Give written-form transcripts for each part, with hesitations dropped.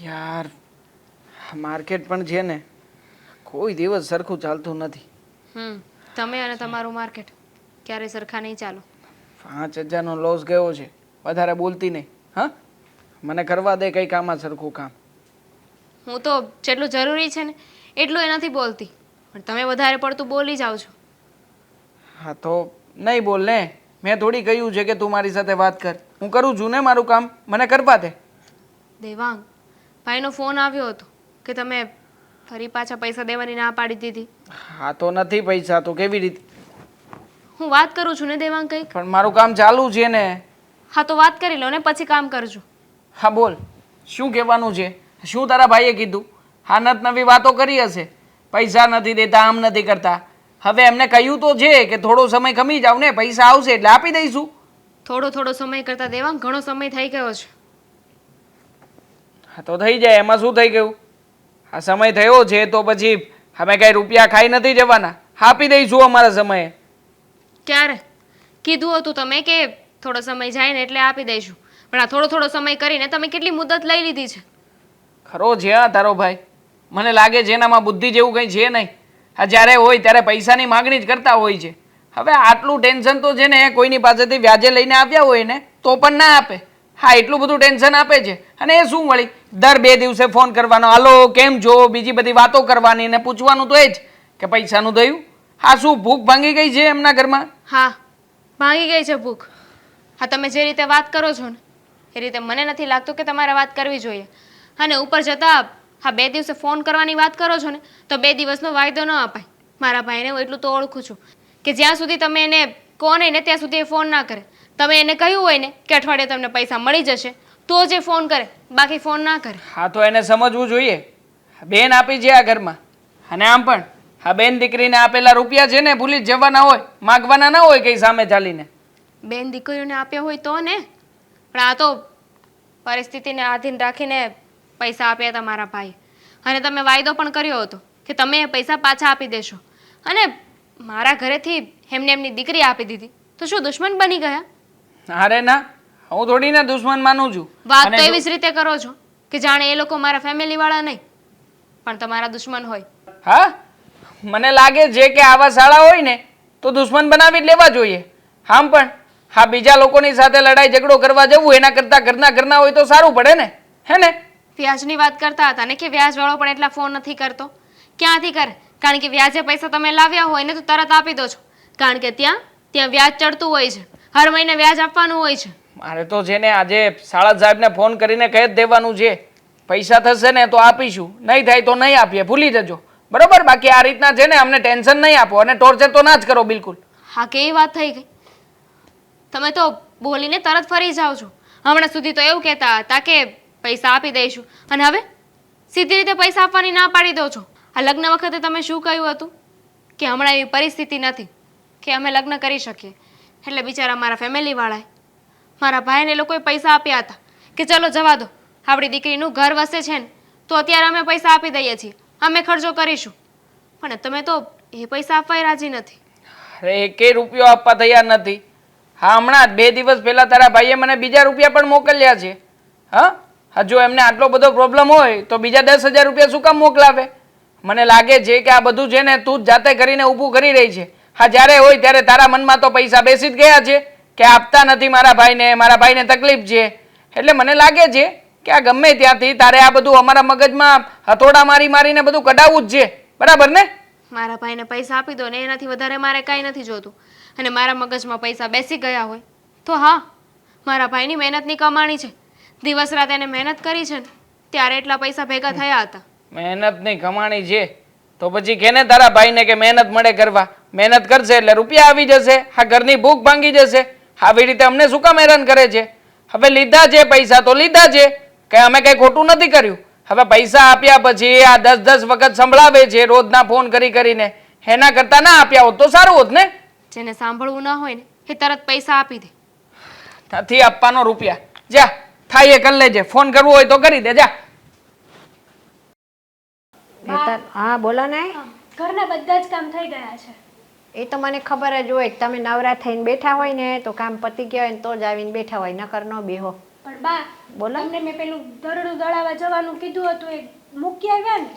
યાર માર્કેટ પણ છે ને કોઈ દિવસ સરખું ચાલતું નથી. તમે અને તમારું માર્કેટ ક્યારે સરખા નહીં ચાલો. 5,000નો લોસ ગયો છે. વધારે બોલતી નહીં. હા, મને કરવા દે કંઈ કામમાં સરખું કામ. હું તો જેટલું જરૂરી છે ને એટલું એનાથી બોલતી, પણ તમે વધારે પડતું બોલી જાઓ છો. હા તો નહીં બોલ ને. મેં થોડી કહ્યું છે કે તું મારી સાથે વાત કર. હું કરું છું ને મારું કામ, મને કરવા દે. દેવાંગ, ભાઈનો ફોન આવ્યો હતો કે તમે ફરી પાછા પૈસા દેવાની ના પાડી દીધી. હા તો નથી પૈસા તો કેવી રીતે? હું વાત કરું છું ને દેવાંગ કંઈક. પણ મારું કામ ચાલુ છે ને. હા તો વાત કરી લો ને પછી કામ કરજો. હા બોલ, શું કહેવાનું છે? શું તારા ભાઈએ કીધું? હા નત નવી વાતો કરી હશે. પૈસા નથી દેતા, આમ નથી કરતા. હવે એમને કહ્યું તો છે કે થોડો સમય ખમી જાવ ને, પૈસા આવશે એટલે આપી દઈશું. થોડો સમય કરતા દેવાંગ ઘણો સમય થઈ ગયો છે. હા તો થઈ જાય, એમાં શું થઈ ગયું? આ સમય થયો છે તો પછી અમે કઈ રૂપિયા ખાઈ નથી જવાના. આપી દઈશું અમારા સમયે. ક્યારે કીધું હતું તમે કે થોડો સમય જાય ને એટલે આપી દઈશું, પણ આ થોડો સમય કરીને તમે કેટલી મુદત લઈ લીધી છે. ખરો છે હા તારો ભાઈ. મને લાગે છે એનામાં બુદ્ધિ જેવું કંઈ છે નહીં. આ જ્યારે હોય ત્યારે પૈસાની માગણી જ કરતા હોય છે. હવે આટલું ટેન્શન તો છે ને કોઈની પાસેથી વ્યાજે લઈને આવ્યા હોય ને તો પણ ના આપે. હા એટલું બધું ટેન્શન આપે છે. અને એ શું વળી દર 2 દિવસે ફોન કરવાનો, હાલો કેમ છો, બીજી બધી વાતો કરવાની ને પૂછવાનું તો એ જ કે પૈસાનું થયું. હા શું ભૂખ ભાંગી ગઈ છે એમના ઘરમાં? હા ભાંગી ગઈ છે ભૂખ. હા તમે જે રીતે વાત કરો છો ને એ રીતે મને નથી લાગતું કે તમારે વાત કરવી જોઈએ. અને ઉપર જતાં હા 2 દિવસે ફોન કરવાની વાત કરો છો ને તો 2 દિવસનો વાયદો ન અપાય. મારા ભાઈને હું એટલું તો ઓળખું છું કે જ્યાં સુધી તમે એને કહો નહીં ને ત્યાં સુધી એ ફોન ના કરે. તમે એને કહ્યું હોય ને કે અઠવાડિયે તમને પૈસા મળી જશે તો જ એ ફોન કરે, બાકી ફોન ના કરે. હા તો એને સમજવું જોઈએ. બેન આપી છે આ ઘરમાં. અને આમ પણ હા બેન દીકરીને આપેલા રૂપિયા છે ને ભૂલી જ જવાના હોય, માગવાના ના હોય કઈ સામે ચાલીને. બેન દીકરીઓને આપ્યા હોય તો ને, પણ આ તો પરિસ્થિતિને આધીન રાખીને પૈસા આપ્યા હતા મારા ભાઈ. અને તમે વાયદો પણ કર્યો હતો કે તમે એ પૈસા પાછા આપી દેશો. અને મારા ઘરેથી એમને એમની દીકરી આપી દીધી તો શું દુશ્મન બની ગયા? અરે ના, હું થોડી ના દુશ્મન માનું છું. વાત તો એવી જ રીતે કરો છો કે જાણે એ લોકો મારા ફેમિલી વાળા નહીં પણ તમારા દુશ્મન હોય. હા મને લાગે છે કે આવા શાળા હોય ને તો દુશ્મન બનાવી જ લેવા જોઈએ. આમ પણ હા બીજા લોકોની સાથે લડાઈ ઝઘડો કરવા જવું એના કરતાં ઘરના હોય તો સારું પડે ને, હે ને? વ્યાજની વાત કરતા હતા ને કે વ્યાજવાળો પણ એટલા ફોન નથી કરતો. ક્યાંથી કરે? કારણ કે વ્યાજે પૈસા તમે લાવ્યા હોય ને તો તરત આપી દો છો, કારણ કે ત્યાં વ્યાજ ચડતું હોય છે. હર મહિને વ્યાજ આપવાનું હોય છે. મારે તો છે ને આજે શાળા સાહેબને ફોન કરીને કહી જ દેવાનું છે પૈસા થશે ને તો આપીશું, નહીં થાય તો નહીં આપીએ, ભૂલી જજો બરોબર. બાકી આ રીતના છે ને અમને ટેન્શન નહીં આપો અને ટોર્ચર તો ના જ કરો બિલકુલ. હા કેવી વાત થઈ ગઈ? તમે તો બોલીને તરત ફરી જાઓ છો. હમણાં સુધી તો એવું કહેતા હતા કે પૈસા આપી દઈશું અને હવે સીધી રીતે પૈસા આપવાની ના પાડી દો છો. આ લગ્ન વખતે તમે શું કહ્યું હતું કે હમણાં એવી પરિસ્થિતિ નથી કે અમે લગ્ન કરી શકીએ, એટલે બિચારા મારા ફેમિલીવાળાએ મારા ભાઈને લોકોએ પૈસા આપ્યા હતા કે ચલો જવા દો, આપણી દીકરીનું ઘર વસે છે ને તો અત્યારે અમે પૈસા આપી દઈએ છીએ, અમે ખર્ચો કરીશું. પણ તમે તો એ પૈસા આપવાય રાજી નથી. અરે એકે રૂપિયો આપવા તૈયાર નથી. હા હમણાં 2 દિવસ પહેલા તારા ભાઈએ મને બીજા રૂપિયા પણ મોકલ્યા છે. હા જો એમને આટલો બધો પ્રોબ્લેમ હોય તો બીજા 10,000 રૂપિયા શું કામ મોકલાવે? મને લાગે છે કે આ બધું છે ને તું જ જાતે કરીને ઊભું કરી રહી છે. હા જ્યારે હોય ત્યારે તારા મનમાં તો પૈસા બેસી જ ગયા છે કે આપતા નથી મારા ભાઈને તકલીફ છે. એટલે મને લાગે છે કે આ ગમે ત્યાંથી તારે આ બધું અમારા મગજમાં હથોડા મારીને બધું કઢાવવું જ છે, બરાબર ને? મારા ભાઈને પૈસા આપી દો ને એનાથી વધારે મારે કાંઈ નથી જોતું. અને મારા મગજમાં પૈસા બેસી ગયા હોય તો હા મારા ભાઈની મહેનતની કમાણી છે. દિવસ રાત એને મહેનત કરી છે ને ત્યારે એટલા પૈસા ભેગા થયા હતા. મહેનતની કમાણી છે તો પછી કેને તારા ભાઈને કે મહેનત મળે કરવા? મહેનત કરશે એટલે રૂપિયા આવી જશે. આ ઘરની ભૂખ ભાંગી જશે. આવી રીતે અમને શું કામ હેરાન કરે છે? હવે લીધા છે પૈસા તો લીધા છે, કે અમે કઈ ખોટું નથી કર્યું. હવે પૈસા આપ્યા પછી આ 10 વખત સંભળાવે છે રોજના ફોન કરીને, એના કરતા ના આપ્યા હોત તો સારું હોત ને? જેને સાંભળવું ના હોય ને એ તરત પૈસા આપી દે. નથી આપવાનો રૂપિયા. જા થાય એ કરી લેજે, ફોન કરવો હોય તો કરી દે જા. હા બોલો ને. ઘરના બધા જ કામ થઈ ગયા છે. એ તો મને ખબર જ હોય, તમે નવરા થઈને બેઠા હોય ને તો કામ પતી ગયા હોય ને તો જ આવીને બેઠા હોય, નકર ન બેહો. પણ બા બોલો. તમને મેં પેલું દરડું દળાવવા જવાનું કીધું હતું એ મૂકી આવ્યા ને?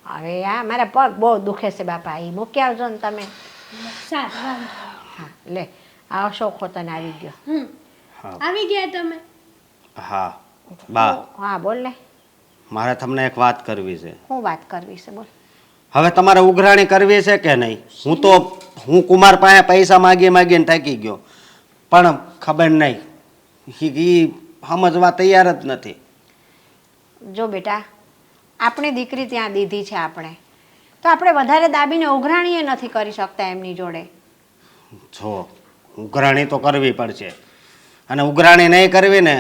હવે આ મારા પગ બહુ દુખે છે બાપા, એ મૂકી આવજો ને તમે. સારું વાંધો નહીં. હા લે, આ અશોક તને આવી ગયો. હા આવી ગયા તમે? હા બા, હા બોલ ને, મારે તમને એક વાત કરવી છે. શું વાત કરવી છે બોલ. હવે તમારે ઉઘરાણી કરવી છે કે નહીં? હું કુમાર પાસે પૈસા માગીને થાકી ગયો, પણ ખબર નહીં એ સમજવા તૈયાર જ નથી. જો બેટા, આપણી દીકરી ત્યાં દીધી છે આપણે, તો આપણે વધારે દાબીને ઉઘરાણીએ નથી કરી શકતા એમની જોડે. જો ઉઘરાણી તો કરવી પડશે, અને ઉઘરાણી નહીં કરવી ને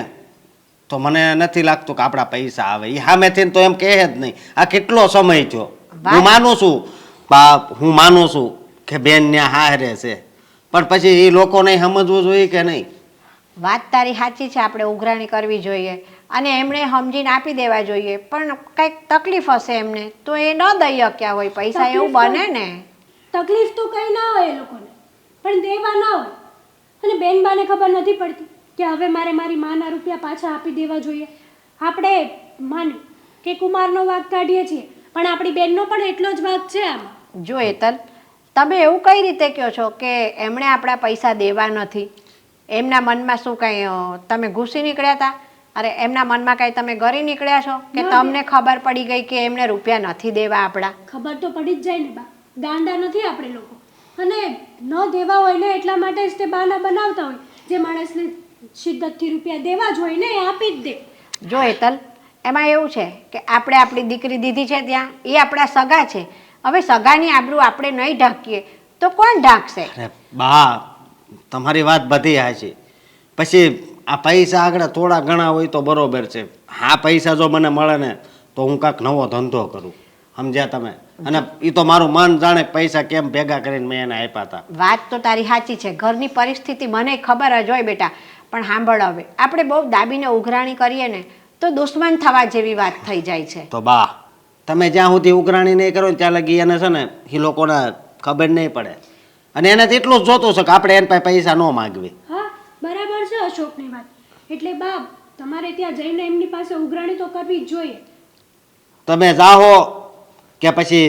તો મને નથી લાગતું કે આપણા પૈસા આવે. એ સામેથી તો એમ કહે જ નહીં. આ કેટલો સમય થયો. હું માનું છું બાપ, હું માનું છું કે બેન ત્યાં હારે છે, પણ પછી એ લોકોને સમજવું જોઈએ કે નહીં? વાત તારી સાચી છે, આપણે ઉઘરાણી કરવી જોઈએ અને એમણે સમજીને આપી દેવા જોઈએ, પણ કંઈક તકલીફ હશે એમને તો એ ન દઈ શક્યા હોય પૈસા, એવું બને ને. તકલીફ તો કંઈ ના હોય એ લોકોને, પણ દેવા ના હોય. અને બેન બાને ખબર નથી પડતી કે હવે મારે મારી માના રૂપિયા પાછા આપી દેવા જોઈએ. આપણે માની કે કુમારનો વાંક કાઢીએ છીએ, પણ આપણી બેનનો પણ એટલો જ વાંક છે આમાં. જો હેતલ, તમે એવું કઈ રીતે કહો છો કે એમણે આપણા પૈસા દેવા નથી? એમના મનમાં શું કંઈ તમે ઘૂસી નીકળ્યા હતા? અરે એમના મનમાં કંઈ તમે ગરી નીકળ્યા છો કે તમને ખબર પડી ગઈ કે એમને રૂપિયા નથી દેવા આપણા? ખબર તો પડી જ જાય ને બા, ગાંડા નથી આપણે લોકો. અને ન દેવા હોય ને એટલા માટે જ તે બહાના બનાવતા હોય. જે માણસને શિદ્દતથી રૂપિયા દેવા જ હોય ને એ આપી જ દે. જો હેતલ, એમાં એવું છે કે આપણે આપણી દીકરી દીધી છે ત્યાં, એ આપણા સગા છે. હવે સગાની આબરૂ આપણે નહીં ઢાંકીએ તો કોણ ઢાંકશે? અરે બા, તમારી વાત બધી હાચી. પછી આ પૈસા આગળ થોડા ઘણા હોય તો બરોબર છે. હા પૈસા જો મને મળે ને તો હું કાંઈક નવો ધંધો કરું, સમજ્યા તમે? અને એ તો મારું મન જાણે પૈસા કેમ ભેગા કરીને મેં એને આપ્યા હતા. વાત તો તારી સાચી છે, ઘરની પરિસ્થિતિ મને ખબર જ હોય બેટા, પણ સાંભળ, હવે આપણે બહુ દાબીને ઉઘરાણી કરીએ ને તો દુશ્મન થવા જેવી વાત થઈ જાય છે. તો બા, તમે જ્યાં સુધી ઉઘરાણી નહીં કરો ને ત્યાં લગી એને છે ને એ લોકોને ખબર નહીં પડે, અને એને તો એટલું જ જોતું છે કે આપણે એને પાસે પૈસા ન માગવી. હા બરાબર છે અશોકની વાત. એટલે બા, તમારે ત્યાં જઈને એમની પાસે ઉઘરાણી તો કરવી જ જોઈએ. તમે જાઓ કે પછી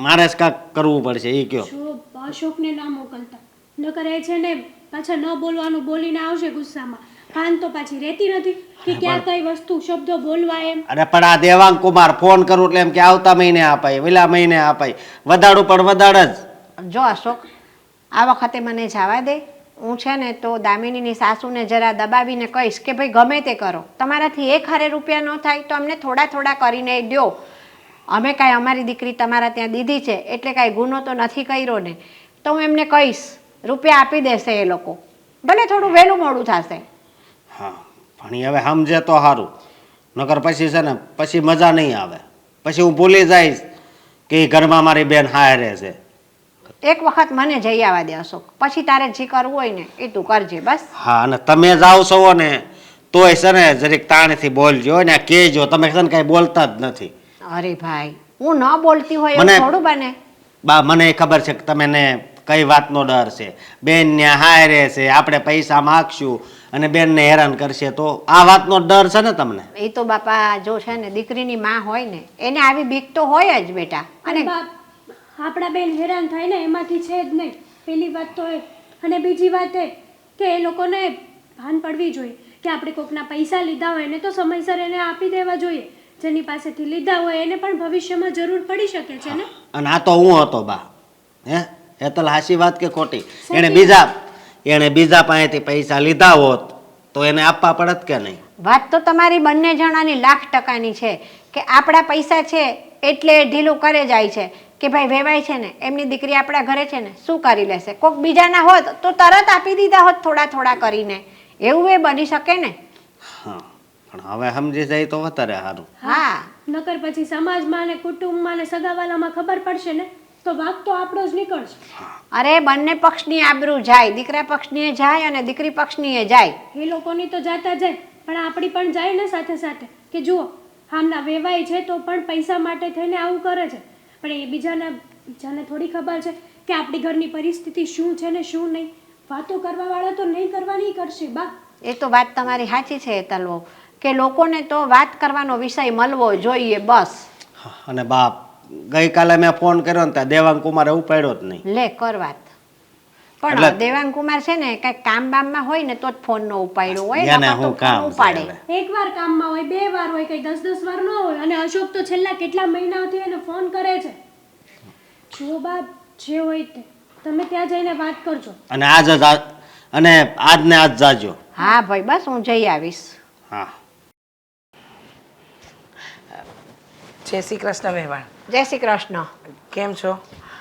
મારે જ કાંઈક કરવું પડશે એ કયો? જો અશોકને ના મોકલતા, નકર એ છે ને પાછા ન બોલવાનું બોલીને આવશે ગુસ્સામાં. ભાન તો પાછી રહેતી નથી કે ક્યાં કઈ વસ્તુ શબ્દો બોલવા એમ. અરે પણ આ દેવાંગ કુમાર ફોન કરું એટલે એમ કે આવતા મહિને અપાય, પેલા મહિને અપાય, વધાડું પણ વધાડ જ. જો અશોક, આ વખતે મને જવા દે. હું છે ને તો દામિનીની સાસુને જરા દબાવીને કહીશ કે ભાઈ ગમે તે કરો, તમારાથી એક હારે રૂપિયા ન થાય તો અમને થોડા થોડા કરીને દો. અમે કાંઈ અમારી દીકરી તમારા ત્યાં દીધી છે એટલે કાંઈ ગુનો તો નથી કર્યો ને. તો હું એમને કહીશ, રૂપિયા આપી દેશે એ લોકો, ભલે થોડું વહેલું મોડું થશે. હા પણ ઈ હવે સમજે તો સારું, નકર પછી છે ને પછી મજા નહીં આવે. પછી હું ભૂલી જઈશ કે ઈ ઘરમાં મારી બેન હારે છે. એક વખત મને જઈ આવવા દે અશોક, પછી તારે જે કરવું હોય ને એ તું કરજે બસ. હા, અને તમે જાઓ છો ને તોય છે ને જરીક તાણથી બોલજો ને કહેજો. તમે છે ને કાંઈ બોલતા જ નથી. અરે ભાઈ, હું ન બોલતી હોય એવું મને- થોડું બને. બા મને ખબર છે કે તમને કઈ વાતનો ડર છે. બેન ને હારે છે, આપણે પૈસા માગશું અને બેનને હેરાન કરશે, તો આ વાતનો ડર છે ને તમને? એ તો બાપા જો છે ને દીકરીની માં હોય ને એને આવી બીક તો હોય જ બેટા. અને અને બાપ, આપણા બેન હેરાન થાય ને એમાંથી છે જ નહીં. પહેલી વાત તો એ. અને બીજી વાત એ કે એ લોકોને ભાન પડવી જોઈએ કે આપણે કોકના પૈસા લીધા હોય એને તો સમયસર એને આપી દેવા જોઈએ. જેની પાસેથી લીધા હોય એને પણ ભવિષ્યમાં જરૂર પડી શકે છે ને. અને આ તો હું હતો બા. હે હેતલ, હાચી વાત કે ખોટી? સાચી. એણે બીજા પાસેથી પૈસા લીધા હોત તો એને આપવા પડત કે નહીં? વાત તો તમારી બંને જણાની 1,00,000% છે કે આપણા પૈસા છે એટલે એ ઢીલું કરે જાય છે કે ભાઈ વેવાય છે ને એમની દીકરી આપણા ઘરે છે ને શું કરી લેશે. કોક બીજાના હોત તો તરત આપી દીધા હોત થોડા થોડા કરીને. એવું એ બની શકે ને. હા, પણ હવે સમજી જાય તો વધારે સારું. હા, નકર પછી સમાજમાં ને કુટુંબમાં ને સગાવાલામાં ખબર પડશે ને તો વાંક તો આપણો જ નીકળશે. અરે બંને પક્ષની આબરૂ જાય, દીકરા પક્ષની જાય અને દીકરી પક્ષની જાય. એ લોકોની તો જાતા જાય પણ આપણી પણ જાય ને સાથે સાથે કે જુઓ આમના વેવાય છે તો પણ પૈસા માટે થઈને આવું કરે છે. પણ એ બીજાને થોડી ખબર છે કે આપણી ઘરની પરિસ્થિતિ શું છે ને શું નહીં. વાતો કરવાવાળા તો નહીં કરવાની કરશે બા. એ તો વાત તમારી સાચી છે તલવો, કે લોકોને તો વાત કરવાનો વિષય મળવો જોઈએ બસ. અને બાપ ગઈકાલે મેં ફોન કર્યો ને ત્યાં દેવાંગ કુમારે ઉપાડ્યો જ નહીં. લે કર વાત. પણ એટલે- દેવાંગ કુમાર છે ને કઈ કામ બામમાં હોય ને તો જ ફોન નો ઉપાડ્યો હોય, એને નકર તો શું ફોન કામ છે ઉપાડે. હવે? એકવાર કામમાં હોય, 2 વાર હોય, કઈ 10-10 વાર ન હોય. અને અશોક તો છેલ્લા કેટલા મહિનાથી એને ફોન કરે છે. જુઓ બાપ, જે હોય તે તમે ત્યાં જઈને વાત કરજો. અને અને આજ ને આજ જાજો. હા ભાઈ બસ હું જઈ આવીશ. હા. જય શ્રી કૃષ્ણ વેવાણ. જય શ્રી કૃષ્ણ. કેમ છો?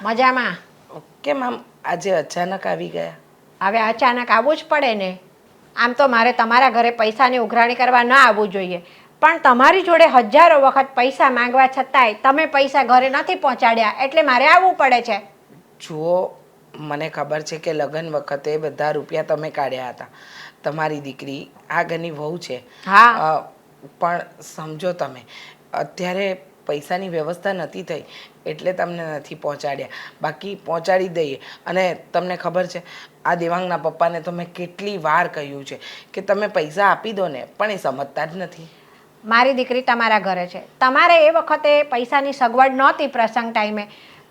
મજામાં. કેમ આમ આજે અચાનક આવી ગયા? હવે અચાનક આવવું જ પડે ને. આમ તો મારે તમારા ઘરે પૈસાની ઉઘરાણી કરવા ન આવવું જોઈએ, પણ તમારી જોડે હજારો વખત પૈસા માંગવા છતાંય તમે પૈસા ઘરે નથી પહોંચાડ્યા, એટલે મારે આવવું પડે છે. જુઓ, મને ખબર છે કે લગ્ન વખતે બધા રૂપિયા તમે કાઢ્યા હતા. તમારી દીકરી આ ઘરની વહુ છે. હા. પણ સમજો તમે, અત્યારે પૈસાની વ્યવસ્થા નથી થઈ એટલે તમને નથી પહોંચાડ્યા. બાકી પહોંચાડી દઈએ. અને તમને ખબર છે, આ દેવાંગના પપ્પાને તો મેં કેટલી વાર કહ્યું છે કે તમે પૈસા આપી દો ને, પણ એ સમજતા જ નથી. મારી દીકરી તમારા ઘરે છે, તમારે એ વખતે પૈસાની સગવડ નહોતી પ્રસંગ ટાઈમે,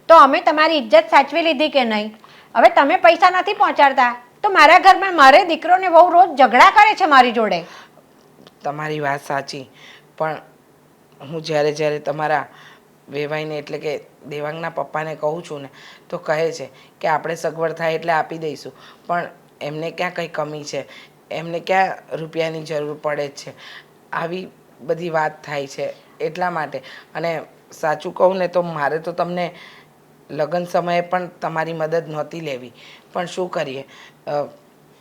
તો અમે તમારી ઇજ્જત સાચવી લીધી કે નહીં? હવે તમે પૈસા નથી પહોંચાડતા તો મારા ઘરમાં મારે દીકરોને બહુ રોજ ઝઘડા કરે છે મારી જોડે. તમારી વાત સાચી, પણ હું જ્યારે તમારા વેવાઈને એટલે કે દેવાંગના પપ્પાને કહું છું ને, તો કહે છે કે આપણે સગવડ થાય એટલે આપી દઈશું. પણ એમને ક્યાં કંઈ કમી છે? એમને ક્યાં રૂપિયાની જરૂર પડે જ છે? આવી બધી વાત થાય છે એટલા માટે. અને સાચું કહું ને તો મારે તો તમને લગ્ન સમયે પણ તમારી મદદ નહોતી લેવી, પણ શું કરીએ,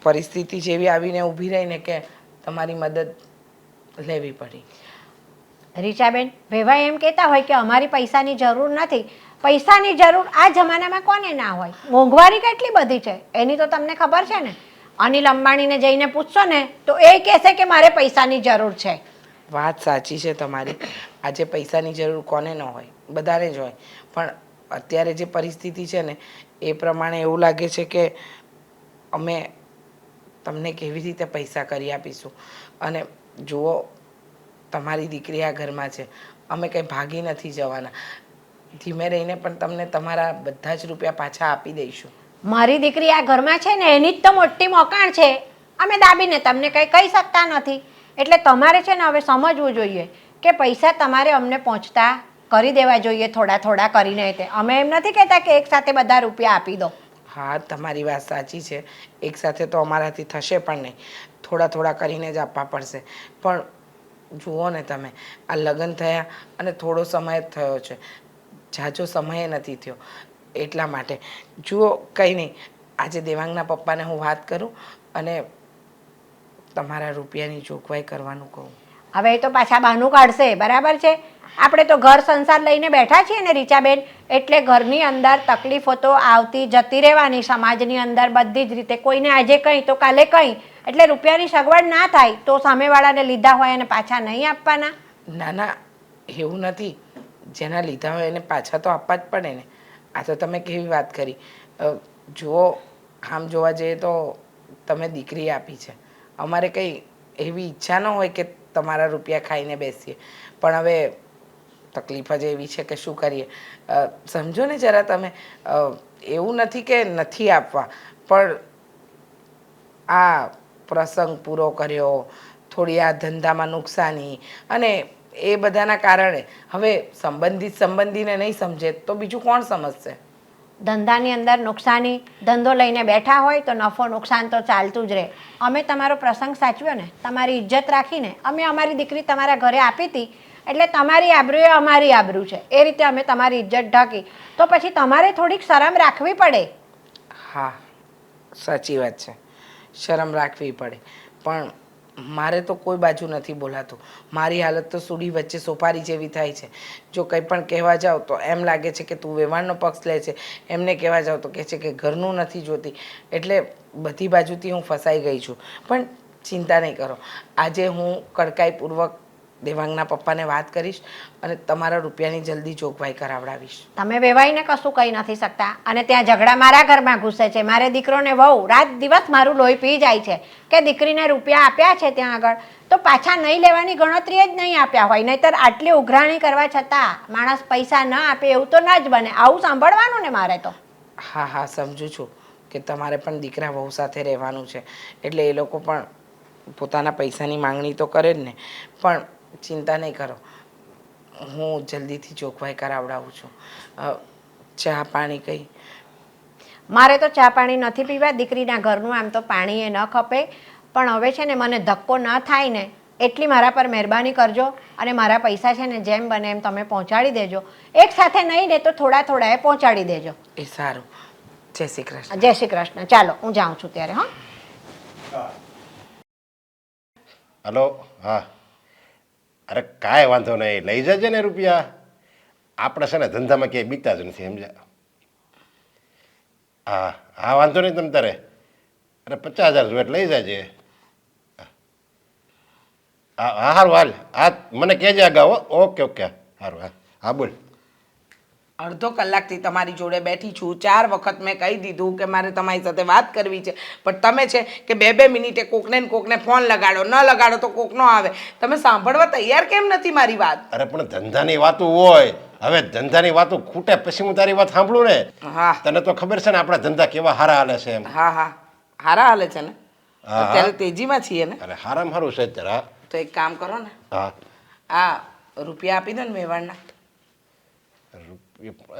પરિસ્થિતિ જેવી આવીને ઊભી રહીને કે તમારી મદદ લેવી પડી. રીચાબેન, વેવાઈ એમ કહેતા હોય કે અમારી પૈસાની જરૂર નથી. પૈસાની જરૂર આ જમાનામાં કોને ના હોય? મોંઘવારી કેટલી બધી છે એની તો તમને ખબર છે ને. અનિલ અંબાણીને જઈને પૂછશો ને તો એ કહેશે કે મારે પૈસાની જરૂર છે. વાત સાચી છે તમારી. આજે પૈસાની જરૂર કોને ન હોય? બધાને જ હોય. પણ અત્યારે જે પરિસ્થિતિ છે ને એ પ્રમાણે એવું લાગે છે કે અમે તમને કેવી રીતે પૈસા કરી આપીશું. અને જુઓ, તમારી દીકરી આ ઘરમાં છે, અમે કંઈ ભાગી નથી જવાના. ધીમે રહીને પણ તમને તમારા બધા જ રૂપિયા પાછા આપી દઈશું. મારી દીકરી આ ઘરમાં છે ને એની જ તો મોટી મોકાણ છે. અમે દાબીને તમને કંઈ કહી શકતા નથી. એટલે તમારે છે ને હવે સમજવું જોઈએ કે પૈસા તમારે અમને પહોંચતા કરી દેવા જોઈએ, થોડા થોડા કરીને. તે અમે એમ નથી કહેતા કે એકસાથે બધા રૂપિયા આપી દો. હા, તમારી વાત સાચી છે. એકસાથે તો અમારાથી થશે પણ નહીં, થોડા થોડા કરીને જ આપવા પડશે. પણ જુઓ ને તમે, આ લગ્ન થયા અને થોડો સમય જ થયો છે, ઝાઝો સમય નથી થયો. એટલા માટે જુઓ, કંઈ નહીં, આજે દેવાંગના પપ્પાને હું વાત કરું અને તમારા રૂપિયાની જોગવાઈ કરવાનું કહું. હવે એ તો પાછા બહાનું કાઢશે, બરાબર છે? આપણે તો ઘર સંસાર લઈને બેઠા છીએ ને રીચાબેન, એટલે ઘરની અંદર તકલીફો તો આવતી જતી રહેવાની. સમાજની અંદર બધી જ રીતે કોઈને આજે કંઈ તો કાલે કંઈ. એટલે રૂપિયાની સગવડ ના થાય તો સામેવાળાને લીધા હોય અને પાછા નહીં આપવાના? ના ના, એવું નથી. જેના લીધા હોય એને પાછા તો આપવા જ પડે ને. આ તો તમે કેવી વાત કરી. જુઓ, આમ જોવા જઈએ તો તમે દીકરી આપી છે. અમારે કંઈ એવી ઈચ્છા ન હોય કે તમારા રૂપિયા ખાઈને બેસીએ, પણ હવે તકલીફ જ એવી છે કે શું કરીએ. સમજો ને જરા તમે, એવું નથી કે નથી આપવા, પણ આ પ્રસંગ પૂરો કર્યો, થોડી આ ધંધામાં નુકસાની અને એ બધાના કારણે હવે સંબંધીને નહીં સમજે તો બીજું કોણ સમજશે? ધંધાની અંદર નુકસાની, ધંધો લઈને બેઠા હોય તો નફો નુકસાન તો ચાલતું જ રહે. અમે તમારો પ્રસંગ સાચવ્યો ને, તમારી ઇજ્જત રાખીને અમે અમારી દીકરી તમારા ઘરે આપી હતી, એટલે તમારી આબરૂ એ અમારી આબરૂ છે. એ રીતે અમે તમારી ઇજ્જત ઢાંકી, તો પછી તમારે થોડીક શરમ રાખવી પડે. હા, સાચી વાત છે, શરમ રાખવી પડે. પણ મારે તો કોઈ બાજુ નથી બોલાતું. મારી હાલત તો સુડી વચ્ચે સોપારી જેવી થાય છે. જો કંઈ પણ કહેવા જાઓ તો એમ લાગે છે કે તું વેવાણનો પક્ષ લે છે, એમને કહેવા જાઓ તો કહે છે કે ઘરનું નથી જોતી. એટલે બધી બાજુથી હું ફસાઈ ગઈ છું. પણ ચિંતા નહીં કરો, આજે હું કડકાઈપૂર્વક દેવાંગના પપ્પાને વાત કરીશ અને તમારા રૂપિયાની જલ્દી જોગવાઈ કરાવડાવીશ. તમે વેવાઈને કશું કહી નથી શકતા અને ત્યાં ઝઘડા મારા ઘરમાં ઘૂસે છે. મારે દીકરોને વહુ રાત દિવસ મારું લોહી પી જાય છે કે દીકરીને રૂપિયા આપ્યા છે ત્યાં આગળ તો પાછા નહીં લેવાની ગણતરીએ જ નહીં આપ્યા હોય. નહીંતર આટલી ઉઘરાણી કરવા છતાં માણસ પૈસા ન આપે એવું તો ન જ બને. આવું સાંભળવાનું ને મારે તો. હા હા સમજુ છું કે તમારે પણ દીકરા વહુ સાથે રહેવાનું છે એટલે એ લોકો પણ પોતાના પૈસાની માંગણી તો કરે જ ને. પણ ચિંતા નહીં કરો, હું જલ્દીથી જોગવાઈ કરાવડાવું છું. ચા પાણી કંઈ? મારે તો ચા પાણી નથી પીવા. દીકરીના ઘરનું આમ તો પાણી એ ન ખપે. પણ હવે છે ને મને ધક્કો ન થાય ને એટલી મારા પર મહેરબાની કરજો અને મારા પૈસા છે ને જેમ બને એમ તમે પહોંચાડી દેજો. એક સાથે નહીં ને તો થોડા થોડા એ પહોંચાડી દેજો. એ સારું. જય શ્રી કૃષ્ણ. જય શ્રી કૃષ્ણ. ચાલો હું જાઉં છું ત્યારે. હા હલો. હા, અરે કાંઈ વાંધો નહીં, લઈ જજે ને રૂપિયા. આપણે છે ને ધંધામાં ક્યાંય બીકતા જ નથી, સમજ્યા? હા હા, વાંધો નહીં તમ તારે. અરે 50,000 જોઈએ એટલે લઈ જજે. હા હા સારું, હાલ. હા મને કહેજે અગાઉ. ઓકે ઓકે, સારું. હા હા બોલ. અડધો કલાકથી તમારી જોડે બેઠી છું. 4 વખત મેં કહી દીધું કે મારે તમારી સાથે વાત કરવી છે, પણ તમે છે કે 2-2 મિનિટે કોકને ને કોકને ફોન લગાડો, ન લગાડો તો કોક નો આવે. તમે સાંભળવા તૈયાર કેમ નથી મારી વાત? અરે પણ ધંધાની વાતો હોય, હવે ધંધાની વાતો ખૂટે પછી હું તારી વાત સાંભળું ને. હા તને તો ખબર છે ને આપણા ધંધા કેવા હારા હાલે છે એમ. હા હા, હારા હાલે છે ને. હા. અત્યારે તેજીમાં છીએ ને. અરે હારામાં હારું છે અત્યારે. હા તો એક કામ કરો ને, હા. આ રૂપિયા આપી દો ને વેવાણના.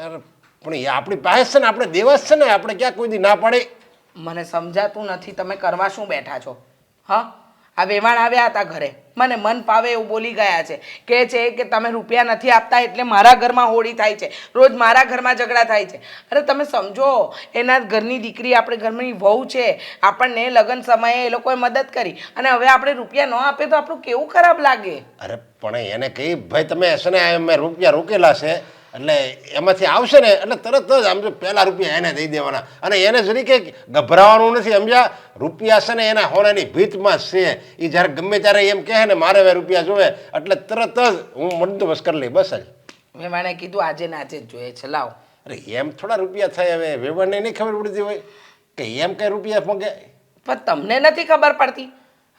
અરે પણ એ આપણી પાસે છે ને, આપણે દેવા જ છે ને, આપણે ક્યાં કોઈ દી ના પાડે. મને સમજાતું નથી તમે કરવા શું બેઠા છો. હા, આ વેવાણ આવ્યા હતા ઘરે, મને મન પાવે એવું બોલી ગયા છે. કહે છે કે તમે રૂપિયા નથી આપતા એટલે મારા ઘરમાં હોળી થાય છે, રોજ મારા ઘરમાં ઝઘડા થાય છે. અરે તમે સમજો, એના ઘરની દીકરી આપણે ઘરની વહુ છે, આપણને લગ્ન સમયે એ લોકોએ મદદ કરી અને હવે આપણે રૂપિયા ન આપે તો આપણું કેવું ખરાબ લાગે. અરે પણ એને કહી ભાઈ તમે છે ને મેં રૂપિયા રોકેલા છે એટલે એમાંથી આવશે ને એટલે તરત જ આમ જો પહેલા રૂપિયા એને દઈ દેવાના અને એને જરી કંઈક ગભરાવાનું નથી, સમજ્યા? રૂપિયા છે ને એના હોનાની ભીતમાં જ છે. એ જ્યારે ગમે ત્યારે એમ કહે ને મારે હવે રૂપિયા જોવે એટલે તરત જ હું બંદોબસ્ત કરી લઈ. બસ જ. વેવાણે કીધું આજે ને આજે જ જોઈએ છે, લાવો. અરે એમ થોડા રૂપિયા થાય? હવે વેવાણને નહીં ખબર પડતી હોય કે એમ કઈ રૂપિયા મંગે? પણ તમને નથી ખબર પડતી?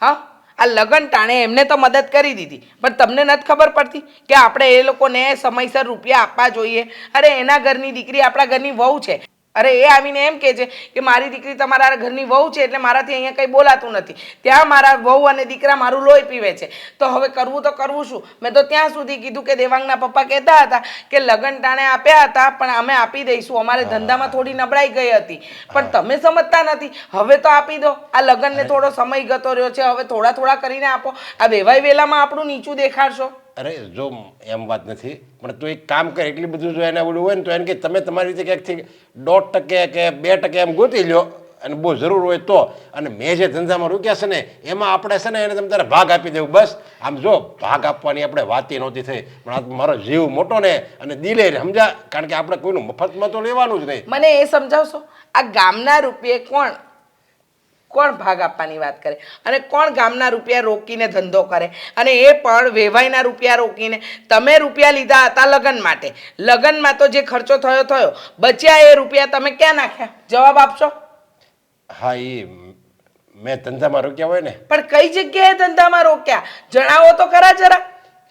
હા, આ લગન ટાણે એમને તો મદદ કરી દીધી, પણ તમને નથી ખબર પડતી કે આપણે એ લોકોને સમયસર રૂપિયા આપવા જોઈએ. અરે એના ઘરની દીકરી આપણા ઘરની વહુ છે. અરે એ આવીને એમ કહે છે કે મારી દીકરી તમારા ઘરની વહુ છે એટલે મારાથી અહીંયા કંઈ બોલાતું નથી. ત્યાં મારા વહુ અને દીકરા મારું લોહી પીવે છે. તો હવે કરવું તો કરવું શું? મેં તો ત્યાં સુધી કીધું કે દેવાંગના પપ્પા કહેતા હતા કે લગન ટાણે આપ્યા હતા પણ અમે આપી દઈશું, અમારે ધંધામાં થોડી નબળાઈ ગઈ હતી. પણ તમે સમજતા નથી. હવે તો આપી દો. આ લગનને થોડો સમય ગતો રહ્યો છે, હવે થોડા થોડા કરીને આપો. આ વેવાય વેલામાં આપણું નીચું દેખાડશો. અરે જો એમ વાત નથી, પણ તું એક કામ કર, એટલી બધું જો એને ઓલું હોય ને તો એને કે તમે તમારી રીતે ક્યાંકથી 1.5% કે 2% એમ ગોતી લો અને બહુ જરૂર હોય તો. અને મેં જે ધંધામાં રોક્યા છે ને એમાં આપણે છે ને એને તમે તારે ભાગ આપી દેવું. બસ આમ જો ભાગ આપવાની આપણે વાતી નહોતી થઈ, પણ આ મારો જીવ મોટો ને અને દિલે સમજા, કારણ કે આપણે કોઈનું મફતમાં તો લેવાનું જ નહીં. મને એ સમજાવશો, આ ગામના રૂપિયે કોણ ભાગ આપવાની વાત કરે અને કોણ ગામના રૂપિયા રોકીને ધંધો કરે? અને એ પણ વેવાઈના રૂપિયા રોકીને. તમે રૂપિયા લીધા હતા લગ્ન માટે, લગ્નમાં તો જે ખર્ચો થયો, બચ્યા એ રૂપિયા તમે ક્યાં નાખ્યા? જવાબ આપશો. હા એ મેં ધંધામાં રોક્યા હોય ને. પણ કઈ જગ્યાએ ધંધામાં રોક્યા જણાવો તો ખરા જરા.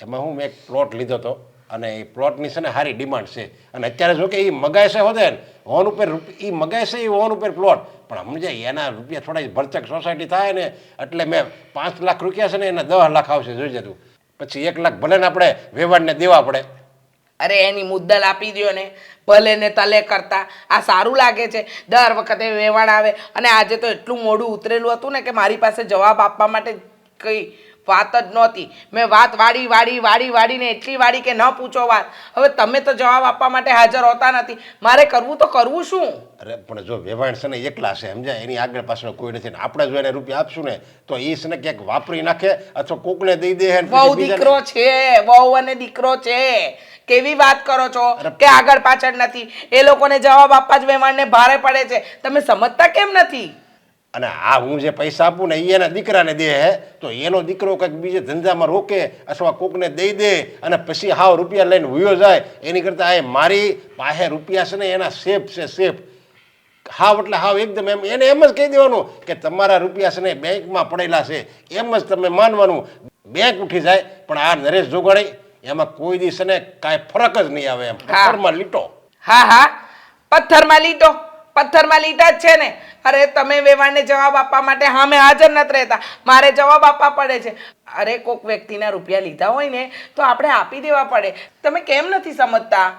એમાં હું મેં એક પ્લોટ લીધો હતો અને એ પ્લોટની છે ને સારી ડિમાન્ડ છે. અને અત્યારે જો કે એ મગાય છે હોતે ને ઓન ઉપર એ મગાય છે એ ઓન ઉપર પ્લોટ, પણ સમજાય એના રૂપિયા થોડા ભરચક સોસાયટી થાય ને એટલે મેં 5 લાખ રૂપિયા છે ને એના 10 લાખ આવશે, જોઈ જતું. પછી 1 લાખ ભલે ને આપણે વેવાણને દેવા પડે. અરે એની મુદ્દલ આપી દો ને, ભલે ને તલે કરતા. આ સારું લાગે છે? દર વખતે વેવાણ આવે અને આજે તો એટલું મોઢું ઉતરેલું હતું ને કે મારી પાસે જવાબ આપવા માટે કંઈ વાત જ નહોતી. મેં વાત વાડીને એટલી વાડી કે ન પૂછો વાત. હવે તમે તો જવાબ આપવા માટે હાજર હોતા નથી. મારે કરવું તો કરવું શું? અરે પણ જો વેવાણ છે ને એકલા છે, સમજાય? એની આગળ પાછળ કોઈ નથી. આપણે જો એને રૂપિયા આપશું ને તો એ છે ને ક્યાંક વાપરી નાખે અથવા કોકને દઈ દે. વહુ દીકરો છે, વહુ અને દીકરો છે. કેવી વાત કરો છો કે આગળ પાછળ નથી? એ લોકોને જવાબ આપવા જ વેવાણને ભારે પડે છે. તમે સમજતા કેમ નથી? અને આ હું જે પૈસા આપું ને એ એના દીકરાને દે હે તો એનો દીકરો કંઈક બીજે ધંધામાં રોકે અથવા કોકને દઈ દે અને પછી હાવ રૂપિયા લઈને વયો જાય એની કરતાં આ મારી પાસે રૂપિયા છે ને એના સેફ છે સેફ. હાવ એટલે હાવ એકદમ એમ એને એમ જ કહી દેવાનું કે તમારા રૂપિયા છે ને બેંકમાં પડેલા છે એમ જ તમે માનવાનું. બેંક ઉઠી જાય પણ આ નરેશ જોગાણી એમાં કોઈ દિવસ ને કાંઈ ફરક જ નહીં આવે એમ પથ્થરમાં લીટો. હા હા પથ્થરમાં લીટા જ છે ને. અરે તમે વેવાણને જવાબ આપવા માટે સામે હાજર નથી રહેતા, મારે જવાબ આપવા પડે છે. અરે કોક વ્યક્તિના રૂપિયા લીધા હોય ને તો આપણે આપી દેવા પડે. તમે કેમ નથી સમજતા?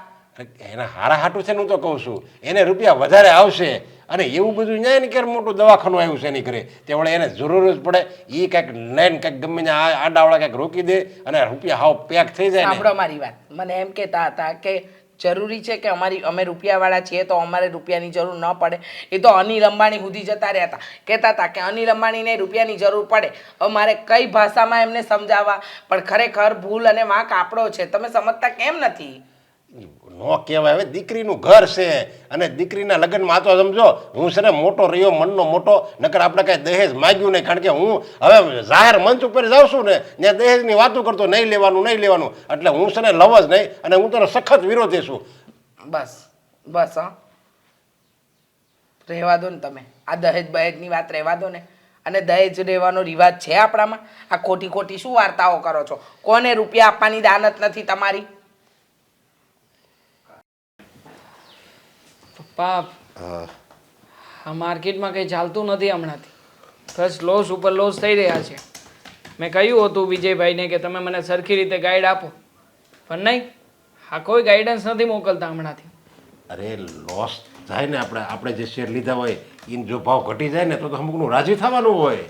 એના હારા હાટું છે ને હું તો કહું છું એને રૂપિયા વધારે આવશે અને એવું બધું ન્યાય ને ક્યારે મોટું દવાખાનું આવ્યું છે એની ઘરે તે વળે એને જરૂર જ પડે એ કંઈક લઈને કંઈક ગમે ને આડાવાળા કંઈક રોકી દે અને રૂપિયા હાવ પેક થઈ જાય ને. સાંભળો મારી વાત. મને એમ કહેતા હતા કે જરૂરી છે કે અમે રૂપિયાવાળા છીએ તો અમારે રૂપિયાની જરૂર ન પડે. એ તો અનિલ અંબાણી સુધી જતા રહ્યા હતા, કહેતા હતા કે અનિલ અંબાણીને રૂપિયાની જરૂર પડે. હવે મારે કઈ ભાષામાં એમને સમજાવવા, પણ ખરેખર ભૂલ અને વાંક આપણો છે. તમે સમજતા કેમ નથી? નો કહેવાય હવે દીકરીનું ઘર છે અને દીકરીના લગ્નમાં આ તો સમજો હું છે ને મોટો રહ્યો મનનો મોટો નકર આપણે કાંઈ દહેજ માગ્યું નહીં કારણ કે હું હવે જાહેર મંચ ઉપર જાઉં છું ને ત્યાં દહેજની વાતો કરતો નહીં લેવાનું એટલે હું છે ને લવ જ નહીં અને હું તેનો સખત વિરોધી છું. બસ હા, રહેવા દો ને તમે આ દહેજ બહેજની વાત રહેવા દો ને. અને દહેજ રહેવાનો રિવાજ છે આપણામાં? આ ખોટી ખોટી શું વાર્તાઓ કરો છો? કોને રૂપિયા આપવાની દાનત નથી તમારી? પપ્પા આ માર્કેટમાં કંઈ ચાલતું નથી હમણાંથી, બસ લોસ ઉપર લોસ થઈ રહ્યા છે. મેં કહ્યું હતું વિજયભાઈને કે તમે મને સરખી રીતે ગાઈડ આપો, પણ નહીં, આ કોઈ ગાઈડન્સ નથી મોકલતા હમણાંથી. અરે લોસ જાય ને આપણે જે શેર લીધા હોય એને જો ભાવ ઘટી જાય ને તો અમુકનું રાજી થવાનું હોય.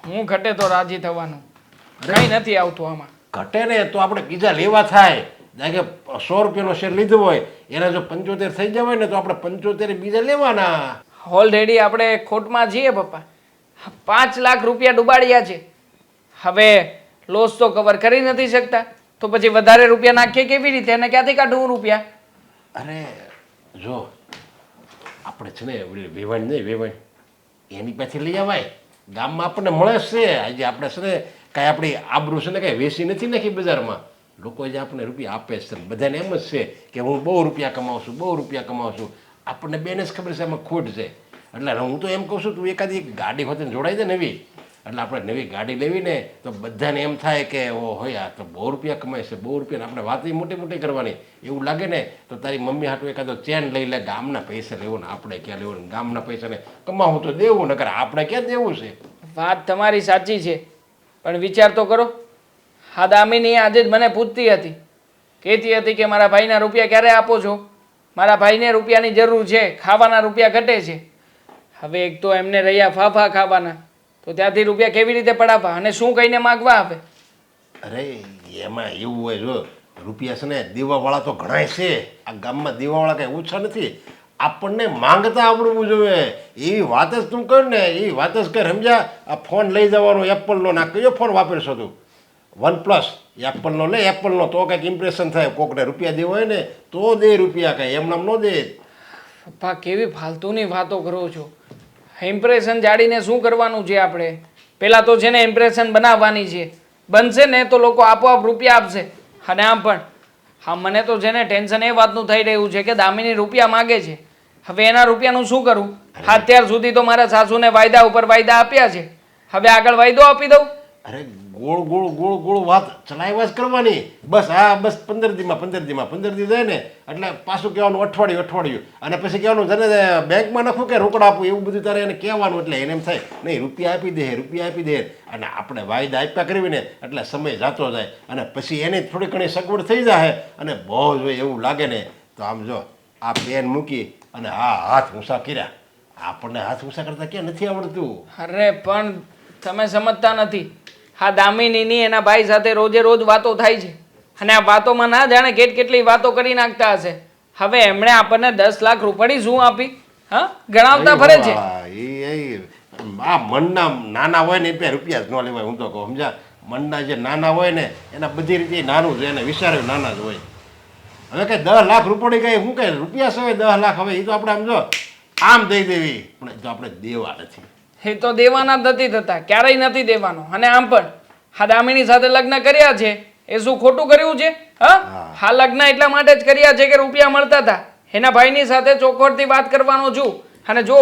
હું ઘટે તો રાજી થવાનું, કંઈ નથી આવતું આમાં. ઘટે ને તો આપણે બીજા લેવા થાય. કે 100 રૂપિયાનો શેર લીધો હોય એના જો 75 થઈ જાય હોય ને તો આપણે 75 બીજા લેવાના. ઓલરેડી આપણે ખોટમાં છીએ પપ્પા, 5 લાખ રૂપિયા ડૂબાડ્યા છે. હવે લોસ તો કવર કરી નથી શકતા તો પછી વધારે રૂપિયા નાખીએ કેવી રીતે અને ક્યાંથી કાઢવું રૂપિયા? અરે જો આપણે છે ને વેવાણ નહીં વેવાણ એની પાછી લઈ આવાય. ગામમાં આપણને મળે છે આજે આપણે છે ને કાંઈ આપણી આબરૂ છે ને કાંઈ વેચી નથી નાખી બજારમાં. લોકો જે આપણને રૂપિયા આપે છે બધાને એમ જ છે કે હું બહુ રૂપિયા કમાઉં છું. આપણને બેને જ ખબર છે એમાં ખોટ છે. એટલે હું તો એમ કહું છું તું એકાદી ગાડી હોતે જોડાઈ દે નવી, એટલે આપણે નવી ગાડી લેવી ને તો બધાને એમ થાય કે ઓ હોય આ તો બહુ રૂપિયા કમાય છે, બહુ રૂપિયા. આપણે વાત મોટી મોટી કરવાની. એવું લાગે ને તો તારી મમ્મી હાટું એકાદો ચેન લઈ લે. ગામના પૈસા લેવો ને આપણે ક્યાં લેવું? ગામના પૈસાને કમાવું તો દેવું, નકર આપણે ક્યાં દેવું છે? વાત તમારી સાચી છે, પણ વિચાર તો કરો. હા, દામિની આજે જ મને પૂછતી હતી, કહેતી હતી કે મારા ભાઈના રૂપિયા ક્યારે આપો છો, મારા ભાઈને રૂપિયાની જરૂર છે, ખાવાના રૂપિયા ઘટે છે. હવે એક તો એમને રહ્યા ફાફા ખાવાના, તો ત્યાંથી રૂપિયા કેવી રીતે પડાવવા અને શું કહીને માગવા આવે? અરે એમાં એવું હોય જો રૂપિયા છે ને દેવાવાળા તો ઘણાય છે. આ ગામમાં દેવાવાળા કાંઈ ઓછા નથી. આપણને માંગતા આવડવું જોઈએ. એવી વાત જ તું કર ને, એવી વાત જ કર સમજ્યા. આ ફોન લઈ જવાનો એપલનો ના કયો ફોન વાપરશો તું? OnePlus એપલનો લે, એપલનો તો કંઈક ઇમ્પ્રેશન થાય. કોકને રૂપિયા દેવો હોય ને તો દે રૂપિયા, કાંઈ એમ નામ ન દે. પપ્પા કેવી ફાલતુની વાતો કરો છો? ઇમ્પ્રેશન જાડીને શું કરવાનું છે આપણે? પહેલાં તો છે ને ઇમ્પ્રેશન બનાવવાની છે, બનશે ને તો લોકો આપોઆપ રૂપિયા આપશે. અને આમ પણ હા, મને તો છે ને ટેન્શન એ વાતનું થઈ રહ્યું છે કે દામિની રૂપિયા માગે છે. હવે એના રૂપિયાનું શું કરું? અત્યાર સુધી તો મારા સાસુને વાયદા ઉપર વાયદા આપ્યા છે, હવે આગળ વાયદો આપી દઉં? અરે ગોળ વાત ચલાવ્યા જ કરવાની. બસ હા, બસ 15 દી જાય ને એટલે પાછું કહેવાનું અઠવાડિયું અને પછી કહેવાનું તને બેંકમાં નાખું કે રોકડા આપું, એવું બધું તારે એને કહેવાનું. એટલે એને એમ થાય નહીં રૂપિયા આપી દે અને આપણે વાયદા આપ્યા કરવી ને એટલે સમય જાતો જાય અને પછી એની થોડી ઘણી સગવડ થઈ જાય અને બહુ જ એવું લાગે ને તો આમ જો આ પેન મૂકી અને હાથ ઊંચા કર્યા. આપણને હાથ ઊંચા કરતા ક્યાં નથી આવડતું? અરે પણ તમે સમજતા નથી. હા, દામિનીની એના ભાઈ સાથે રોજે રોજ વાતો થાય છે અને આ વાતોમાં ના જાણે કેટલી વાતો કરી નાખતા હશે. હવે એમણે આપણને 10 લાખ રૂપિયાની શું આપી? હા, ગણાવતા ફરે છે. આ મનના નાના હોય ને એ રૂપિયા જ ન લેવાય. હું તો કહું સમજા, મનના જે નાના હોય ને એના બધી રીતે નાનું છે, એને વિચાર્યું નાના જ હોય. હવે કઈ 10 લાખ રૂપિયાની કઈ શું કઈ રૂપિયા છે 10 લાખ? હવે એ તો આપણે આમ જો આમ દઈ દેવી, પણ જો આપણે દેવા નથી. એ તો દેવાના જ નથી થતા, ક્યારેય નથી દેવાનો. અને આમ પણ હા દામિની સાથે લગ્ન કર્યા છે એ શું ખોટું કર્યું છે? હા લગ્ન એટલા માટે જ કર્યા છે કે રૂપિયા મળતા હતા. એના ભાઈની સાથે ચોખવટથી વાત કરવાનો છું. અને જો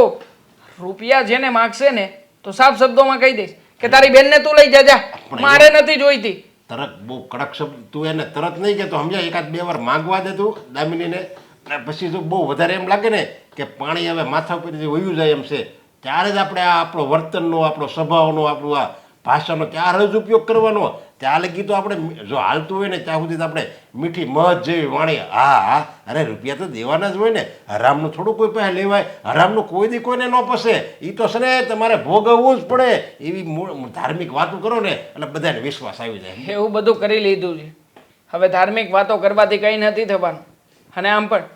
રૂપિયા જેને માગશે ને તો સાફ શબ્દોમાં કહી દઈશ કે તારી બેનને તું લઈ જા, મારે નથી જોઈતી. તરત બહુ કડક શબ્દ તું એને તરત નહીં કહેતો, સમજ્યા? એકાદ બે વાર માંગવા દે તું દામિનીને. અને પછી જો બહુ વધારે એમ લાગે ને કે પાણી હવે માથા ઉપરથી વયું જાય એમ છે, ત્યારે જ આપણે આ આપણો વર્તનનો, આપણો સ્વભાવનો, આપણું આ ભાષાનો ત્યારે જ ઉપયોગ કરવાનો. ત્યાં લગી તો આપણે જો હાલતું હોય ને ત્યાં સુધી તો આપણે મીઠી મધ જેવી વાણી. હા, અરે રૂપિયા તો દેવાના જ હોય ને, હરામનું થોડું કોઈ પાસે લેવાય? હરામનું કોઈ દી કોઈને ન પસે. એ તો છે ને તમારે ભોગવવું જ પડે. એવી ધાર્મિક વાતો કરો ને એટલે બધાને વિશ્વાસ આવી જાય. એવું બધું કરી લીધું છે, હવે ધાર્મિક વાતો કરવાથી કંઈ નથી થવાનું. અને આમ પણ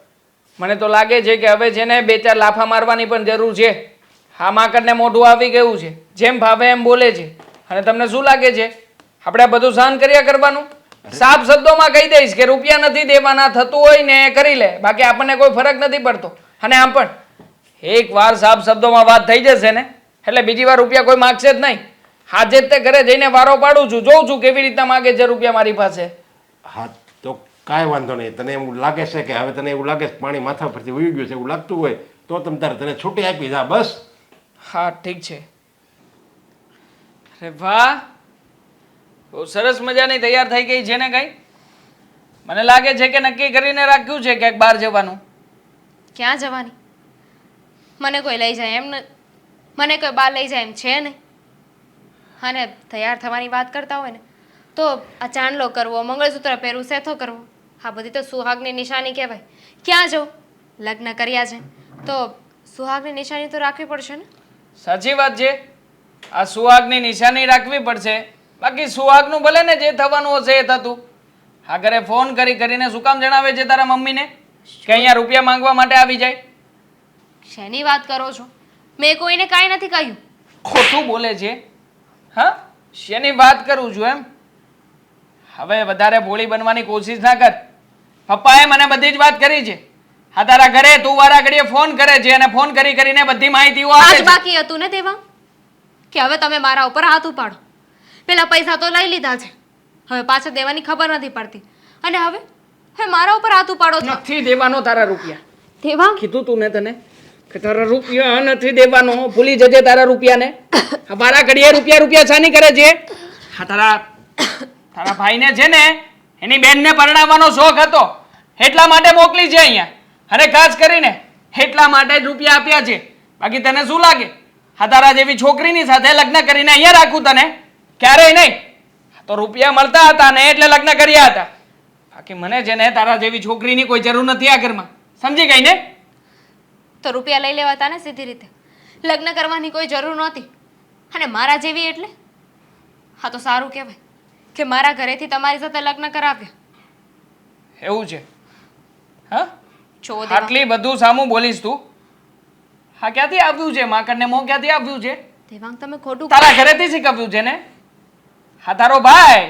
મને તો લાગે છે કે હવે છે ને 2-4 લાફા મારવાની પણ જરૂર છે. હા માકડને મોઢું આવી ગયું છે, જેમ ભાવે એમ બોલે છે. અને તમને શું લાગે છે આપણે આ બધું સહન કર્યા કરવાનું? સાફ શબ્દોમાં કહી દઈશ કે રૂપિયા નથી દેવાના, થતું હોય ને કરી લે, બાકી આપણને કોઈ ફરક નથી પડતો. અને આમ પણ એકવાર સાફ શબ્દોમાં વાત થઈ જશે ને એટલે બીજી વાર રૂપિયા કોઈ માગશે જ નહીં. આજે જ તે ઘરે જઈને વારો પાડું છું, જોઉં છું કેવી રીતના માગે છે રૂપિયા મારી પાસે. હા તો કાંઈ વાંધો નહીં. તને એવું લાગે છે કે હવે તને એવું લાગે છે પાણી માથા પરથી વહી ગયું છે એવું લાગતું હોય તો તને છૂટી આપી જા બસ. હા ઠીક છે. અરે વાહ, બહુ સરસ મજાની તૈયાર થઈ ગઈ છે ને કઈ? મને લાગે છે કે નક્કી કરીને રાખ્યું છે ક્યાંક બહાર જવાનું. ક્યાં જવાની? મને કોઈ લઈ જાય એમ મને કોઈ બહાર લઈ જાય એમ છે નહીં. અને તૈયાર થવાની વાત કરતા હોય ને તો આ ચાંદલો કરવો, મંગળસૂત્ર પહેરવું, સેથો કરવો, આ બધી તો સુહાગની નિશાની કહેવાય. ક્યાં જવું? લગ્ન કર્યા છે તો સુહાગની નિશાની તો રાખવી પડશે ને. સાચી વાત છે, આ સુહાગની નિશાની રાખવી પડશે. બાકી સુહાગનું ભલે ને જે થવાનું હશે એ થતું. આ ઘરે ફોન કરીને શું કામ જણાવે છે તારા મમ્મીને કે અહીંયા રૂપિયા માંગવા માટે આવી જાય? શેની વાત કરો છો? મેં કોઈને કાંઈ નથી કહ્યું. ખોટું બોલે છે. હા, શેની વાત કરું છું એમ? હવે વધારે ભોળી બનવાની કોશિશ ના કર. પપ્પાએ મને બધી જ વાત કરી છે. હા તારા ઘરે તું વારા ઘડીએ ફોન કરે છે અને ફોન કરીને બધી માહિતીઓ આપે આજ છે. બાકી હતું ને તેવા કે હવે તમે મારા ઉપર હાથ ઉપાડો. પેલા પૈસા તો લઈ લીધા છે, હવે પાછા દેવાની ખબર નથી પડતી. અને હવે મારા ઉપર હાથ ઉપાડો છો. નથી દેવાનો તારા રૂપિયા. દેવા કીધું તું ને તને કે તારા રૂપિયા નથી દેવાનો, ભૂલી જજે તારા રૂપિયાને. આ વારા ઘડીએ રૂપિયા છાની કરે છે? હા તારા ભાઈને છે ને એની બેનને પરણાવવાનો શોખ હતો એટલા માટે મોકલી છે અહીંયા. અને ખાસ કરીને એટલા માટે જ રૂપિયા આપ્યા છે. બાકી તને શું લાગે હા તારા જેવી છોકરીની સાથે લગ્ન કરીને અહીંયા રાખું તને? ક્યારેય નહીં. તો રૂપિયા મળતા હતા ને એટલે લગ્ન કર્યા હતા. બાકી મને છે ને તારા જેવી છોકરીની કોઈ જરૂર નથી આ ઘરમાં. સમજી ગઈ ને? તો રૂપિયા લઈ લેવાતા ને સીધી રીતે. લગ્ન કરવાની કોઈ જરૂર નહોતી. અને મારા જેવી એટલે હા તો સારું કહેવાય કે મારા ઘરેથી તમારી સાથે લગ્ન કરાવ્યા. એવું છે? હા, જો દેવા, આટલી બધું સામું બોલીશ તું? હા ક્યાંથી આવ્યું છે? માકડને મોં ક્યાંથી આવ્યું છે? દેવાંગ તમે ખોટું તારા ઘરેથી શીખવ્યું છે ને? હા તારો ભાઈ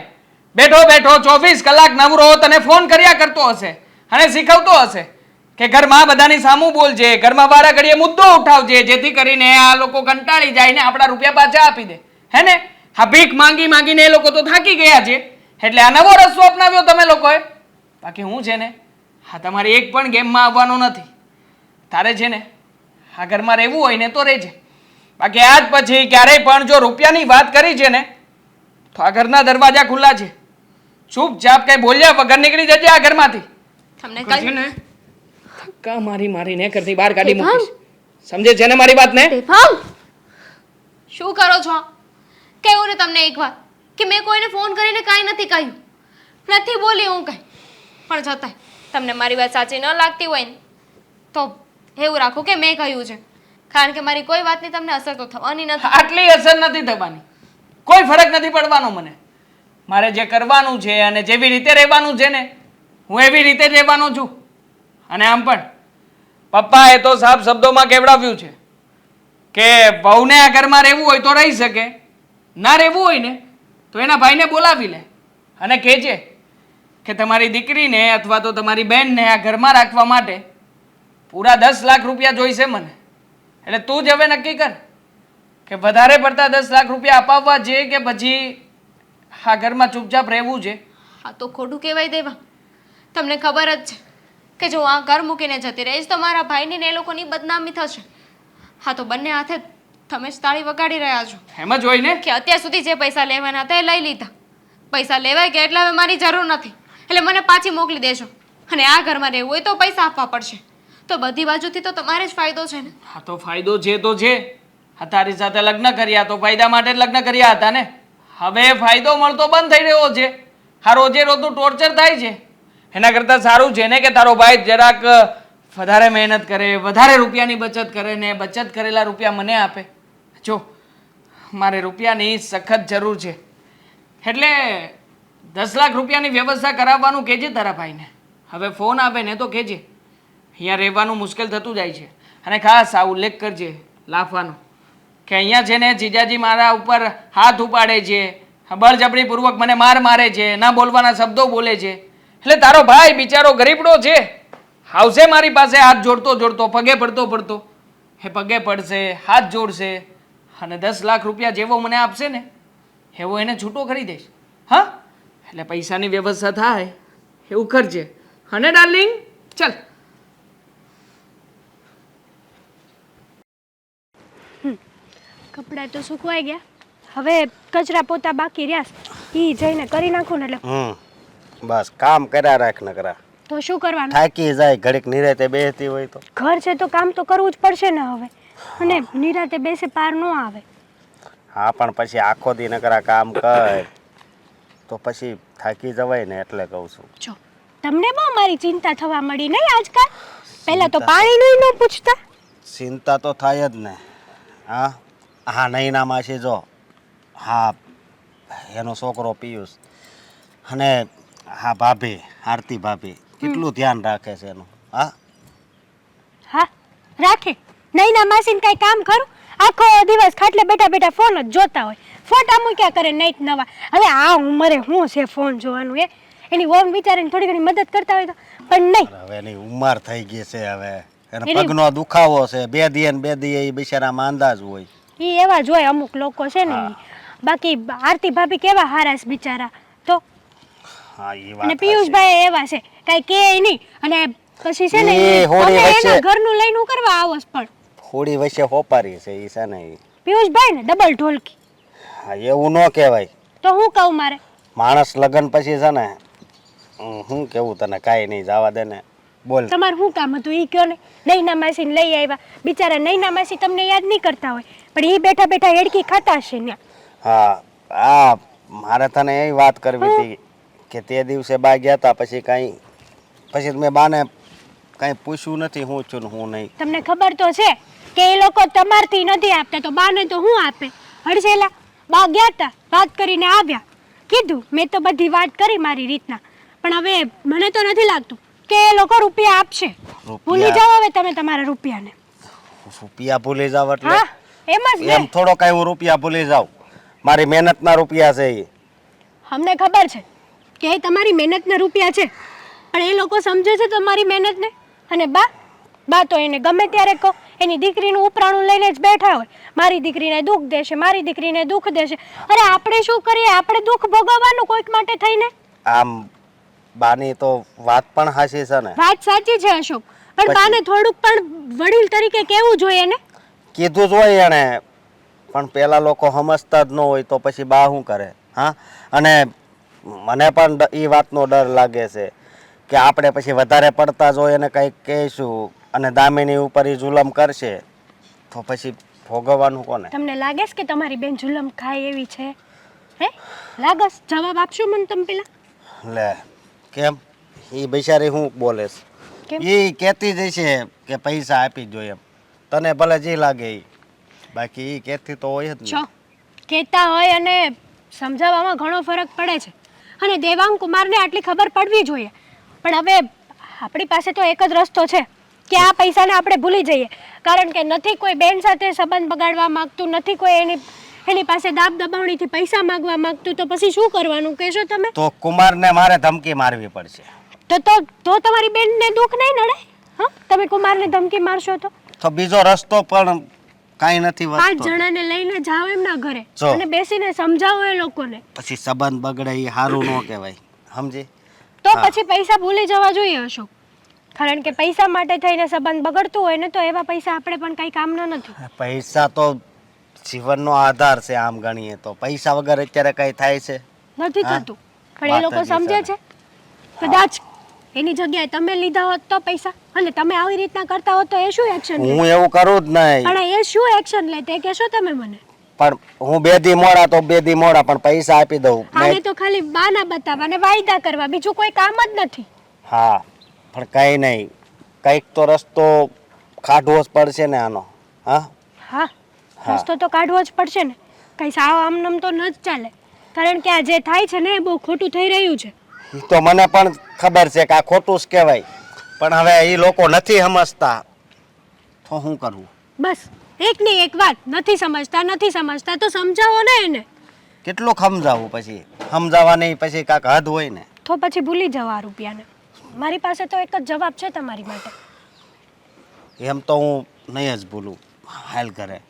બેઠો 24 કલાક નવરો તને ફોન કર્યા કરતો હશે અને શીખવતો હશે કે ઘરમાં બધાની સામું બોલજે, ઘરમાં વારા ઘડીએ મુદ્દો ઉઠાવજે, જેથી કરીને આ લોકો કંટાળી જાય ને આપણા રૂપિયા પાછા આપી દે. હે ને? હા ભીખ માંગીને એ લોકો તો થાકી ગયા છે એટલે આ નવો રસ્તો અપનાવ્યો તમે લોકોએ. બાકી હું છે ને હા તમારી એક પણ ગેમમાં આવવાનો નથી. તારે છે ને આ ઘરમાં રહેવું હોય ને તો રહેજે. બાકી આજ પછી ક્યારેય પણ જો રૂપિયાની વાત કરી છે ને તો આ ઘરના દરવાજા ખુલ્લા છે. ચૂપચાપ કઈ બોલ્યા વગર નીકળી જજે આ ઘરમાંથી. તમને છે કહ્યું ને ધક્કા મારીને ઘરથી બહાર કાઢી મૂકીશ. સમજે છે ને મારી વાત ને? દેવાંગ શું કરો છો? કહ્યું ને તમને એક વાર કે મેં કોઈને ફોન કરીને કાંઈ નથી કહ્યું, નથી બોલી હું કાંઈ. પણ છતાંય તમને મારી વાત સાચી ન લાગતી હોય ને તો એવું રાખો કે મેં કહ્યું છે. કારણ કે મારી કોઈ વાતની તમને અસર તો થવાની નથી. આટલી અસર નથી થવાની, કોઈ ફરક નથી પડવાનો મને. મારે જે કરવાનું છે અને જેવી રીતે રહેવાનું છે ને હું એવી રીતે જ રહેવાનો છું. અને આમ પણ પપ્પાએ તો સાફ શબ્દોમાં કહેવડાવ્યું છે કે વહુને આ ઘરમાં રહેવું હોય તો રહી શકે, ના રહેવું હોય ને તો એના ભાઈને બોલાવી લે અને કહેજે કે તમારી દીકરીને અથવા તો તમારી બહેનને આ ઘરમાં રાખવા માટે પૂરા 10 લાખ રૂપિયા જોઈશે મને. એટલે તું જ હવે નક્કી કર કે વધારે પડતા 10 લાખ રૂપિયા અપાવવા છે કે પછી આ ઘરમાં ચૂપચાપ રહેવું છે? આ તો ખોટું કહેવાય દેવા. તમને ખબર જ છે કે જો આ ઘર મૂકીને જતી રહીશ તો મારા ભાઈની ને એ લોકોની બદનામી થશે. હા તો બંને હાથે તમે જ તાળી વગાડી રહ્યા છો એમ જ હોય ને. કે અત્યાર સુધી જે પૈસા લેવાના હતા એ લઈ લીધા. પૈસા લેવાય ગયા એટલે હવે મારી જરૂર નથી, એટલે મને પાછી મોકલી દેજો. અને આ ઘરમાં રહેવું હોય તો પૈસા આપવા પડશે. તો બધી બાજુથી તો તમારે જ ફાયદો છે ને. હા તો ફાયદો છે તો છે. હા તારી સાથે લગ્ન કર્યા તો ફાયદા માટે જ લગ્ન કર્યા હતા ને. હવે ફાયદો મળતો બંધ થઈ રહ્યો છે. હા રોજે રોજનું ટોર્ચર થાય છે. એના કરતાં સારું છે ને કે તારો ભાઈ જરાક વધારે મહેનત કરે, વધારે રૂપિયાની બચત કરે ને બચત કરેલા રૂપિયા મને આપે. જો મારે રૂપિયાની સખત જરૂર છે એટલે 10 લાખ રૂપિયાની વ્યવસ્થા કરાવવાનું કહેજે તારા ભાઈને. હવે ફોન આવે ને તો કહેજે અહીંયા રહેવાનું મુશ્કેલ થતું જાય છે. અને ખાસ આ ઉલ્લેખ કરજે લાફવાનો કે અહીંયા છે ને જીજાજી મારા ઉપર હાથ ઉપાડે છે, બળજબરીપૂર્વક મને મારે છે, ના બોલવાના શબ્દો બોલે છે. એટલે તારો ભાઈ બિચારો ગરીબડો છે, આવશે મારી પાસે હાથ જોડતો પગે પડતો એ પગે પડશે, હાથ જોડશે અને 10 લાખ રૂપિયા જેવો મને આપશે ને એવો એને છૂટો કરી દઈશ. હા એટલે પૈસાની વ્યવસ્થા થાય એવું કરજે. અને ડાર્લિંગ ચાલ. કપડાં તો સુકવાઈ ગયા, હવે કચરા પોતા બાકી રહ્યા એ જઈને કરી નાખું ને એટલે બસ કામ કર્યા રાખ ન કરા તો શું કરવાનું? થાકી જાય ઘડીક નિરાતે બેસતી હોય તો. ઘર છે તો કામ તો કરવું જ પડશે ને હવે. અને નિરાતે બેસે પાર ન આવે. હા પણ પછી આખો દી નકરા કામ કર તો પછી થાકી જવાય ને એટલે કહું છું. જો તમને બહુ મારી ચિંતા થવા મળી નહીં આજકાલ. પહેલા તો પાણીનું ન પૂછતા. ચિંતા તો થાય જ ને. હા હા નૈનામાં છે જો, હા એનો છોકરો પિયુષ અને હા ભાભી આરતી ભાભી કેટલું ધ્યાન રાખે છે એનું. હા હા રાખે. નૈના માસીને કાંઈ કામ કરું? આખો દિવસ ખાટલે બેઠા બેઠા ફોન જ જોતા હોય, ફોટા મૂક્યા કરે નઈટ નવા. હવે આ ઉંમરે શું છે ફોન જોવાનું? એની વહુ વિચારીને થોડી ઘણી મદદ કરતા હોય તો, પણ નહીં. હવે એની ઉંમર થઈ ગઈ છે, હવે એને પગનો દુખાવો છે, બે દીએ એ બિચારા માંદા જ હોય. એ એવા જ હોય અમુક લોકો છે ને ઈ. બાકી આરતી ભાભી કેવા હારાસ બિચારા તો. હા એ અને વાત પિયુષભાઈ એવા છે કાંઈ કે નહીં. અને પછી છે ને એ હોળી તમે વચ્ચે- એના ઘરનું લઈને હું કરવા આવો છો? પણ હોળી વચ્ચે હોપારી છે એ છે ને ઈ. પિયુષભાઈ ને ડબલ ઢોલકી હા એવું ન કહેવાય. તો હું કહું મારે? માણસ લગ્ન પછી છે ને હું કેવું તને કાંઈ નહીં જવા દે ને બોલ. તમારે શું કામ હતું એ કયો ને? નૈના માસીને લઈ આવ્યા, બિચારા નૈના માસી તમને યાદ નહીં કરતા હોય પણ એ બેઠા બેઠા હેડકી ખાતા હશે ને. હા આ મારે તને એ વાત કરવી હતી કે તે દિવસે બા ગયા હતા પછી મેં બાને કાંઈ પૂછ્યું નથી હું છું ને હું નહીં. તમને ખબર તો છે કે એ લોકો તમારથી નથી આપતા તો બાને તો હું આપે? હડસેલા બા ગયા હતા, વાત કરીને આવ્યા, કીધું મેં તો બધી વાત કરી મારી રીતના. પણ હવે મને તો નથી લાગતું કે એ લોકો રૂપિયા આપશે. ભૂલી જાઓ હવે તમે તમારા રૂપિયાને. રૂપિયા ભૂલી જાવ એટલે હા એમ જ ને. એમ થોડો કાંઈ હું રૂપિયા ભૂલી જાઉં? મારી મહેનતના રૂપિયા છે એ. અમને ખબર છે કે એ તમારી મહેનતના રૂપિયા છે, પણ એ લોકો સમજે છે તમારી મહેનતને. અને બા તો એને ગમે ત્યારે કહો એની દીકરીનું ઉપરાણું લઈને જ બેઠા હોય, મારી દીકરીને દુઃખ દેશે, મારી દીકરીને દુઃખ દેશે. અરે આપણે શું કરીએ? આપણે દુઃખ ભોગવવાનું કોઈક માટે થઈને. આમ બાની તો વાત પણ હાચી છે ને. વાત સાચી છે અશોક, પણ બાને થોડુંક પણ વડીલ તરીકે કહેવું જોઈએ ને. કીધું જ હોય એણે, પણ પેલા લોકો સમજતા જ ન હોય તો પછી બા શું કરે? હા અને મને પણ એ વાતનો ડર લાગે છે કે આપણે પછી વધારે પડતા જ હોય એને કંઈક કહીશું અને દામિની ઉપર એ જુલમ કરશે તો પછી ભોગવવાનું કોને? તમને લાગે છે કે તમારી બેન જુલમ ખાય એવી છે? હે લાગસ? જવાબ આપશો મને તમે પેલા? લે કેમ એ બિચારી શું બોલે છે? કેમ? એ કહેતી જ છે કે પૈસા આપી જ જોઈએ એમ. તને ભલે જે લાગે એ, બાકી એ કહેતી તો હોય જ છો ને. કહેતા હોય અને સમજાવવામાં ઘણો ફરક પડે છે. અને દેવાંગ કુમારને આટલી ખબર પડવી જોઈએ. પણ હવે આપણી પાસે તો એક જ રસ્તો છે કે આ પૈસાને આપણે ભૂલી જઈએ. કારણ કે નથી કોઈ બેન સાથે સંબંધ બગાડવા માંગતું, નથી કોઈ એની પાસે દાબ દબાવણીથી પૈસા માંગવા માંગતું. તો પછી શું કરવાનું કહેશો તમે? તો કુમારને મારે ધમકી મારવી પડશે. તો તમારી બેનને દુઃખ નહીં નડે? હા તમે કુમારને ધમકી મારશો તો બીજો રસ્તો પણ કાંઈ નથી 5 વધતો. જણાને લઈને જાઓ એમના ઘરે જો. અને બેસીને સમજાવો એ લોકોને. પછી સંબંધ બગડે એ સારું ન કહેવાય, સમજી? તો પછી પૈસા ભૂલી જવા જોઈએ અશોક. કારણ કે પૈસા માટે થઈને સંબંધ બગડતું હોય ને તો એવા પૈસા આપણે પણ કઈ કામના નથી. પૈસા તો જીવનનો આધાર છે, આમ ગણીએ તો. પૈસા વગર અત્યારે કઈ થાય છે? નથી હા. થતું. પણ એ લોકો વાત જ સમજે છે. કદાચ એની જગ્યાએ તમે લીધા હોત તો પૈસા અને તમે આવી રીતના કરતા હોત તો એ શું એક્શન લે? હું એવું કરું જ નહીં. પણ એ શું એક્શન લે તે કહેશો તમે મને? પણ હું 2 દી મોડા તો 2 દી મોડા, પણ પૈસા આપી દઉં. આને તો ખાલી બહાના બતાવવા અને વાયદા કરવા, બીજું કોઈ કામ જ નથી. હા, પણ કઈ નહીં, કઈક તો રસ્તો કાઢવો જ પડશે ને આનો. હા, હા, હા. રસ્તો તો કાઢવો જ પડશે ને. કઈ સાવ આમનામ તો ન જ ચાલે. કારણ કે આ જે થાય છે ને એ બહુ ખોટું થઈ રહ્યું છે. ઈ તો મને પણ ખબર છે કે આ ખોટું જ કહેવાય, પણ હવે એ લોકો નથી સમજતા તો શું કરવું? બસ એકની એક વાત, નથી સમજતા તો સમજાવો ને એને. કેટલું સમજાવવું? પછી સમજાવવાની પછી કાંક હદ હોય ને. તો પછી ભૂલી જાઓ આ રૂપિયાને. મારી પાસે તો એક જ જવાબ છે તમારી માટે. એમ તો હું નહીં જ ભૂલું. હાલ ઘરે.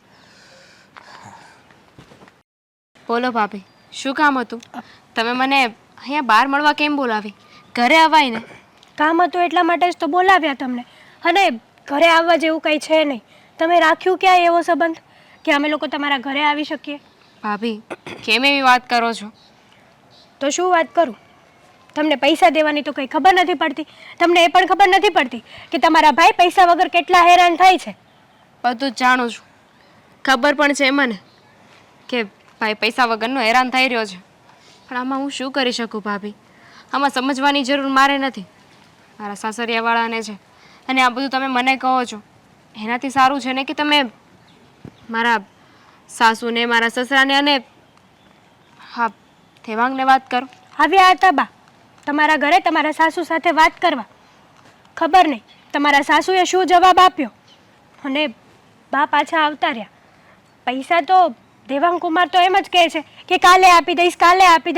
બોલો ભાભી, શું કામ હતું? તમે મને અહીંયા બહાર મળવા કેમ બોલાવી? ઘરે અવાય ને. કામ હતું એટલા માટે જ તો બોલાવ્યા તમને. અને ઘરે આવવા જેવું કંઈ છે નહીં. તમે રાખ્યું ક્યાં એવો સંબંધ કે અમે લોકો તમારા ઘરે આવી શકીએ? ભાભી, કેમ એવી વાત કરો છો? તો શું વાત કરું? તમને પૈસા દેવાની તો કંઈ ખબર નથી પડતી. તમને એ પણ ખબર નથી પડતી કે તમારા ભાઈ પૈસા વગર કેટલા હેરાન થાય છે. બધું જ જાણું છું. ખબર પણ છે મને કે ભાઈ પૈસા વગરનો હેરાન થઈ રહ્યો છે. પણ આમાં હું શું કરી શકું ભાભી? આમાં સમજવાની જરૂર મારે નથી, મારા સાસરિયાવાળાને છે. અને આ બધું તમે મને કહો છો એનાથી સારું છે ને કે તમે મારા સાસુને, મારા સસરાને અને હા દેવાંગને વાત કરો. આવ્યા હતા બા તમારા ઘરે તમારા સાસુ સાથે વાત કરવા. ખબર નહીં તમારા સાસુએ શું જવાબ આપ્યો અને બા પાછા આવતા રહ્યા. પૈસા તો દેવાંગ કુમાર તો એમ જ કહે છે કે કાલે આપી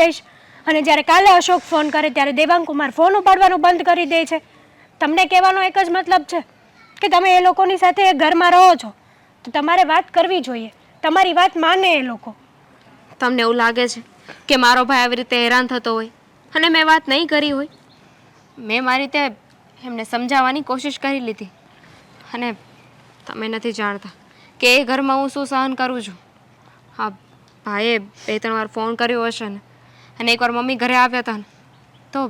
દઈશ. અને જ્યારે કાલે અશોક ફોન કરે ત્યારે દેવાંગ કુમાર ફોન ઉપાડવાનું બંધ કરી દે છે. તમને કહેવાનો એક જ મતલબ છે કે તમે એ લોકોની સાથે એ ઘરમાં રહો છો તો તમારે વાત કરવી જોઈએ. તમારી વાત માને એ લોકો. તમને એવું લાગે છે કે મારો ભાઈ આવી રીતે હેરાન થતો હોય અને મેં વાત નહીં કરી હોય? મેં મારી રીતે એમને સમજાવવાની કોશિશ કરી લીધી. અને તમે નથી જાણતા કે એ ઘરમાં હું શું સહન કરું છું. હા, ભાઈએ 2-3 વાર ફોન કર્યો હશે ને, અને એકવાર મમ્મી ઘરે આવ્યા હતા ને તો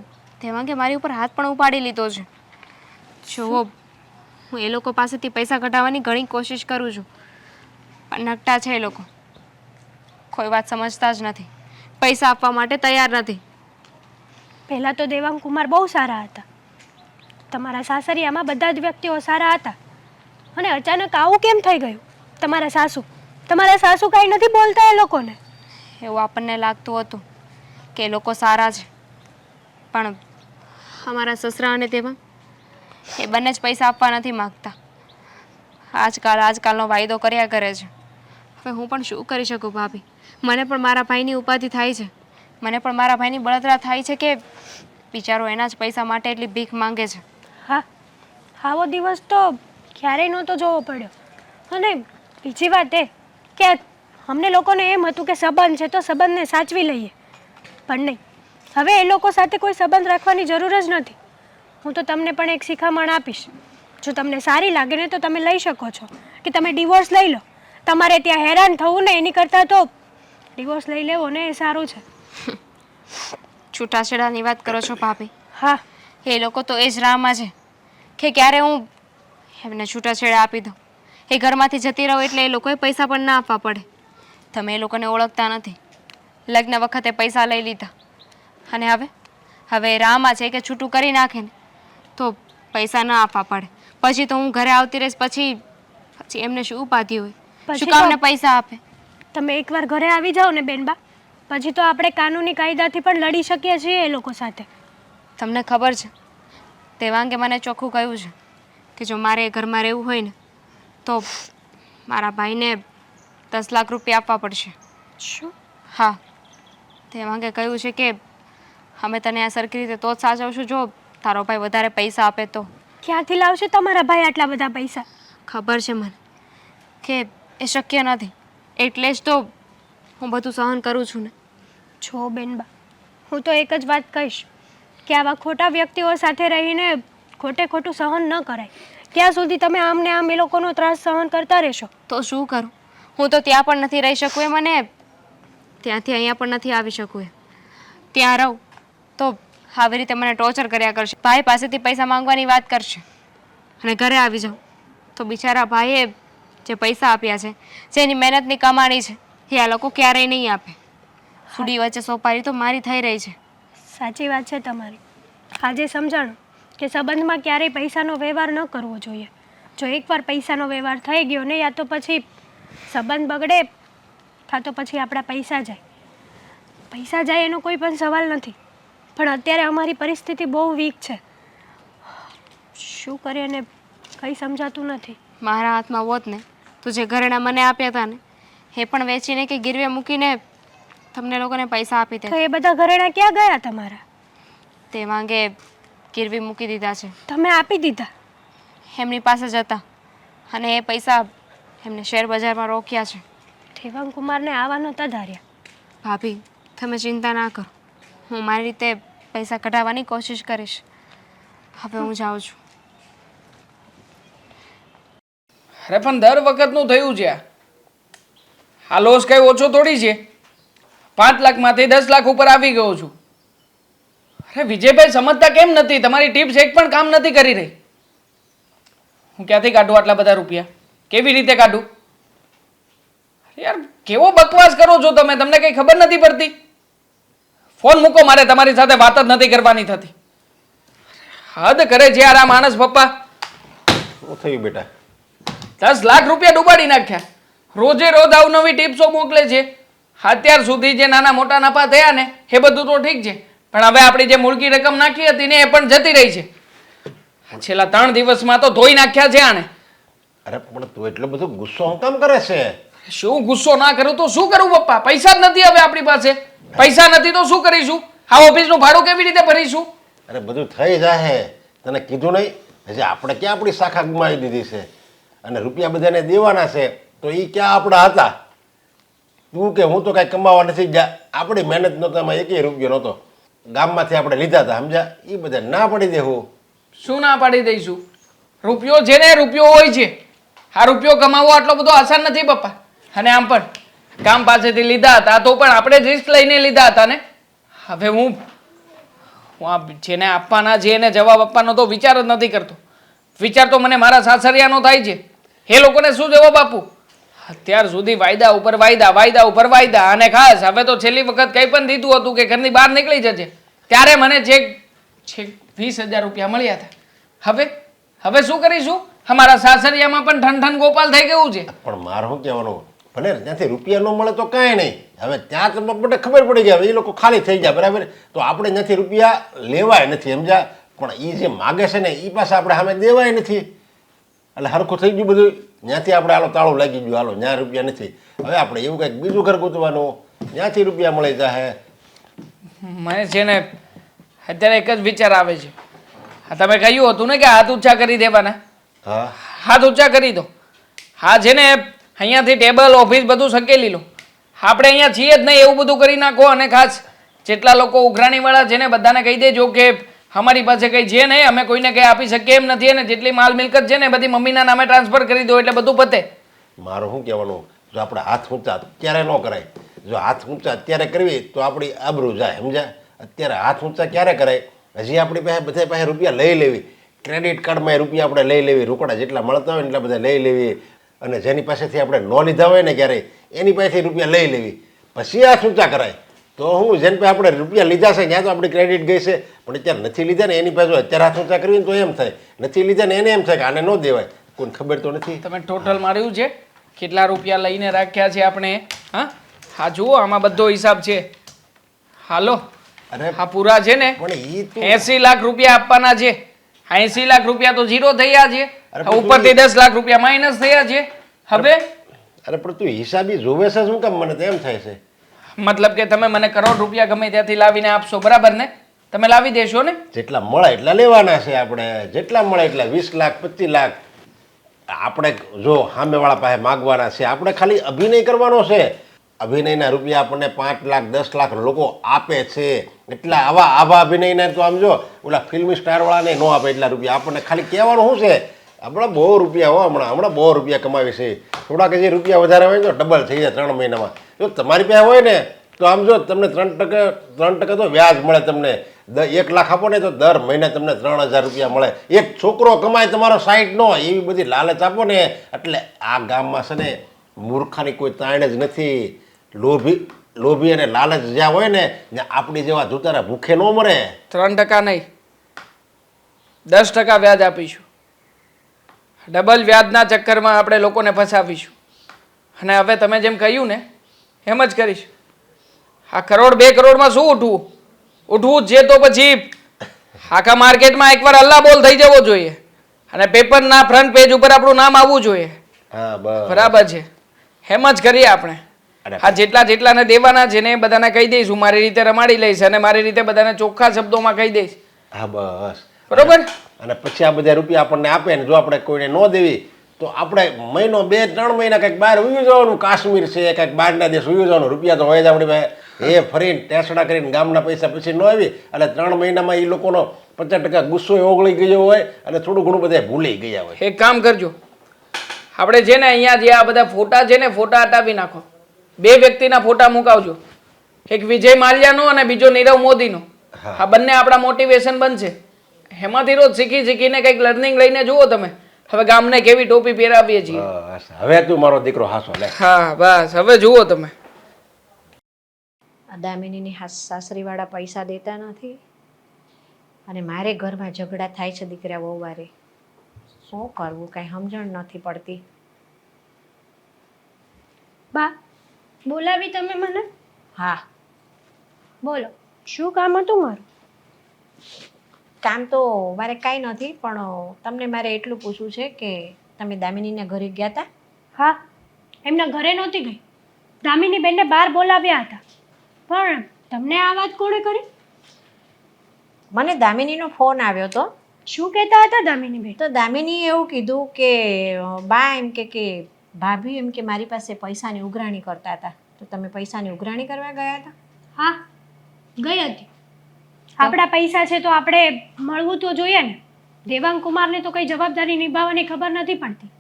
દેવાંગે મારી ઉપર હાથ પણ ઉપાડી લીધો છે. જુઓ, હું એ લોકો પાસેથી પૈસા કઢાવવાની ઘણી કોશિશ કરું છું, પણ નકટા છે એ લોકો. કોઈ વાત સમજતા જ નથી, પૈસા આપવા માટે તૈયાર નથી. પહેલાં તો દેવાંગ કુમાર બહુ સારા હતા. તમારા સાસરિયામાં બધા જ વ્યક્તિઓ સારા હતા. અને અચાનક આવું કેમ થઈ ગયું? તમારા સાસુ કાંઈ નથી બોલતા એ લોકોને? એવું આપણને લાગતું હતું કે એ લોકો સારા છે, પણ અમારા સસરા અને દેવાંગ એ બંને જ પૈસા આપવા નથી માગતા. આજકાલનો વાયદો કર્યા કરે છે. હવે હું પણ શું કરી શકું ભાભી? મને પણ મારા ભાઈની ઉપાધિ થાય છે. મને પણ મારા ભાઈની બળતરા થાય છે કે બિચારો એના જ પૈસા માટે એટલી ભીખ માંગે છે. હા, આવો દિવસ તો ક્યારેય નહોતો જોવો પડ્યો. અને બીજી વાત એ કે અમને લોકોને એમ હતું કે સંબંધ છે તો સંબંધને સાચવી લઈએ, પણ નહીં. હવે એ લોકો સાથે કોઈ સંબંધ રાખવાની જરૂર જ નથી. હું તો તમને પણ એક શિખામણ આપીશ. જો તમને સારી લાગે ને તો તમે લઈ શકો છો કે તમે ડિવોર્સ લઈ લો. તમારે ત્યાં હેરાન થવું ને એની કરતાં તો ડિવોર્સ લઈ લેવો ને એ સારું છે. છૂટાછેડાની વાત કરો છો ભાભી? હા, એ લોકો તો એ જ રાહમાં છે કે ક્યારે હું એમને છૂટાછેડા આપી દઉં. એ ઘરમાંથી જતી રહો એટલે એ લોકોએ પૈસા પણ ના આપવા પડે. તમે એ લોકોને ઓળખતા નથી. લગ્ન વખતે પૈસા લઈ લીધા અને હવે એ રાહમાં છે કે છૂટું કરી નાખે ને તો પૈસા ના આપવા પડે. પછી તો હું ઘરે આવતી રહીશ. પછી એમને શું ઉપાધિ હોય? પછી શું કામને તો- પૈસા આપે? તમે એકવાર ઘરે આવી જાઓ ને બેનબા, પછી તો આપણે કાનૂની કાયદાથી પણ લડી શકીએ છીએ એ લોકો સાથે. તમને ખબર છે દેવાંગે મને ચોખ્ખું કહ્યું છે કે જો મારે એ ઘરમાં રહેવું હોય ને તો મારા ભાઈને 10 લાખ રૂપિયા આપવા પડશે. શું? હા, દેવાંગે કહ્યું છે કે અમે તને આ સરખી રીતે તો જ સાચવશું જો તારો ભાઈ વધારે પૈસા આપે તો. ક્યાંથી લાવશે તમારા ભાઈ આટલા બધા પૈસા? ખબર છે મને કે એ શક્ય નથી. એટલે જ તો હું બધું સહન કરું છું ને. છો બેનબા, હું તો એક જ વાત કહીશ કે આવા ખોટા વ્યક્તિઓ સાથે રહીને ખોટે ખોટું સહન ન કરાય. ક્યાં સુધી તમે આમને આમ એ લોકોનો ત્રાસ સહન કરતા રહેશો? તો શું કરું? હું તો ત્યાં પણ નથી રહી શકું એમ, અને ત્યાંથી અહીંયા પણ નથી આવી શકું એમ. ત્યાં રહું તો આવી રીતે મને ટોર્ચર કર્યા કરશે, ભાઈ પાસેથી પૈસા માંગવાની વાત કરશે, અને ઘરે આવી જાઉં તો બિચારા ભાઈએ જે પૈસા આપ્યા છે, જેની મહેનતની કમાણી છે, એ આ લોકો ક્યારેય નહીં આપે. સુડી વચ્ચે સોપારી તો મારી થઈ રહી છે. સાચી વાત છે તમારી. આજે સમજાણું કે સંબંધમાં ક્યારેય પૈસાનો વ્યવહાર ન કરવો જોઈએ. જો એકવાર પૈસાનો વ્યવહાર થઈ ગયો ને, યા તો પછી સંબંધ બગડે, કાં તો પછી આપણા પૈસા જાય. પૈસા જાય એનો કોઈ પણ સવાલ નથી, પણ અત્યારે અમારી પરિસ્થિતિ બહુ વીક છે. શું કરીએ ને કંઈ સમજાતું નથી. મારા હાથમાં હોત ને તો જે ઘરેણા મને આપ્યા હતા ને એ પણ વેચીને કે ગીરવે મૂકીને તમને લોકોને પૈસા આપી દે. તો એ બધા ઘરેણા ક્યાં ગયા તમારા? તે માંગે ગીરવી મૂકી દીધા છે. તમે આપી દીધા? એમની પાસે જ હતા, અને એ પૈસા એમને શેર બજારમાં રોક્યા છે. દેવાંગ કુમારને આવા નહોતા ધાર્યા. ભાભી, તમે ચિંતા ના કરો, હું મારી રીતે પૈસા કઢાવવાની કોશિશ કરીશ. હવે હું જાઉં છું. અરે પણ દર વખતનું થયું છે આ લોસ કઈ ઓછો થોડી છે. 5 લાખમાંથી 10 લાખ ઉપર આવી ગયો છું. અરે વિજયભાઈ સમજતા કેમ નથી? તમારી ટિપ્સ એક પણ કામ નથી કરી રહી. હું ક્યાંથી કાઢું આટલા બધા રૂપિયા? કેવી રીતે કાઢું? યાર કેવો બકવાસ કરો છો તમે, તમને કઈ ખબર નથી પડતી? ફોન મૂકો, મારે તમારી સાથે વાત જ નથી કરવાની થતી. હદ કરે છે યાર આ માણસ. પપ્પા, શું થયું બેટા? 10 લાખ રૂપિયા ડૂબાડી નાખ્યા. રોજે રોજ અવનવી ટિપ્સો મોકલે છે. અત્યાર સુધી જે નાના મોટા નફા થયા ને એ બધું તો ઠીક છે, પણ હવે આપણી જે મૂળકી રકમ નાખી હતી ને એ પણ જતી રહી છે. છેલ્લા 3 દિવસમાં તો ધોઈ નાખ્યા છે આને. અરે પણ તું એટલો બધો ગુસ્સો હું કામ કરે છે? શું ગુસ્સો ના કરું તો શું કરું પપ્પા? પૈસા જ નથી હવે આપણી પાસે. પૈસા નથી તો શું કરીશું? આ ઓફિસનું ભાડું કેવી રીતે ભરીશું? અરે બધું થઈ જાય. તને કીધું નહીં? હજી આપણે ક્યાં આપણી શાખા ગુમાવી દીધી છે, અને રૂપિયા બધાને દેવાના છે, તો એ ક્યાં આપણા હતા? તું કે હું તો કાંઈ કમાવા નથી ગયા. આપણી મહેનત નહોતો, એમાં 1 રૂપિયો નહોતો. ગામમાંથી આપણે લીધા હતા, સમજ્યા? એ બધા ના પડી દેવું. શું ના પાડી દઈશું? રૂપિયો છે ને રૂપિયો હોય છે. આ રૂપિયો કમાવવો આટલો બધો આસાન નથી પપ્પા. અને આમ પણ કામ પાસેથી લીધા હતા તો પણ આપણે રિસ્ક લઈને લીધા હતા ને. હવે હું આ જેને આપવાના છે એને જવાબ આપવાનો તો વિચાર જ નથી કરતો. વિચાર તો મને મારા સાસરિયાનો થાય છે. એ લોકોને શું જવાબ આપું? અત્યાર સુધી વાયદા ઉપર વાયદા, વાયદા ઉપર વાયદા, અને ખાસ હવે તો છેલ્લી વખત કંઈ પણ દીધું હતું કે ઘરની બહાર નીકળી જજે ત્યારે મને છેક 20,000 રૂપિયા મળ્યા હતા. હવે શું કરીશું? અમારા સાસરિયામાં પણ ઠન ઠન ગોપાલ થઈ ગયું છે. પણ મારે શું કહેવાનું, ભલે ત્યાંથી રૂપિયા ન મળે તો કાંઈ નહીં. હવે ત્યાં તો મને ખબર પડી ગઈ, હવે એ લોકો ખાલી થઈ જાય, બરાબર? તો આપણે ત્યાંથી રૂપિયા લેવાય નથી, સમજ્યા? પણ એ જે માગે છે ને એ પાસે આપણે સામે દેવાય નથી. એટલે હરખું થઈ ગયું બધું. ત્યાંથી આપણે હાલો તાળું લાગી ગયું, હાલો ત્યાં રૂપિયા નથી. હવે આપણે એવું કંઈક બીજું ઘર ગોતવાનું, ત્યાંથી રૂપિયા મળી જાય. મને છે ને અત્યારે એક જ વિચાર આવે છે. તમે કહ્યું હતું ને કે હાથ ઊંચા કરી દેવાના. હા, હાથ ઊંચા કરી દો. હા છે ને અહીંયાથી ટેબલ ઓફિસ બધું સંકેલી લો. આપણે અહીંયા છીએ જ નહીં એવું બધું કરી નાખો. અને ખાસ જેટલા લોકો ઉઘરાણીવાળા છે ને બધાને કહી દેજો કે અમારી પાસે કંઈ છે નહીં, અમે કોઈને કંઈ આપી શકીએ એમ નથી, અને જેટલી માલ મિલકત છે ને બધી મમ્મીના નામે ટ્રાન્સફર કરી દો એટલે બધું પતે. મારું શું કહેવાનું, જો આપણે હાથ ઊંચા અત્યારે ન કરાય. જો હાથ ઊંચા અત્યારે કરવી તો આપણી આબરૂ જાય, સમજ્યા? અત્યારે હાથ ઊંચા ક્યારે કરાય? હજી આપણી પાસે બધા પાસે રૂપિયા લઈ લેવી, ક્રેડિટ કાર્ડમાં રૂપિયા આપણે લઈ લેવી, રોકડા જેટલા મળતા હોય ને એટલા બધા લઈ લેવી, અને જેની પાસેથી આપણે ન લીધા હોય ને ક્યારેય એની પાસેથી રૂપિયા લઈ લેવી, પછી હાથ ઊંચા કરાય. તો હું જેને પાસે આપણે રૂપિયા લીધા છે ત્યાં તો આપણી ક્રેડિટ ગઈ છે, પણ અત્યારે નથી લીધા ને એની પાસે અત્યારે હાથ ઊંચા કરવી ને તો એમ થાય, નથી લીધા ને એને એમ થાય કે આને ન દેવાય. કોઈને ખબર તો નથી. તમે ટોટલ માર્યું છે કેટલા રૂપિયા લઈને રાખ્યા છે આપણે? હા જુઓ, આમાં બધો હિસાબ છે. હાલો, અરે હા પૂરા છે ને પણ ઈ તો 80 લાખ રૂપિયા આપવાના છે. 80 લાખ રૂપિયા તો ઝીરો થયા છે. અરે પણ ઉપરથી 10 લાખ રૂપિયા માઇનસ થયા છે. હવે અરે પણ તું હિસાબી જોવે છે શું કામ? મને તો એમ થાય છે. મતલબ કે તમે મને કરોડ રૂપિયા ગમે ત્યાંથી લાવીને આપશો, બરાબર ને? તમે લાવી દેશો ને? જેટલા મળે એટલા લેવાના છે આપણે. જેટલા મળે એટલા 20 લાખ 25 લાખ આપણે જો સામેવાળા પાસે માગવાના છે, આપણે ખાલી અભિનય કરવાનો છે. અભિનયના રૂપિયા આપણને 5 લાખ 10 લાખ લોકો આપે છે. એટલા આવા અભિનયના તો આમ જો ઓલા ફિલ્મી સ્ટારવાળાને ન આપે એટલા રૂપિયા. આપણને ખાલી કહેવાનું શું છે, આપણે બહુ રૂપિયા હો હમણાં બહુ રૂપિયા કમાવી છે. થોડાક જે રૂપિયા વધારે હોય તો ડબલ થઈ જાય 3 મહિનામાં. જો તમારી પાસે હોય ને તો આમ જો તમને 3% તો વ્યાજ મળે. તમને 1 લાખ આપો ને તો દર મહિને તમને 3000 રૂપિયા મળે. એક છોકરો કમાય તમારો 60 નો, એવી બધી લાલચ આપો ને. એટલે આ ગામમાં છે ને મૂર્ખાની કોઈ તાણ જ નથી. લોભી અને લાલચ જ્યાં હોય ને ત્યાં આપણી જેવા ધૂતારા ભૂખે ન મરે. 3% નહીં, 10% વ્યાજ આપીશું. ડબલ વ્યાજના ચક્કરમાં આપણે લોકોને ફસાવીશું. અને હવે તમે જેમ કહ્યું ને એમ જ કરીશું. આ 1 કરોડ 2 કરોડમાં શું ઉઠવું જ છે તો પછી આખા માર્કેટમાં એકવાર અલ્લા બોલ થઈ જવો જોઈએ અને પેપરના ફ્રન્ટ પેજ ઉપર આપણું નામ આવવું જોઈએ. હા બસ બરાબર છે, એમ જ કરીએ આપણે. આ જેટલાને દેવાના છે ને એ બધાને કહી દઈશું, મારી રીતે રમાડી લઈશ અને મારી રીતે બધાને ચોખ્ખા શબ્દોમાં કહી દઈશ. હા બસ બરોબર. અને પછી આ બધા રૂપિયા આપણને આપે ને જો આપણે કોઈને ન દેવી તો આપણે મહિનો 2-3 મહિના કંઈક બહાર ઉયું જવાનું. કાશ્મીર છે કંઈક બહારના દેશ ઉયું જવાનું. રૂપિયા તો હોય જ આપણી પાસે. એ ફરીને ટેસડા કરીને ગામના પૈસા પછી ન આવી એટલે 3 મહિનામાં એ લોકોનો 50% ગુસ્સો ઓગળી ગયો હોય અને થોડું ઘણું બધા ભૂલી ગયા હોય. એક કામ કરજો, આપણે છે ને અહીંયા જે આ બધા ફોટા છે ને ફોટા હટાવી નાખો. 2 વ્યક્તિના ફોટા મુકાવજો, એક વિજય માલ્યાનો અને બીજો નીરવ મોદીનો. આ બંને આપણા મોટિવેશન બનશે. એમાંથી રોજ શીખીને કંઈક લર્નિંગ લઈને જુઓ તમે. હવે ગામને કેવી ટોપી પહેરાવીએ છીએ. બસ હવે તું મારો દીકરો હાસો લે. હા બસ હવે જુઓ તમે. દામિનીની સાસરીવાળા પૈસા દેતા નથી અને મારે ઘરમાં ઝઘડા થાય છે દીકરા બહુ વારે. શું કરવું કાંઈ સમજણ નથી પડતી. બા બોલાવી તમે મને? હા બોલો, શું કામ હતું મારું? કામ તો મારે કાંઈ નથી, પણ તમને મારે એટલું પૂછવું છે કે તમે દામિનીના ઘરે ગયા હતા? હા, એમના ઘરે નહોતી ગઈ. દામિની બેનને બહાર બોલાવ્યા હતા. પણ તમને આ વાત કોણે કરી? મને દામિનીનો ફોન આવ્યો હતો. શું કહેતા હતા દામિની બેન? તો દામિનીએ એવું કીધું કે બા એમ કે ભાભી એમ કે મારી પાસે પૈસાની ઉઘરાણી કરતા હતા, તો તમે પૈસાની ઉઘરાણી કરવા ગયા હતા? હા ગઈ હતી. આપણા પૈસા છે તો આપણે મળવું તો જોઈએ ને. દેવાંગ કુમારને તો કઈ જવાબદારી નિભાવવાની ખબર નથી પડતી,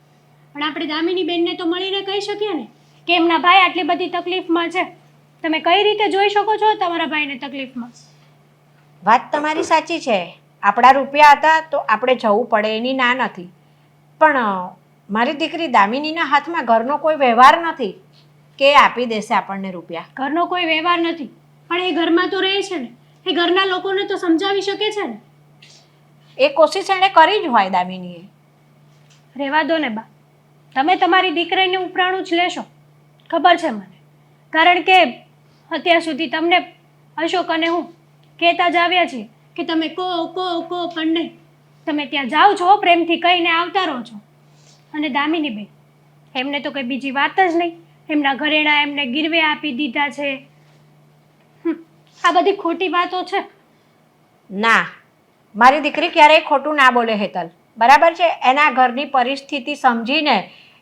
પણ આપણે દામિની બેનને તો મળીને કહી શકીએ ને કે એમના ભાઈ આટલી બધી તકલીફમાં છે. તમે કઈ રીતે જોઈ શકો છો તમારા ભાઈને તકલીફમાં? વાત તમારી સાચી છે. આપણા રૂપિયા હતા તો આપણે જવું પડે એની ના નથી, પણ મારી દીકરી દામિનીના હાથમાં ઘરનો કોઈ વ્યવહાર નથી કે આપી દેશે આપણને રૂપિયા. ઘરનો કોઈ વ્યવહાર નથી, પણ એ ઘરમાં તો રહે છે ને. એ ઘરના લોકોને તો સમજાવી શકે છે ને. એ કોશિશ એણે કરી જ હોય દામિનીએ. રહેવા દો ને બા, તમે તમારી દીકરીને ઉપરાણું જ લેશો, ખબર છે મને. કારણ કે અત્યાર સુધી તમને અશોક અને હું કહેતા જ આવ્યા છીએ કે તમે કો પણ નહીં. તમે ત્યાં જાઓ છો, પ્રેમથી કહીને આવતા રહો છો. અને દામિની બેન એમને તો કંઈ બીજી વાત જ નહીં. એમના ઘરેણા એમને ગીરવે આપી દીધા છે. આ બધી ખોટી વાતો છે. ના, મારી દીકરી ક્યારેય ખોટું ના બોલે હેતલ, બરાબર છે. એના ઘરની પરિસ્થિતિ સમજીને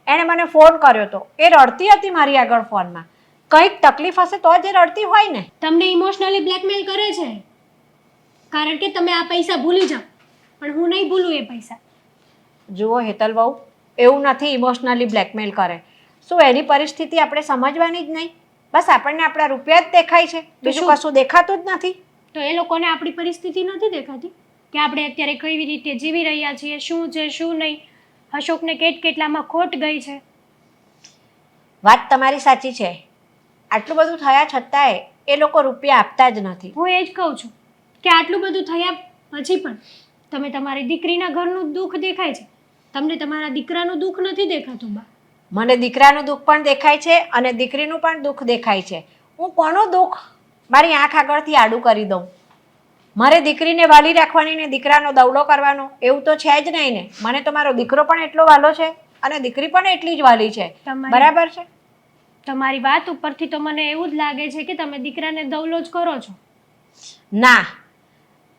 એણે મને ફોન કર્યો હતો. એ રડતી હતી મારી આગળ ફોનમાં. કંઈક તકલીફ હશે તો જ એ રડતી હોય ને. તમને ઇમોશનલી બ્લેકમેલ કરે છે કારણ કે તમે આ પૈસા ભૂલી જાઓ, પણ હું નહીં ભૂલું એ પૈસા. જુઓ હેતલ બહુ, એવું નથી ઇમોશનલી બ્લેકમેલ કરે. શું એની પરિસ્થિતિ આપણે સમજવાની જ નહીં? બસ આપણને આપણા રૂપિયા જ દેખાય છે, બીજું કશું દેખાતું જ નથી. તો એ લોકોને આપણી પરિસ્થિતિ નથી દેખાતી કે આપણે અત્યારે કેવી રીતે જીવી રહ્યા છીએ, શું છે શું નહીં. અશોકને કેટલામાં ખોટ ગઈ છે. વાત તમારી સાચી છે. આટલું બધું થયા છતાંય એ લોકો રૂપિયા આપતા જ નથી. હું એ જ કહું છું કે આટલું બધું થયા પછી પણ તમે તમારી દીકરીના ઘરનું દુઃખ દેખાય છે, તમને તમારા દીકરાનું દુઃખ નથી દેખાતું બા? મને દીકરાનું દુઃખ પણ દેખાય છે અને દીકરીનું પણ દુઃખ દેખાય છે. હું કોનું દુઃખ મારી આંખ આગળથી આડું કરી દઉં? મારે દીકરીને વાલી રાખવાની ને દીકરાનો દવડો કરવાનો એવું તો છે જ નહીં ને. મને તો મારો દીકરો પણ એટલો વાલો છે અને દીકરી પણ એટલી જ વાલી છે, બરાબર છે. તમારી વાત ઉપરથી તો મને એવું જ લાગે છે કે તમે દીકરાને દવલો જ કરો છો. ના,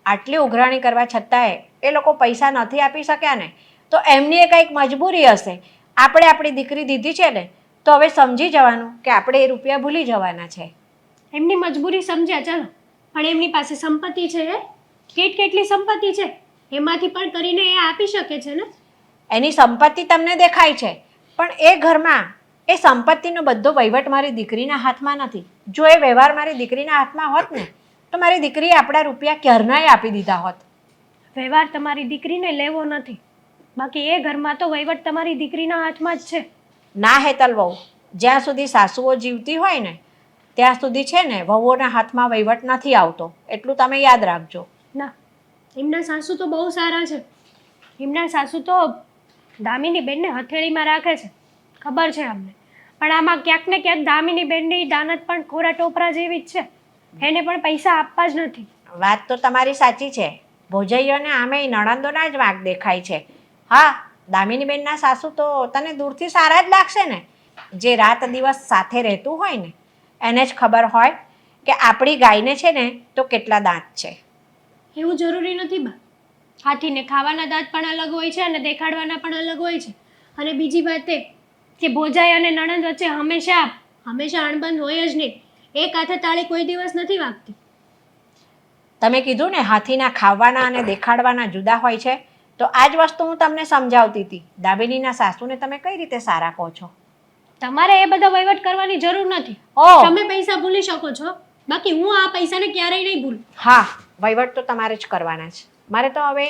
આટલી ઉઘરાણી કરવા છતાંય એ લોકો પૈસા નથી આપી શક્યા ને. તો એમની એ કંઈક મજબૂરી હશે. આપણે આપણી દીકરી દીધી છે ને તો હવે સમજી જવાનું કે આપણે એ રૂપિયા ભૂલી જવાના છે. એમની મજબૂરી સમજ્યા ચાલો, પણ એમની પાસે સંપત્તિ છે, કેટલી સંપત્તિ છે, એમાંથી પણ કરીને એ આપી શકે છે ને. એની સંપત્તિ તમને દેખાય છે, પણ એ ઘરમાં એ સંપત્તિનો બધો વહીવટ મારી દીકરીના હાથમાં નથી. જો એ વ્યવહાર મારી દીકરીના હાથમાં હોત ને તો મારી દીકરીએ આપણા રૂપિયા ક્યારનાય આપી દીધા હોત. વ્યવહાર તમારી દીકરીને લેવો નથી, બાકી એ ઘરમાં તો વહીવટ તમારી દીકરીના હાથમાં જ છે. ના હેતલ વહુ, જ્યાં સુધી સાસુઓ જીવતી હોય ને ત્યાં સુધી છે ને વહુઓના હાથમાં વહીવટ નથી આવતો, એટલું તમે યાદ રાખજો. ના, એમના સાસુ તો બહુ સારા છે. એમના સાસુ તો દામિની બેનને હથેળીમાં રાખે છે, ખબર છે અમને. પણ આમાં ક્યાંક ને ક્યાંક દામિની બેનની દાનત પણ કોરા ટોપરા જેવી જ છે. એને પણ પૈસા આપવા જ નથી. વાત તો તમારી સાચી છે. ભોજૈયોને આમે નણંદોના જ વાંક દેખાય છે. હા, દામિનીબેનના સાસુ તો તને દૂરથી સારા જ લાગશે ને. જે રાત દિવસ સાથે રહેતું હોય ને એને જ ખબર હોય કે આપણી ગાયને છે ને તો કેટલા દાંત છે. એવું જરૂરી નથી બા. હાથીને ખાવાના દાંત પણ અલગ હોય છે અને દેખાડવાના પણ અલગ હોય છે. અને બીજી વાત એ કે ભોજાઈ અને નણંદ વચ્ચે હંમેશા અણબંધ હોય જ નહીં. એક હાથે તાળી કોઈ દિવસ નથી વાગતી. તમે કીધું ને હાથીના ખાવાના અને દેખાડવાના જુદા હોય છે, તો આ જ વસ્તુ હું તમને સમજાવતી હતી. દામિનીના સાસુને તમે કઈ રીતે સારા કહો છો? તમારે એ બધો વહીવટ કરવાની જરૂર નથી. ઓહ! તમે પૈસા ભૂલી શકો છો, બાકી હું આ પૈસાને ક્યારેય નહીં ભૂલું. હા, વહીવટ તો તમારે જ કરવાના છે. મારે તો હવે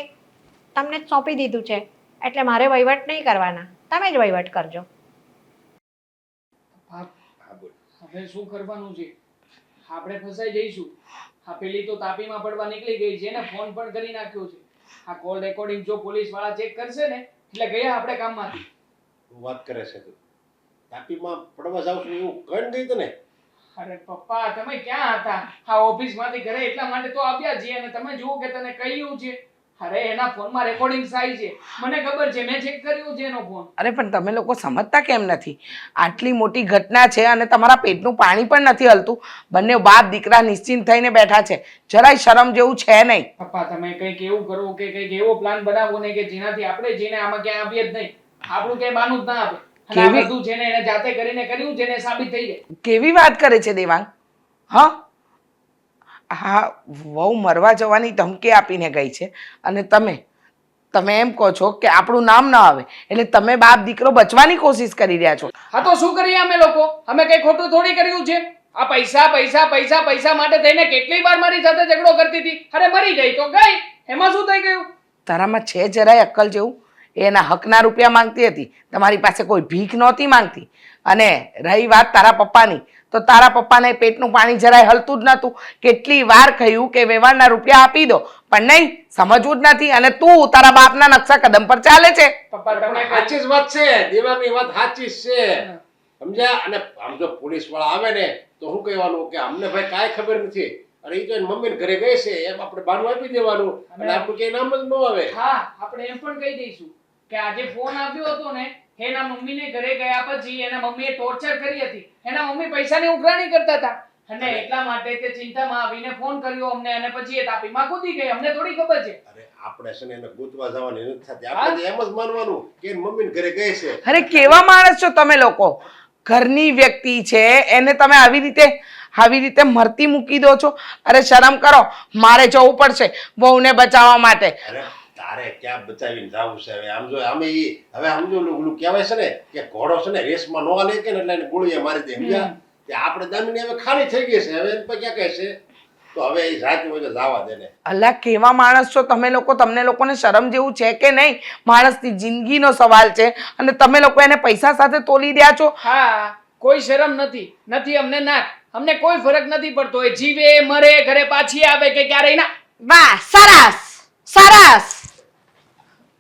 તમને જ સોંપી દીધું છે, એટલે મારે વહીવટ નહીં કરવાના, તમે જ વહીવટ કરજો. હવે શું કરવાનું છે? આપણે ફસાઈ જઈશું. આ પેલી તો તાપીમાં પડવા નીકળી ગઈ છે ને ફોન પણ કરી નાખ્યો છે. આ કોલ રેકોર્ડિંગ જો પોલીસ વાળા ચેક કરશે ને એટલે ગયા આપણે કામમાંથી. શું વાત કરે છે તું? તાપીમાં પડવા જાવ છું એવું કઈ ગઈ તને? અરે પપ્પા, તમે ક્યાં હતા? આ ઓફિસમાંથી ઘરે એટલા માટે તો આવ્યા છીએ અને તમે જુઓ કે તને કહ્યું છે. અરે એના ફોનમાં રેકોર્ડિંગ આવી છે, મને ખબર છે, મેં ચેક કર્યો છે એનો ફોન. અરે પણ તમે લોકો સમજતા કેમ નથી? આટલી મોટી ઘટના છે અને તમારા પેટનું પાણી પણ નથી હલતું. બંને બાપ દીકરા નિશ્ચિંત થઈને બેઠા છે, જરાય શરમ જેવું છે નહીં. પપ્પા, તમે કંઈક એવું કરો કે કંઈક એવો પ્લાન બનાવો ને કે જેનાથી આપણે જઈને આમાં ક્યાં આવીએ જ નહીં. આપણું ક્યાંય બાનું જ ના આવે. અને આ બધું છે ને એને જાતે કરીને કર્યું છે ને સાબિત થઈ જાય. કેવી વાત કરે છે દેવાંગ? હા, વહુ મરવા જવાની ધમકી આપીને ગઈ છે અને તમે એમ કહો છો કે આપણું નામ ના આવે, એટલે તમે બાપ દીકરો બચવાની કોશિશ કરી રહ્યા છો. હા તો શું કરીએ અમે લોકો? અમે કઈ ખોટું થોડી કર્યું છે? આ પૈસા પૈસા પૈસા પૈસા માટે થઈને કેટલી વાર મારી સાથે ઝઘડો કરતી હતી. અરે મરી ગઈ તો ગઈ, એમાં શું થઈ ગયું? તારામાં છે જરાય અક્કલ જેવું? એના હકના રૂપિયા માંગતી હતી, તમારી પાસે કોઈ ભીખ નહોતી માંગતી. અને રહી વાત તારા પપ્પાની, તો તારા પપ્પાને પેટનું પાણી જરાય હલતું જ નહોતું. કેટલી વાર કહ્યું કે વ્યવહારના રૂપિયા આપી દો, પણ નહીં, સમજવું જ નથી. અને તું તારા બાપના નકશા કદમ પર ચાલે છે. પપ્પા, તમે સાચી જ વાત છે, દેવાની વાત સાચી જ છે, સમજ્યા? અને આમ જો પોલીસ વાળા આવે ને તો શું કહેવાનું કે અમને ભાઈ કાંઈ ખબર નથી, અને એ તો એની મમ્મીને ઘરે ગઈ છે એમ આપણે બાનું આપી દેવાનું, અને આપણું કઈ નામ જ ન આવે. હા, આપણે એમ પણ કહી દઈશું કે આજે ફોન આવ્યો હતો ને એના મમ્મીને ઘરે ગયા પછી એના મમ્મીએ ટોર્ચર કરી હતી. એના મમ્મી પૈસાની ઉઘરાણી કરતા હતા અને એટલા માટે તે ચિંતામાં આવીને ફોન કર્યો અમને અને પછી એ તાપીમાં કૂદી ગઈ. અમને થોડી ખબર છે. અરે આપણે છે ને એને ગોતવા જવાની નથી થતી, આપણે એમ જ માનવાનું કે એની મમ્મીને ઘરે ગઈ છે. અરે કેવા માણસ છો તમે લોકો? ઘરની વ્યક્તિ છે એને તમે આવી રીતે મરતી મૂકી દો છો. અરે શરમ કરો, મારે જવું પડશે વહુને બચાવવા માટે. અરે તારે ક્યાં બચાવીને જાવું છે હવે? આમ જો આમે હવે સમજો ઓલું કહેવાય છે ને કે ઘોડો છે ને રેસમાં નો હાલે કે ને એટલે એને ગોળીએ મારી દે, સમજ્યા? તે આપણે દામિની હવે ખાલી થઈ ગઈ છે, હવે એને પર ક્યાં કહે છે? તો હવે એ જાતિ હોય તો જવા દે ને. અલ્લા કેવા માણસ છો તમે લોકો? તમને લોકોને શરમ જેવું છે કે નહીં? માણસની જિંદગીનો સવાલ છે અને તમે લોકો એને પૈસા સાથે તોલી રહ્યા છો. હા, કોઈ શરમ નથી અમને. ના, અમને કોઈ ફરક નથી પડતો. એ જીવે મરે ઘરે પાછી આવે કે ક્યારેય ના. વાહ, સરસ સરસ,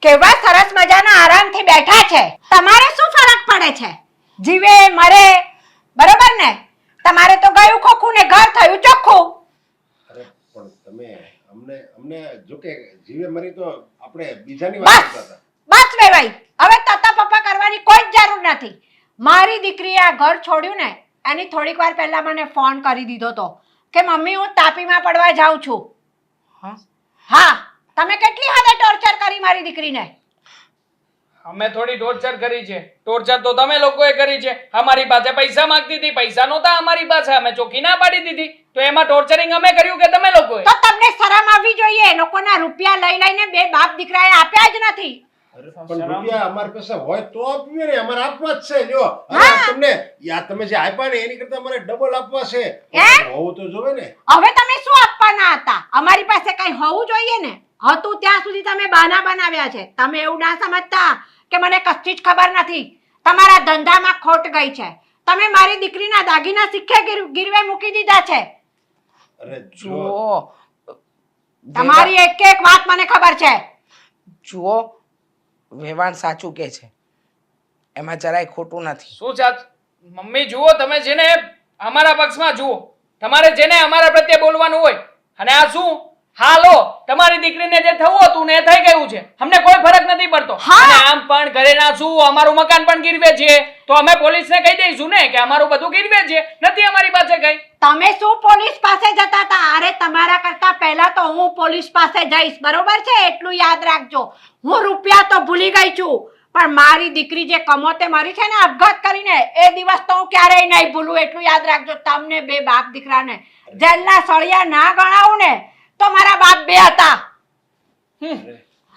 કેવા સરસ મજાના આરામથી બેઠા છે. તમારે શું ફરક પડે છે? જીવે મરે, બરોબર ને? તમારે તો ગયું ખોખું ને ઘર થયું ચોખ્ખું. અરે પણ તમે અમને જો કે જીવે મરી તો આપણે બીજાની વાત કરતા હતા. બસ વેવાઈ, હવે તતા પપ્પા કરવાની કોઈ જ જરૂર નથી. મારી દીકરીએ આ ઘર છોડ્યું ને એની થોડીક વાર પહેલા મને ફોન કરી દીધો તો કે મમ્મી હું તાપીમાં પડવા જાઉં છું. હા, તમે કેટલી હદે ટોર્ચર કરી મારી દીકરીને? અમે થોડી ટોર્ચર કરી છે. ટોર્ચર તો તમે લોકોએ કરી છે. અમારી પાસે પૈસા માંગતી હતી, પૈસા નહોતા અમારી પાસે, અમે ચોખ્ખી ના પાડી દીધી. તો એમાં ટોર્ચરિંગ અમે કર્યું કે તમે લોકોએ? તો તમને શરમ આવવી જોઈએ. લોકોના રૂપિયા લઈ લઈને બે બાપ દીકરાએ આપ્યા જ નથી. પણ રૂપિયા અમારી પાસે હોય તો આપીએ ને, અમારે આપવા જ છે. લ્યો હવે તમને તમે જે આપ્યા ને એની કરતા અમારે ડબલ આપવા છે. હોવું તો જોવે ને. હવે તમે શું આપવાના હતા? અમારી પાસે કઈ હોવું જોઈએ ને. હતું ત્યાં સુધી તમે બહાના બનાવ્યા છે. તમે એવું ના સમજતા કે મને કશી જ ખબર નથી. તમારા ધંધામાં ખોટ ગઈ છે. તમે મારી દીકરીના દાગીના સિક્કે ગીરવે મૂકી દીધા છે. અરે જુઓ તમારી એક એક વાત મને ખબર છે. જુઓ વેવાણ સાચું કે છે, એમાં જરાય ખોટું નથી. શું ચાચ મમ્મી જુઓ, તમે જેને અમારા પક્ષમાં જુઓ, તમારે જેને અમારા પ્રત્યે બોલવાનું હોય. અને આ શું હાલો, તમારી દીકરીને જે થવું હતું ને એ થઈ ગયું છે. અમને કોઈ ફરક નથી પડતો. અને આમ પણ ઘરે ના શું, અમારું મકાન પણ ગીરવે છે. તો અમે પોલીસને કહી દઈશું ને કે અમારું બધું ગીરવે છે, નથી અમારી પાસે કઈ. તમે શું પોલીસ પાસે જતા હતા? અરે તમારા કરતા પહેલા તો હું પોલીસ પાસે જઈશ, બરોબર છે? એટલું યાદ રાખજો. હું રૂપિયા તો ભૂલી ગઈ છું, પણ મારી દીકરી જે કમોતે મરી છે ને આપઘાત કરીને, એ દિવસ તો હું ક્યારેય નહીં ભૂલું. એટલું યાદ રાખજો. તમને બે બાપ દીકરાને જેલના સળિયા ના ગણાવું ને તો મારા બાપ બે હતા.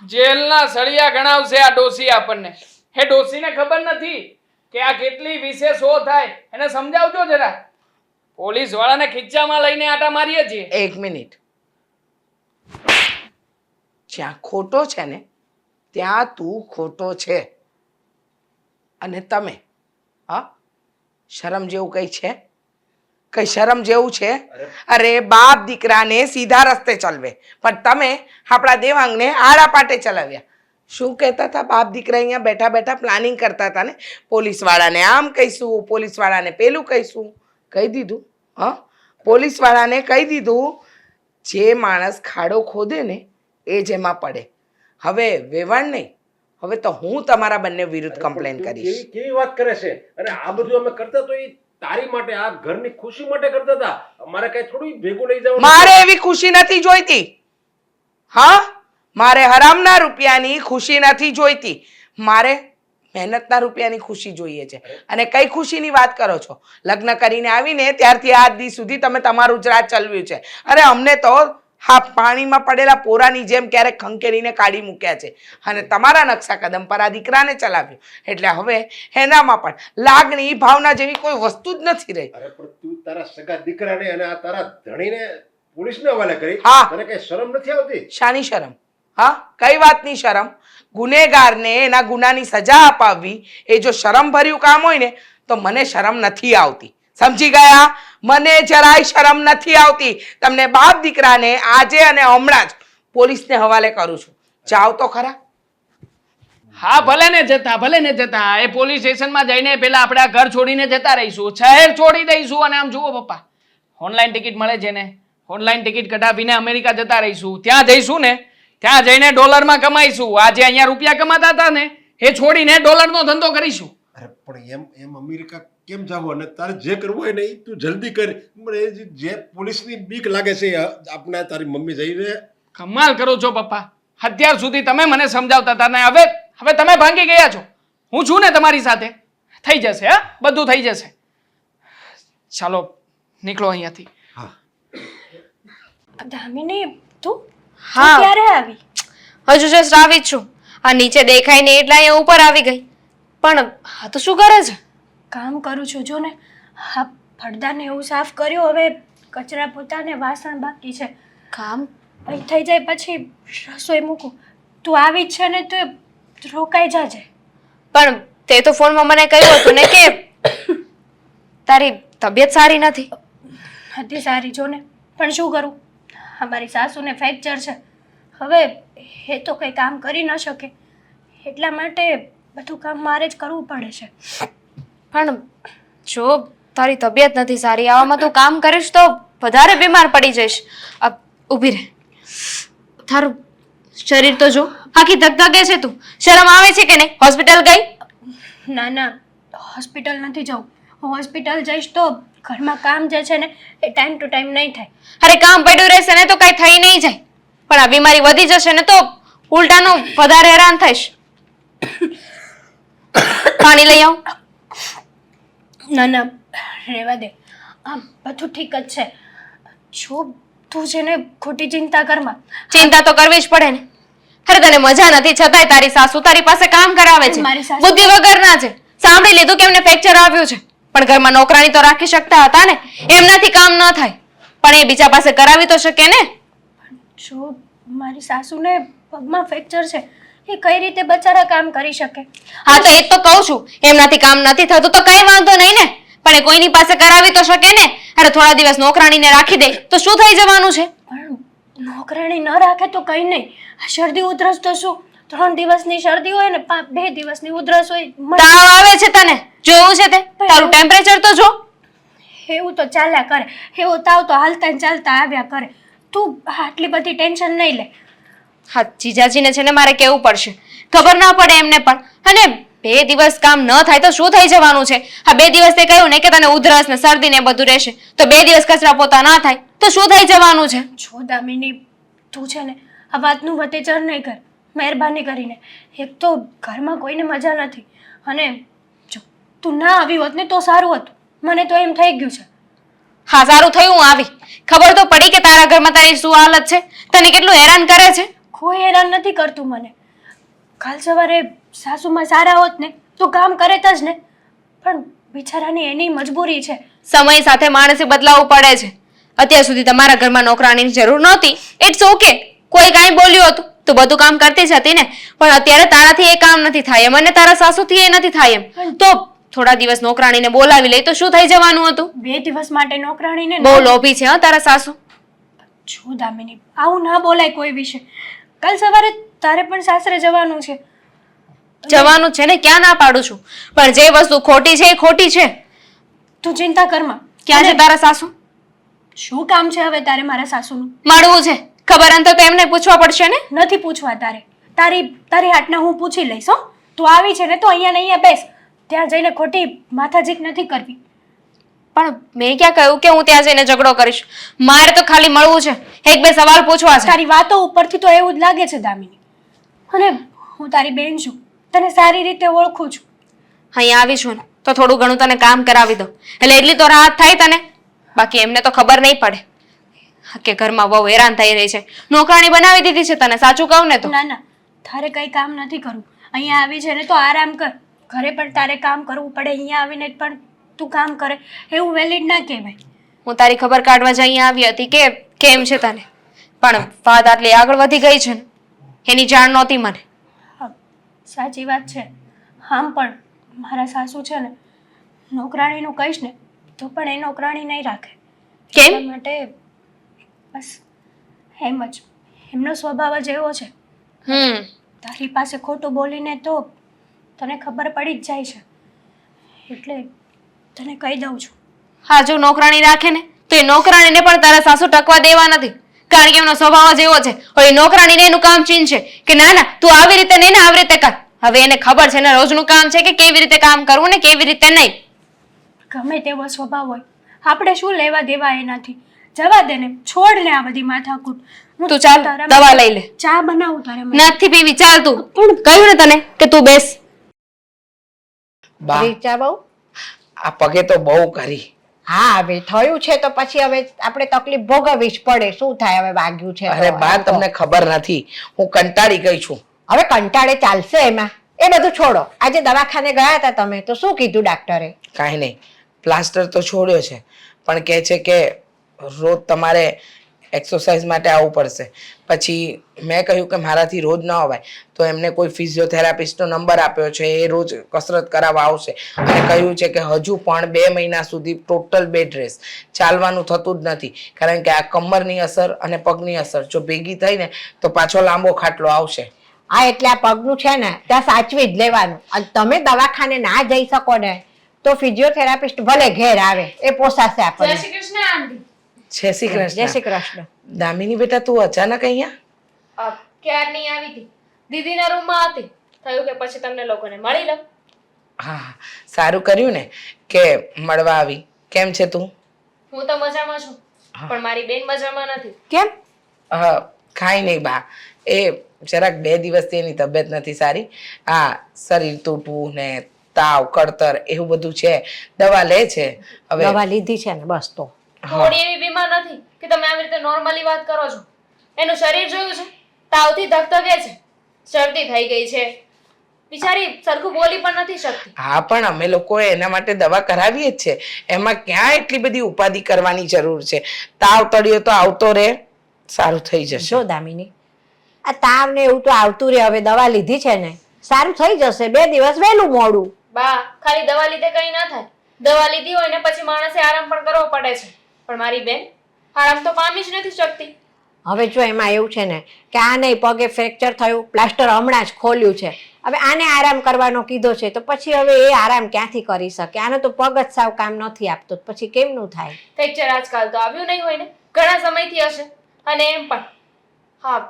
જેલના સળિયા ગણાવશે આ ડોસી આપણને. એ ડોસીને ખબર નથી કે આ કેટલી વિશેષ હો થાય. એને સમજાવજો જરા. પોલીસ વાળાને ખીચામાં લઈને આટા મારીએ છીએ. એક મિનિટ, જ્યાં ખોટો છે ને ત્યાં તું ખોટો છે. અને તમે હા, શરમ જેવું કઈ છે? કઈ શરમ જેવું છે? અરે બાપ દીકરાને સીધા રસ્તે ચલવે, પણ તમે આપણા દેવાંગને આડા પાટે ચલાવ્યા. શું કહેતા હતા બાપ દીકરા? અહીંયા બેઠા બેઠા પ્લાનિંગ કરતા હતા ને, પોલીસ વાળાને આમ કહીશું, પોલીસ વાળાને પેલું કહીશું. કહી દીધું. હા, પોલીસ વાળાને કહી દીધું. જે માણસ ખાડો ખોદે ને એ જ એમાં પડે. હવે વેવાણ નહીં, હવે તો હું તમારા બંને વિરુદ્ધ કમ્પ્લેન કરીશ. કેવી વાત કરે છે? અને આ બધું અમે કરતા તો એ તારી માટે, આ ઘરની ખુશી માટે કરતા હતા. અમારે કઈ થોડું ભેગું લઈ જવાનું. મારે એવી ખુશી નથી જોઈતી. હા, મારે હરામના રૂપિયાની ખુશી નથી જોઈતી. મારે મહેનતના રૂપિયાની ખુશી જોઈએ છે. અને કઈ ખુશીની વાત કરો છો? લગ્ન કરીને આવીને ત્યારથી આજ દી સુધી તમે તમારું જ રાજ ચલાવ્યું છે. અરે અમને તો હા પાણીમાં પડેલા પોરાની જેમ ક્યારેક ખંખેરીને કાઢી મૂક્યા છે. અને તમારા નકશા કદમ પર આ દીકરાને ચલાવ્યું. એટલે હવે એનામાં પણ લાગણી ભાવના જેવી કોઈ વસ્તુ જ નથી રહી. અરે પણ તું તારા સગા દીકરાને અને આ તારા ધણીને પોલીસને હવાલે કરી. હા. તને કઈ શરમ નથી આવતી? શાની શરમ? હા, કઈ વાતની શરમ? ગુનેગારને એના ગુનાની સજા અપાવવી એ જો શરમ ભર્યું કામ હોય ને તો મને શરમ નથી આવતી. સમજી ગયા? મને જરાય શરમ નથી આવતી. તમને બાપ દીકરાને આજે અને હમણાં જ પોલીસને હવાલે કરું છું. જાઓ તો ખરા. હા ભલે ને જતા, ભલે ને જતા. એ પોલીસ સ્ટેશનમાં જઈને પેલા આપણે આ ઘર છોડીને જતા રહીશું, શહેર છોડી દઈશું. અને આમ જુઓ પપ્પા, ઓનલાઈન ટિકિટ મળે છે ને, ઓનલાઈન ટિકિટ કઢાવીને અમેરિકા જતા રહીશું. ત્યાં જઈશું ને, ત્યાં જઈને ડોલરમાં કમાઈશું. આજે અહીંયા રૂપિયા કમાતા હતા ને એ છોડીને ડોલરનો ધંધો કરીશું. અરે પણ એમ અમેરિકા કેમ જાવ? અને તારે જે કરવું હોય ને એ તું જલ્દી કર. મને જે પોલીસની બીક લાગે છે આપણે તારી મમ્મી જઈને. કમાલ કરો છો પપ્પા. અત્યાર સુધી તમે મને સમજાવતા હતા ને હવે તમે ભાંગી ગયા છો. હું છું ને તમારી સાથે. થઈ જશે, હા, બધું થઈ જશે. ચાલો નીકળો અહીંયાથી. દામિની તું હા. ક્યારે આવી? હજુ જસ્ટ આવી જ છું. આ નીચે દેખાય ને એટલે અહીંયા ઉપર આવી ગઈ. પણ આ તો શું કરે છે? કામ કરું છું જો ને. હા, પડદાને એવું સાફ કર્યું, હવે કચરા પોતાને વાસણ બાકી છે. કામ અહીં થઈ જાય પછી રસોઈ મૂકું. તું આવી જ છે ને તો રોકાઈ જાજે. પણ તે તો ફોનમાં મને કહ્યું હતું ને કે તારી તબિયત સારી નથી. હતી સારી જો ને, પણ શું કરું, અમારી સાસુને ફ્રેક્ચર છે. હવે એ તો કંઈ કામ કરી ન શકે, એટલા માટે બધું કામ મારે જ કરવું પડે છે. પણ જો તારી તબિયત નથી સારી, આવામાં તું કામ કરીશ તો વધારે બીમાર પડી જઈશ. ઊભી રહે. તારું શરીર તો જો આખી ધગધગે છે. તું શરમ આવે છે કે નહીં? હોસ્પિટલ ગઈ? ના ના, હોસ્પિટલ નથી જવું. હું હોસ્પિટલ જઈશ તો ઘરમાં કામ જે છે ને એ ટાઈમ ટુ ટાઈમ નહીં થાય. અરે કામ પડ્યું રહેશે ને તો કઈ થઈ નહીં જાય, પણ આ બીમારી વધી જશે ને તો ઉલટાનું વધારે હેરાન થઈશ. પાણી લઈ આવ. ના ના રહેવા દે, આમ બધું ઠીક જ છે. જો તું છે ને ખોટી ચિંતા કરમાં. ચિંતા તો કરવી જ પડે ને. અરે તને મજા નથી છતાંય તારી સાસુ તારી પાસે કામ કરાવે છે. મારી સાસુ- બુદ્ધિ વગરના છે. સાંભળી લીધું કે એમને ફ્રેક્ચર આવ્યું છે, પણ ઘરમાં નોકરાણી તો રાખી શકતા હતા ને. એમનાથી કામ ન થાય, પણ એ બીજા પાસે કરાવી તો શકે ને. જો મારી સાસુને પગમાં ફ્રેક્ચર છે, એ કઈ રીતે બચારા કામ કરી શકે? હા તો એ જ તો કહું છું, એમનાથી કામ નથી થતું તો કઈ વાંધો નહીં ને, પણ એ કોઈની પાસે કરાવી તો શકે ને. અરે થોડા દિવસ નોકરાણીને રાખી દે તો શું થઈ જવાનું છે? પણ નોકરાણી ન રાખે તો કઈ નહીં. આ શરદી ઉધરસ તો શું 3 દિવસની શરદી હોય ને 2 દિવસની ઉધરસ હોય. તાવ આવે છે તને? જોયું છે તે? તારું ટેમ્પરેચર તો જો. એવું તો ચાલ્યા કરે, એવો તાવ તો હાલતા ને ચાલતા આવ્યા કરે. તું આટલી બધી ટેન્શન નહીં લે. હા જીજાજીને છે ને મારે કહેવું પડશે, ખબર ના પડે એમને પણ. અને 2 દિવસ કામ ન થાય તો શું થઈ જવાનું છે? હા 2 દિવસ તે કહ્યું ને કે તને ઉધરસ ને શરદી ને બધું રહેશે, તો 2 દિવસ કચરા પોતા ના થાય તો શું થઈ જવાનું છે? જો દામિની, તું છે ને આ વાતનું વતેચર નહીં કર, મહેરબાની કરીને. એક તો ઘરમાં કોઈને મજા નથી, અને જો તું ના આવી હોત ને તો સારું હતું. મને તો એમ થઈ ગયું છે. હા સારું થયું હું આવી. ખબર તો પડી કે તારા ઘરમાં તારી શું હાલત છે, તને કેટલું હેરાન કરે છે. કોઈ હેરાન નથી કરતું મને. કાલ સવારે સાસુમાં સારા હોત ને તો કામ કરે જ ને, પણ બિચારાની એની મજબૂરી છે. સમય સાથે માણસે બદલાવવું પડે છે. અત્યાર સુધી તમારા ઘરમાં નોકરાણીની જરૂર નહોતી, ઇટ્સ ઓકે. કોઈ કાંઈ બોલ્યું હતું તું બધું કામ કરતી જ હતી ને, પણ અત્યારે તારાથી એ કામ નથી થાય એમ, અને તારા સાસુથી એ નથી થાય એમ. તો થોડા દિવસ નોકરાણીને બોલાવી લઈ તો શું થઈ જવાનું હતું? 2 દિવસ માટે નોકરાણીને બહુ લોભી છે હો તારા સાસુ. જો દામિની, આવું ના બોલાય કોઈ વિશે. કાલ સવારે તારે પણ સાસરે જવાનું છે. જવાનું છે ને, ક્યાં ના પાડું છું, પણ જે વસ્તુ ખોટી છે એ ખોટી છે. તું ચિંતા કરમાં. ક્યાં છે તારા સાસુ? શું કામ છે હવે તારે મારા સાસુનું? મળવું છે, ખબર અંતર તો એમને પૂછવા પડશે ને. નથી પૂછવા તારે. તારી હાટના હું પૂછી લઈશ હો. તું આવી છે ને તો અહીંયા ને અહીંયા બેસ. ત્યાં જઈને ખોટી માથાજીક નથી કરવી. પણ મેં ક્યાં કહ્યું કે હું ત્યાં જઈને ઝઘડો કરીશ? મારે તો ખાલી મળવું છે, 1-2 સવાલ પૂછવા છે. તારી વાતો ઉપરથી તો એવું જ લાગે છે દામિની. અને હું તારી બેન છું, તને સારી રીતે ઓળખું છું. અહીંયા આવી છું ને તો થોડું ઘણું તને કામ કરાવી દો, એટલે એટલી તો રાહત થાય તને. બાકી એમને તો ખબર નહીં પડે કે ઘરમાં બહુ હેરાન થઈ રહી છે. નોકરાણી બનાવી દીધી છે તને, સાચું કહું ને તો. ના ના, તારે કઈ કામ નથી કરવું. અહીંયા આવી છે ને તો આરામ કર. ઘરે પણ તારે કામ કરવું પડે, અહીંયા આવીને પણ તું કામ કરે એવું વેલિડ ના કહેવાય. હું તારી ખબર કાઢવા જ અહીંયા આવી હતી કે કેમ છે તને, પણ વાત આટલી આગળ વધી ગઈ છે ને એની જાણ નહોતી મને. હા, સાચી વાત છે. આમ પણ મારા સાસુ છે ને, નોકરાણીનું કહીશ ને તો પણ એ નોકરાણી નહીં રાખે. કેમ? એટલા માટે બસ એમ જ એમનો સ્વભાવ જ એવો છે. તારી પાસે ખોટું બોલીને તો તને ખબર પડી જ જાય છે, એટલે તને કહી દઉં છું. હા જો નોકરાણી રાખે ને તો એ નોકરાણીને પણ તારા સાસુ ટકવા દેવા નથી, કારણ કે એમનો સ્વભાવ જ એવો છે. હવે એ નોકરાણીને એનું કામ ચીન છે કે ના ના તું આવી રીતે નહીં ને આવી રીતે કર. હવે એને ખબર છે ને રોજનું કામ છે કે કેવી રીતે કામ કરવું ને કેવી રીતે નહીં. ગમે તેવો સ્વભાવ હોય, આપણે શું લેવા દેવા એનાથી? જવા દે ને, છોડ ને આ બધી માથાકૂટ. તું ચાલ દવા લઈ લે. ચા બનાવું તારે માટે. નથી પીવી, ચાલ તું. પણ કહ્યું ને તને કે તું બેસ. બા રીચા બહુ આ પગે તો બહુ કરી. હા હવે થયું છે તો પછી હવે આપણે તકલીફ ભોગવવી જ પડે. શું થાય હવે, વાગ્યું છે તો. અરે બા તમને ખબર નથી, હું કંટાળી ગઈ છું. હવે કંટાળે ચાલશે એમાં, એ બધું છોડો. આજે દવાખાને ગયા હતા તમે તો શું કીધું ડાક્ટરે? કાંઈ નહીં, પ્લાસ્ટર તો છોડ્યો છે, પણ કહે છે કે રોજ તમારે એક્સરસાઇઝ માટે આવવું પડશે. પછી મેં કહ્યું કે મારાથી રોજ ન અવાય, તો એમને કોઈ ફિઝિયોથેરાપિસ્ટનો નંબર આપ્યો છે, એ રોજ કસરત કરાવવા આવશે. અને કહ્યું છે કે હજુ પણ 2 મહિના સુધી ટોટલ બેડ રેસ્ટ, ચાલવાનું થતું જ નથી, કારણ કે આ કમરની અસર અને પગની અસર જો ભેગી થઈને તો પાછો લાંબો ખાટલો આવશે. હા એટલે આ પગનું છે ને ત્યાં સાચવી જ લેવાનું. અને તમે દવાખાને ના જઈ શકો ને તો ફિઝિયોથેરાપિસ્ટ ભલે ઘેર આવે, એ પોસાશે આપણને. જય શ્રી જય કૃષ્ણ. શ્રી કૃષ્ણ. દામિની બેટા તું અચાનક અહીંયા? ક્યારની આવી હતી, દીદીના રૂમમાં હતી, થયું કે પછી તમને લોકોને મળી લઉં. હા સારું કર્યું ને કે મળવા આવી. કેમ છે તું? હું તો મજામાં છું, પણ મારી બેન મજામાં નથી. કેમ? કાંઈ નહીં બા, એ જરાક 2 દિવસથી એની તબિયત નથી સારી. હા, શરીર તૂટવું ને તાવ કળતર એવું બધું છે. દવા લે છે હવે. દવા લીધી છે ને બસ તો. થોડી એવી બીમાર નથી કે તમે આવી રીતે નોર્મલી વાત કરો છો. એનું શરીર જોયું છે, તાવથી ધગધગે છે, શરદી થઈ ગઈ છે, બિચારી સરખું બોલી પણ નથી શકતી. હા, પણ અમે લોકોએ એના માટે દવા કરાવીએ જ છે. એમાં ક્યાં એટલી બધી ઉપાધિ કરવાની જરૂર છે? તાવ તળિયો તો આવતો રહે, સારું થઈ જશે. જો દામિની, આ તાવ ને એવું તો આવતું રહે. હવે દવા લીધી છે ને, સારું થઈ જશે. 2 દિવસ વહેલું મોડું. બા, ખાલી દવા લીધે કઈ ના થાય. દવા લીધી હોય ને પછી માણસે આરામ પણ કરવો પડે છે. પણ મારી બેન આરામ તો પામી જ નથી શકતી. હવે જો એમાં એવું છે ને કે આ નહીં, પગે ફ્રેક્ચર થયું, પ્લાસ્ટર હમણાં જ ખોલ્યું છે. હવે આને આરામ કરવાનો કીધો છે તો પછી હવે એ આરામ ક્યાંથી કરી શકે? આનો તો પગ જ સાવ કામ નથી આપતો, પછી કેમનું થાય? ફ્રેક્ચર આજકાલ તો આવ્યું નહીં હોય ને, ઘણા સમયથી હશે. અને એમ પણ હા,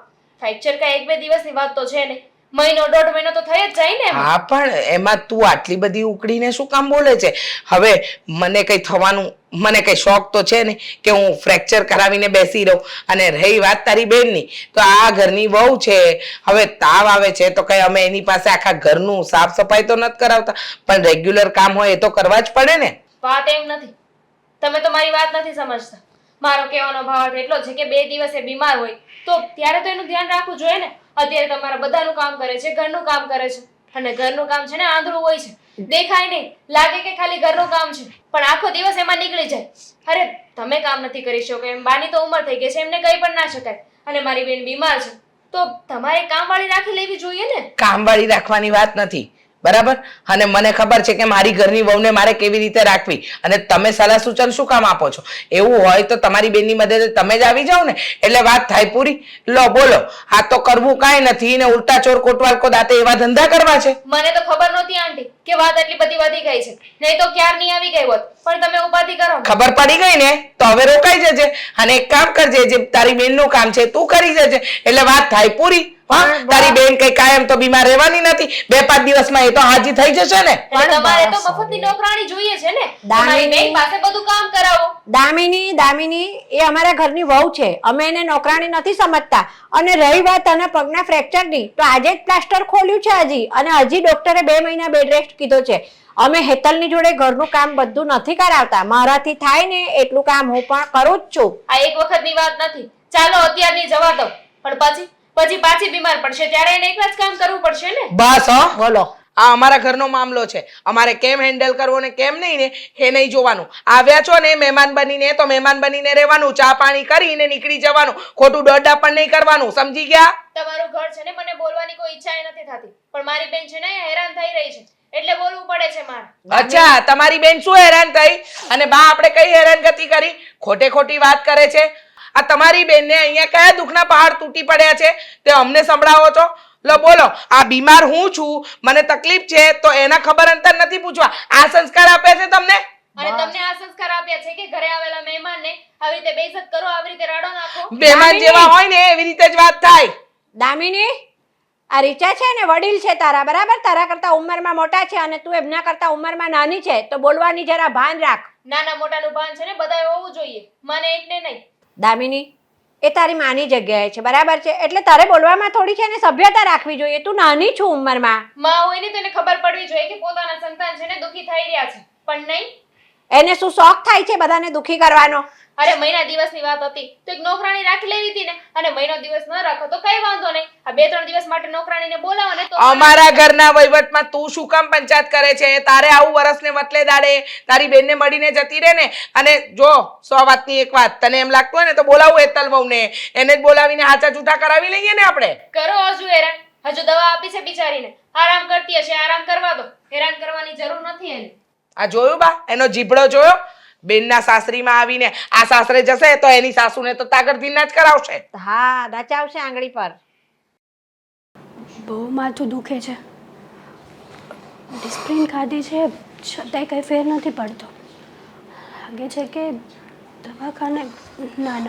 ફ્રેક્ચર કઈ 1-2 દિવસની વાત તો છે નહીં, મહિનો 1.5 મહિનો તો થઈ જ જાય ને એમાં. હા, પણ એમાં તું આટલી બધી ઉકળીને શું કામ બોલે છે? હવે મને કઈ થવાનું, મને કઈ શોખ તો છે ને કે હું ફ્રેક્ચર કરાવીને બેસી રહું. અને રહી વાત તારી બેનની, તો આ ઘરની વહુ છે. હવે તાવ આવે છે તો કઈ અમે એની પાસે આખા ઘરનું સાફ સફાઈ તો નથી કરાવતા, પણ રેગ્યુલર કામ હોય એ તો કરવા જ પડે ને. વાત એમ નથી, તમે તો મારી વાત નથી સમજતા. મારો કહેવાનો ભાવ એટલો છે કે 2 દિવસ એ બીમાર હોય તો ત્યારે તો એનું ધ્યાન રાખવું જોઈએ ને. અત્યારે તમારા બધાનું કામ કરે છે, ઘરનું કામ કરે છે. અને ઘરનું કામ છે ને આંધળું હોય છે, દેખાય નહીં, લાગે કે ખાલી ઘરનું કામ છે, પણ આખો દિવસ એમાં નીકળી જાય. અરે તમે કામ નથી કરી શકો એમ, બાની તો ઉંમર થઈ ગઈ છે, એમને કંઈ પણ ના શકાય. અને મારી બેન બીમાર છે તો તમારે કામવાળી રાખી લેવી જોઈએ ને. કામવાળી રાખવાની વાત નથી, બરાબર? અને મને ખબર છે કે મારી ઘરની વહુને મારે કેવી રીતે રાખવી. અને તમે સલાહ સૂચન શું કામ આપો છો? એવું હોય તો તમારી બેનની મદદે તમે જ આવી જાઓ ને, એટલે વાત થાય પૂરી. લો બોલો, આ તો કરવું કાંઈ નથી ને ઉલટા ચોર કોટવાલ કો દાતે એવા ધંધા કરવા છે. મને તો ખબર નહોતી આંટી કે વાત એટલી બધી વધી ગઈ છે, નહીં તો ક્યારની આવી ગઈ હોત. પણ તમે ઉપાધિ કરો. ખબર પડી ગઈ ને તો હવે રોકાઈ જજે અને એક કામ કરજે, જે તારી બેનનું કામ છે તું કરી જજે, એટલે વાત થાય પૂરી. હા, તારી બેન કઈ કાયમ તો બીમાર રહેવાની નથી. 2-5 દિવસમાં એ તો હાજી થઈ જશે ને. પણ તમારે તો મફતની નોકરાણી જોઈએ છે ને. તમારી બેન પાસે બધું કામ કરાવો. દામિની એ અમારા ઘરની વહુ છે, અમે એને નોકરાણી નથી સમજતા. અને રહી વાત અને પગના ફ્રેક્ચરની, તો આજે જ પ્લાસ્ટર ખોલ્યું છે હજી, અને હજી ડોક્ટરે 2 મહિના બેડ રેસ્ટ કીધો છે. અમે હેતલની જોડે ઘરનું કામ બધું નથી કરાવતા. મારાથી થાય ને એટલું કામ હું પણ કરું જ છું. આ એક વખતની વાત નથી, ચાલો અત્યારની જવા દો. પણ પછી પાછી બીમાર પડશે ત્યારે એને એકલા જ કામ કરવું પડશે ને. બસ હો, બોલો. આ અમારા ઘરનો મામલો છે. અમારે કેમ હેન્ડલ કરવો ને કેમ નહીં ને એ નહીં જોવાનું. આવ્યા છો ને મહેમાન બનીને તો મહેમાન બનીને રહેવાનું, ચા પાણી કરીને નીકળી જવાનું, ખોટું દોડા પણ નહીં કરવાનું. સમજી ગયા? તમારું ઘર છે ને, મને બોલવાની કોઈ ઈચ્છા નથી થતી, પણ મારી બેન છે ને હેરાન થઈ રહી છે એટલે બોલવું પડે છે મારે. અચ્છા, તમારી બેન શું હેરાન થઈ? અને બા આપણે કઈ હેરાનગતિ કરી? ખોટે ખોટી વાત કરે છે. આ તમારી બેનને અહીંયા કયા દુઃખના પહાડ તૂટી પડ્યા છે તે અમને સંભળાવો છો? લો બોલો, આ બીમાર હું છું, મને તકલીફ છે તો એના ખબર અંતર નથી પૂછવા. આ સંસ્કાર આપ્યા છે તમને? અને તમને આ સંસ્કાર આપ્યા છે કે ઘરે આવેલા મહેમાનને આવી રીતે બેઇજ્જત કરો, આવી રીતે રાડો નાખો? મહેમાન જેવા હોય ને એવી રીતે જ વાત થાય. દામિની, આ રીચા છે ને વડીલ છે તારા, બરાબર? તારા કરતા ઉંમરમાં મોટા છે અને તું એમના કરતા ઉંમરમાં નાની છે, તો બોલવાની જરા ભાન રાખ. નાના મોટાનું ભાન છે ને બધાએ હોવું જોઈએ, મને એકને નહીં. દામિની, એ તારી માની જગ્યાએ છે, બરાબર છે? એટલે તારે બોલવામાં થોડી છે ને સભ્યતા રાખવી જોઈએ. તું નાની છું ઉંમરમાં. માં હોય ને તેને ખબર પડવી જોઈએ કે પોતાના સંતાન છે ને દુખી થઈ રહ્યા છે, પણ નહીં. એને શું શોખ થાય છે બધાને દુખી કરવાનો? અરે મહિના દિવસની વાત હતી તો એક નોકરાણી રાખી લેવી હતી ને, અને મહિનો દિવસ ન રાખો તો કઈ વાંધો નહીં. આ 2-3 દિવસ માટે નોકરાણીને બોલાવો ને તો. અમારા ઘરના વહીવટમાં તું શું કામ પંચાયત કરે છે? તારે આવું વરસને વતલે દાડે તારી બેનને મળીને જતી રહે ને. અને જો 100 વાતની એક વાત, તને એમ લાગતું હોય ને તો બોલાવું હેતલ વહુને, એને જ બોલાવીને હાચા જૂઠા કરાવી લઈએ ને આપણે. કરો હજુ હેરાન, હજુ દવા આપી છે બિચારીને, આરામ કરતી હશે, આરામ કરવા દો. હેરાન કરવાની જરૂર નથી એને. આ જોયું બા, એનો જીભડો જોયો? બેનના સાસરીમાં આવીને આ સાસરે જશે તો એની સાસુને તો તાગડધીના જ કરાવશે. હા, નચાવશે આંગળી પર. બહુ માથું દુખે છે, ડિસ્પ્રિન ખાધી છે છતાંય કંઈ ફેર નથી પડતો. લાગે છે કે દવાખાને, ના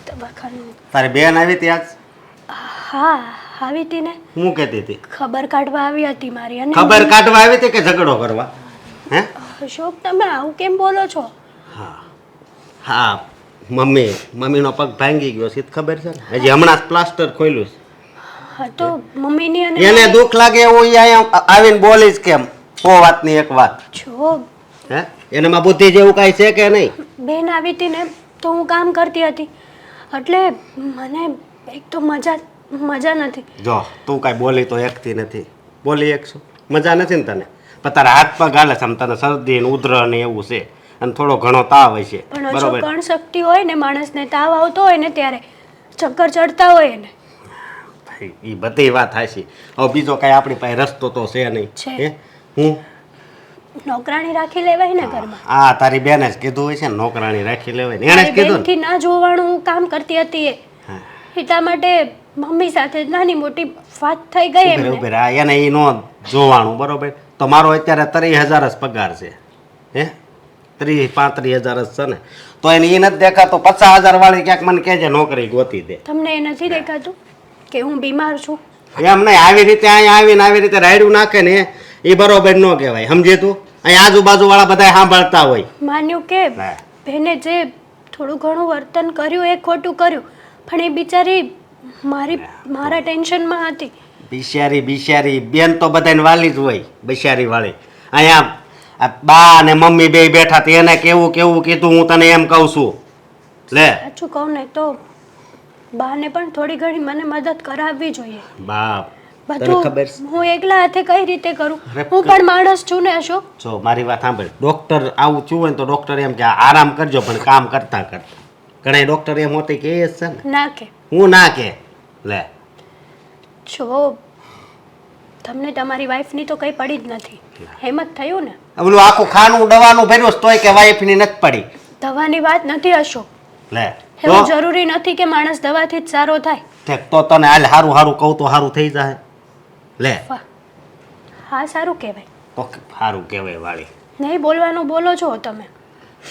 દવાખાને. તારી બેન આવી હતી આજ? હા આવી હતી ને. હું કહેતી હતી? ખબર કાઢવા આવી હતી મારી. અને ખબર કાઢવા આવી હતી કે ઝઘડો કરવા? હે અશોક, તમે આવું કેમ બોલો છો? હા, મમ્મીનો પગ ભાંગી ગયો છે, ખબર છે ને? હજી હમણાં જ પ્લાસ્ટર ખોલ્યું છે. હા તો મમ્મીની અને એને દુઃખ લાગે એવું ઈ અહીંયા આવીને બોલીશ કેમ? સો વાતની એક વાત. જો હે એનામાં બુદ્ધિ જેવું કાંઈ છે કે નહીં? બેન આવી હતી ને તો હું કામ કરતી હતી એટલે મને એક તો મજા નથી. જો તું કાંઈ બોલી તો એકથી નથી. બોલી એકશું મજા નથી ને તને? પણ તારા હાથ પગ હાલે છે આમ, તને શરદી ને ઉધર ને એવું છે અને થોડો ઘણો તાવ હોય છે, પણ જો કણ શક્તિ હોય ને માણસને તાવ આવતો હોય ને ત્યારે ચક્કર ચડતા હોય ને. એ બધી વાત હાચી. હવે બીજો કાંઈ આપણી પાસે રસ્તો તો છે નહીં. છે. હે હું નોકરાણી રાખી લેવાય ને ઘરમાં. આ તારી બેને જ કીધું હોય છે ને નોકરાણી રાખી લેવાય ને, એને જ કીધું ને. બેનથી ના જોવાનું હું કામ કરતી હતી એટલા માટે મમ્મી સાથે નાની મોટી વાત થઈ ગઈ ઉભી એમને. ઉભી રહે. એને એ નો જોવાનું બરોબર. તો મારો અત્યારે 30,000 જ પગાર છે. હે 30-35,000 જ છે ને, તો એને એ નથી દેખાતો 50,000 વાળી ક્યાંક મને કહેજે નોકરી ગોતી દે. તમને એ નથી દેખાતું કે હું બીમાર છું? એમ નહીં, આવી રીતે અહીંયા આવીને આવી રીતે રાયડું નાખે ને એ બરોબર ન કહેવાય, સમજે તું? અહીંયા આજુબાજુ વાળા બધા સાંભળતા હોય. માન્યું કે હા. બેને જે થોડું ઘણું વર્તન કર્યું એ ખોટું કર્યું, પણ એ બિચારી મારા ટેન્શનમાં હતી. બિચારી બેન તો બધાને વાલી જ હોય, બિચારી વાળી. અહીંયા આ બા અને મમ્મી બે બેઠા તો એને કેવું કીધું હું તને એમ કહું છું. લે સાચું કહું ને તો બાને પણ થોડી ઘણી મને મદદ કરાવવી જોઈએ. બાપ તને ખબર છે? બધું હું એકલા હાથે કઈ રીતે કરું? અરે હું પણ માણસ છું ને અશોક. જો મારી વાત સાંભળ, ડોક્ટર આવું થયું હોય ને તો ડોક્ટર એમ કે આરામ કરજો, પણ કામ કરતા ઘણા ડોક્ટર એમ હોતી કે એ જ છે ને. ના કે હું ના કે લે જો તમને તમારી વાઈફની તો કઈ પડી જ નથી, હેમત થયું ને? ઓલું આખું ખાનું દવાનું ભર્યું છે તોય કે વાઈફની નથી પડી. દવાની વાત નથી અશોક. લે એવું તો જરૂરી નથી કે માણસ દવાથી જ સારો થાય. ઠીક, તો તને હાલ હારું કહું તો હારું થઈ જાય. લે વાહ, હા સારું કહેવાય. તો હારું કહેવાય વાળી. નહીં બોલવાનું બોલો છો તમે.